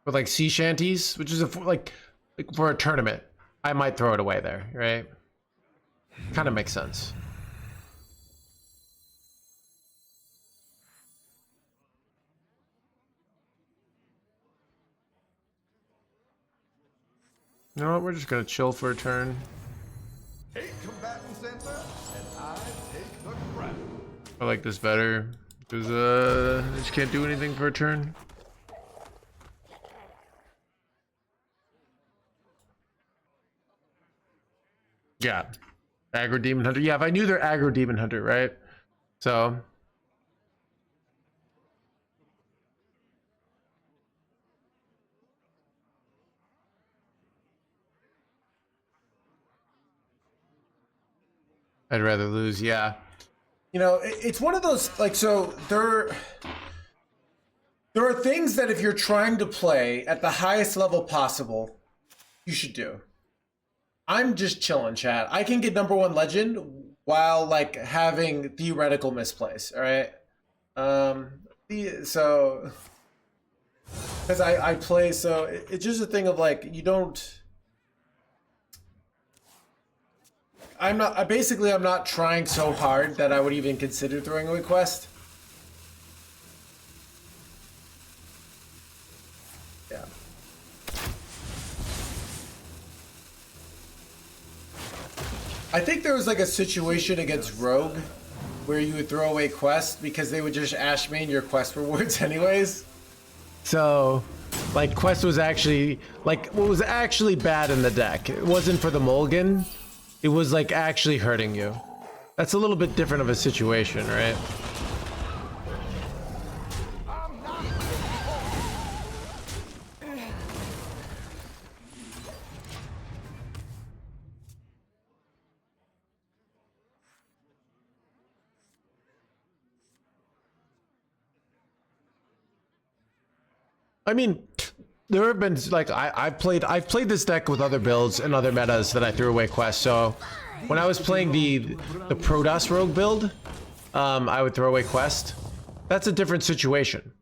With like sea shanties, which is like for a tournament. I might throw it away there, right? Kind of makes sense. You know what? We're just gonna chill for a turn. 8 combatants enter, and I take the crown. I like this better because I just can't do anything for a turn. Yeah, aggro demon hunter. Yeah, if I knew they're aggro demon hunter, right? So. I'd rather lose, yeah. You know, it's one of those, like, so they're... There are things that if you're trying to play at the highest level possible, you should do. I'm just chilling, chat. I can get #1 legend while like having theoretical misplays. All right. So because I play, so it's just a thing of like you don't. I'm not. I'm not trying so hard that I would even consider throwing away quest. Yeah. I think there was like a situation against Rogue where you would throw away quests because they would just ash main your quest rewards anyways. So, like, quest was actually, like, what was actually bad in the deck. It wasn't for the mulligan. It was, like, actually hurting you. That's a little bit different of a situation, right? I mean, there have been like I've played this deck with other builds and other metas that I threw away quests. So when I was playing the Protoss Rogue build, I would throw away quest. That's a different situation.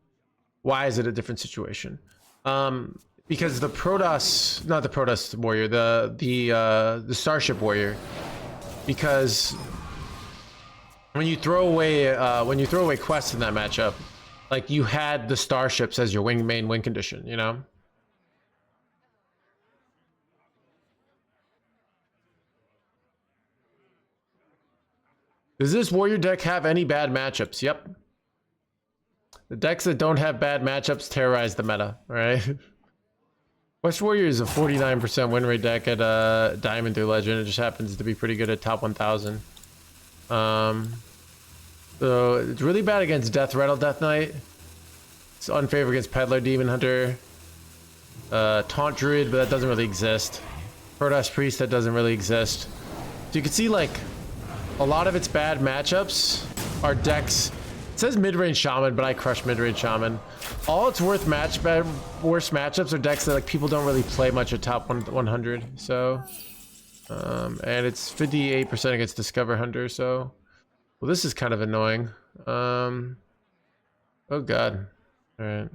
Why is it a different situation? Because the Protoss, not the Protoss warrior, the Starship warrior, because when you throw away quests in that matchup, like you had the starships as your main win condition, you know? Does this warrior deck have any bad matchups? Yep. The decks that don't have bad matchups terrorize the meta, right? West Warrior is a 49% win rate deck at Diamond through Legend. It just happens to be pretty good at top 1000. So it's really bad against Death Rattle Death Knight. It's unfavorable against Peddler Demon Hunter. Taunt Druid, but that doesn't really exist. Protoss Priest, that doesn't really exist. So you can see like a lot of its bad matchups are decks. It says mid-range Shaman, but I crush mid-range Shaman. All its worst matchups are decks that like people don't really play much at top 100. So, and it's 58% against Discover Hunter. So, well, this is kind of annoying. Oh god. All right.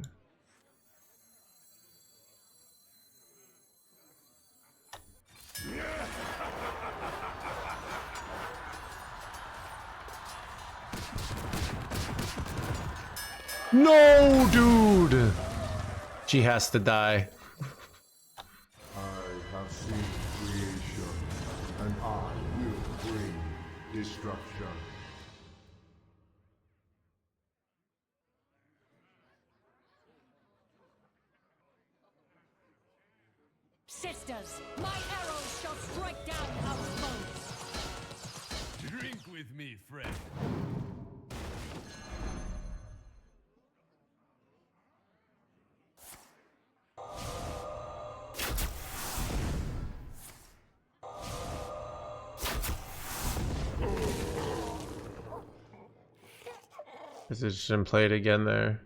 No, dude! She has to die. I have seen creation, and I will bring destruction. Sisters, my arrows shall strike down our foes. Drink with me, friend. Position played again there.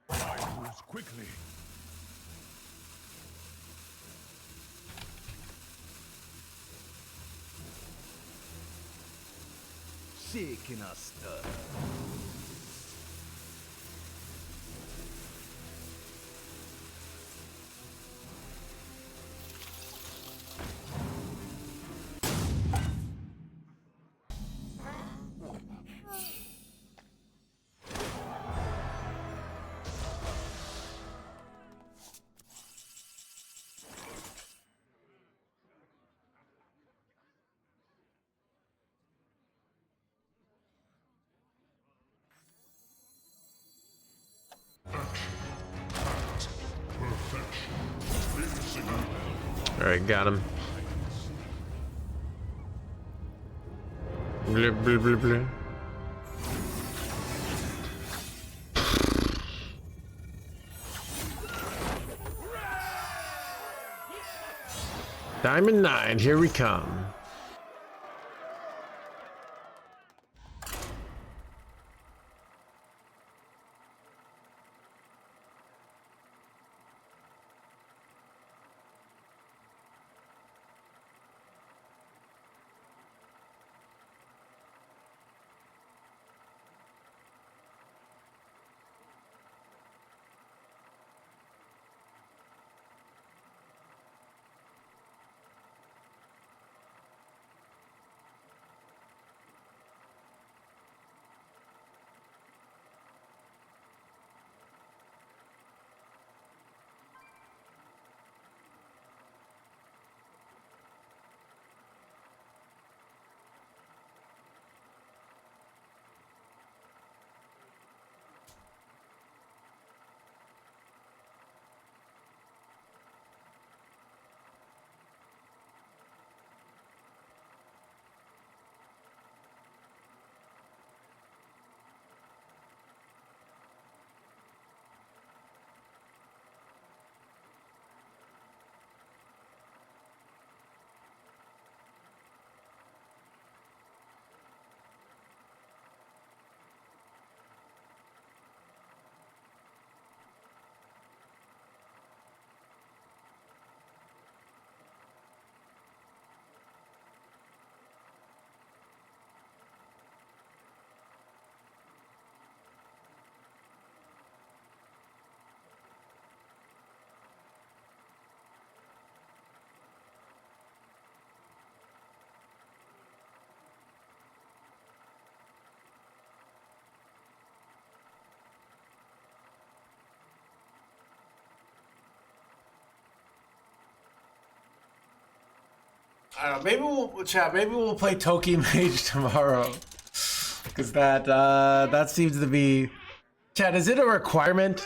I moves quickly. Shaking us stir. All right, got him. Blah, blah, blah, blah. Diamond 9, here we come. I don't know, maybe we'll play Toki Mage tomorrow. Cause that seems to be, chat, is it a requirement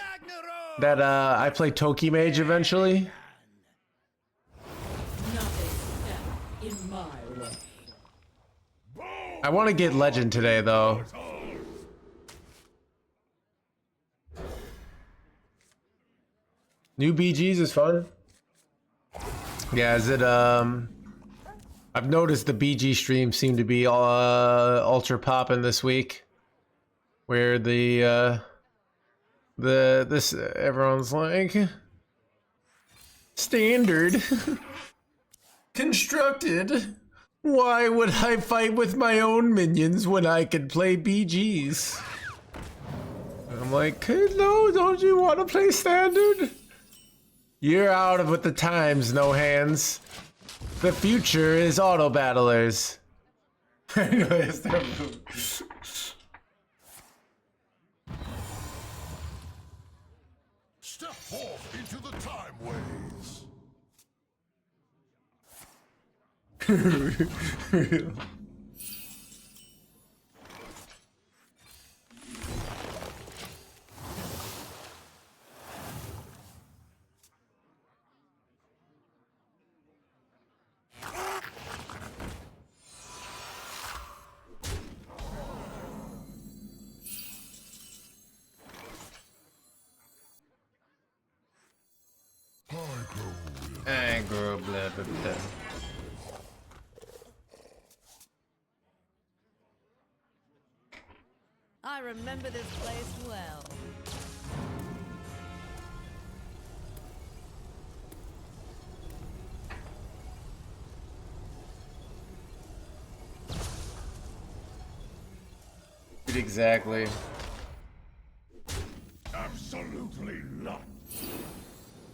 that I play Toki Mage eventually? Nothing in my way. I want to get Legend today though. New BGs is fun. Yeah, is it I've noticed the BG streams seem to be ultra popping this week, where this everyone's like standard constructed. Why would I fight with my own minions when I could play BGs? I'm like, no, don't you want to play standard? You're out of with the times, no hands. The future is auto battlers. Anyways, Step forth into the Timeways. Aggro, blah, blah, blah. I remember this place well. Exactly. Absolutely not.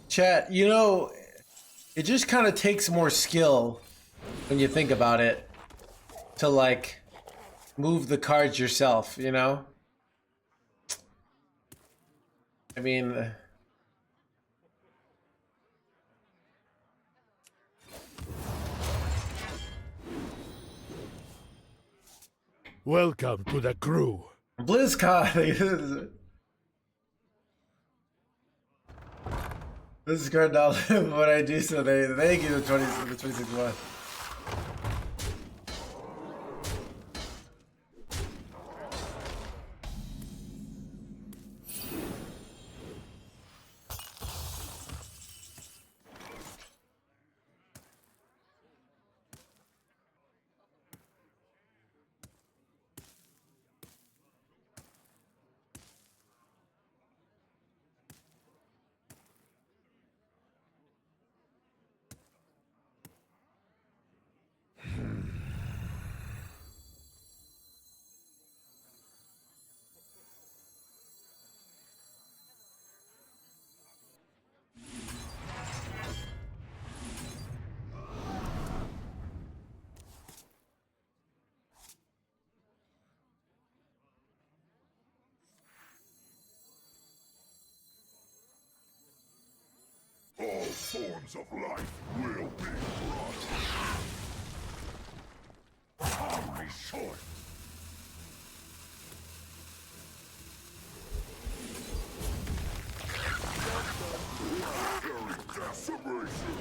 Chat, you know, it just kind of takes more skill when you think about it to like move the cards yourself, you know? I mean, Welcome to the crew. BlizzCon. This is card not what I do, so they give the 26 one. thorns of life will be crushed. Army short.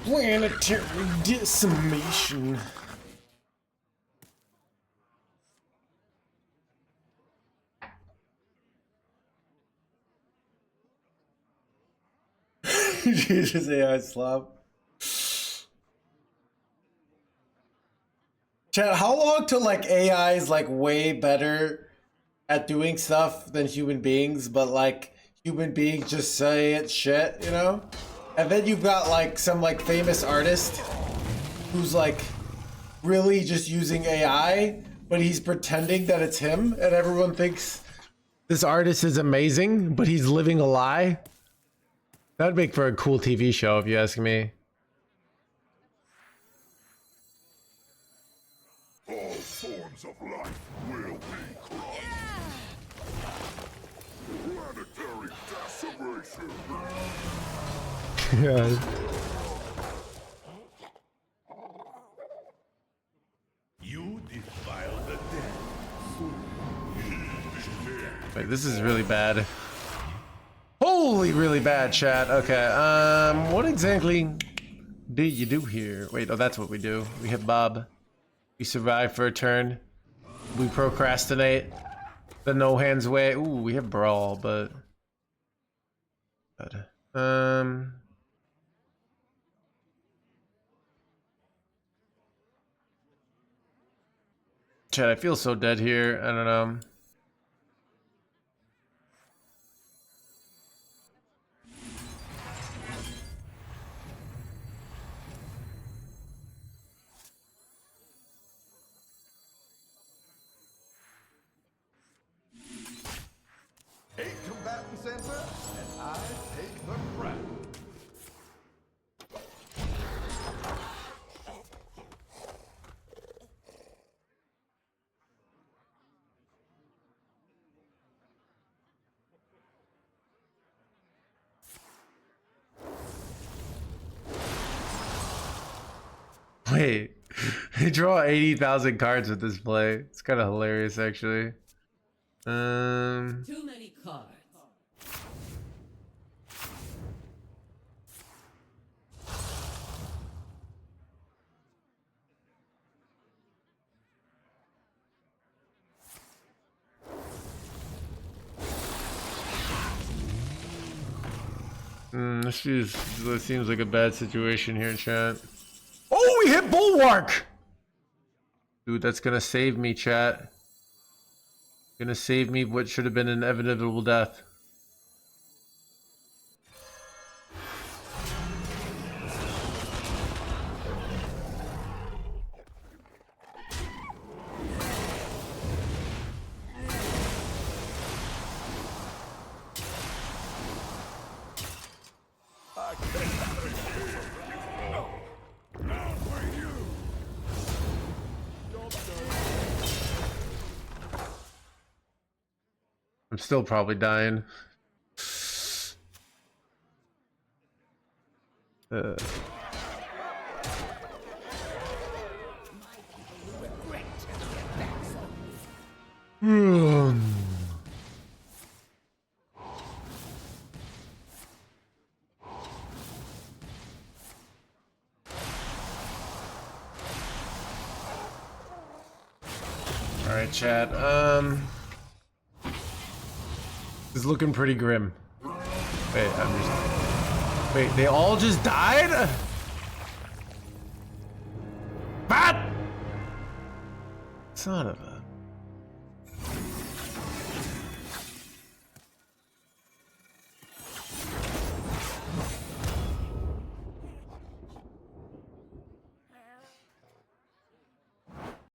Planetary decimation. Jesus, AI slob. Chat, how long till like AI is like way better at doing stuff than human beings, but like human beings just say it shit, you know? And then you've got like some like famous artist who's like really just using AI, but he's pretending that it's him, and everyone thinks this artist is amazing, but he's living a lie. That'd make for a cool TV show, if you ask me. All thorns of life will be crushed. Planetary decimation. Yeah. You defile the dead. Wait, this is really bad. Holy, really bad, chat. Okay, what exactly do you do here? Wait, oh, that's what we do. We hit Bob. We survive for a turn. We procrastinate. The no hands way. Ooh, we have Brawl, but... Chat, I feel so dead here. I don't know. Eight combatants enter, and I take the crown. Wait, they draw 80,000 cards with this play. It's kind of hilarious, actually. Too many cards. This seems like a bad situation here, chat. Oh, we hit Bulwark! Dude, that's gonna save me, chat. Gonna save me what should have been an inevitable death. I'm still probably dying. Alright, chat. It's looking pretty grim. Wait, Wait, they all just died? What? Son of a...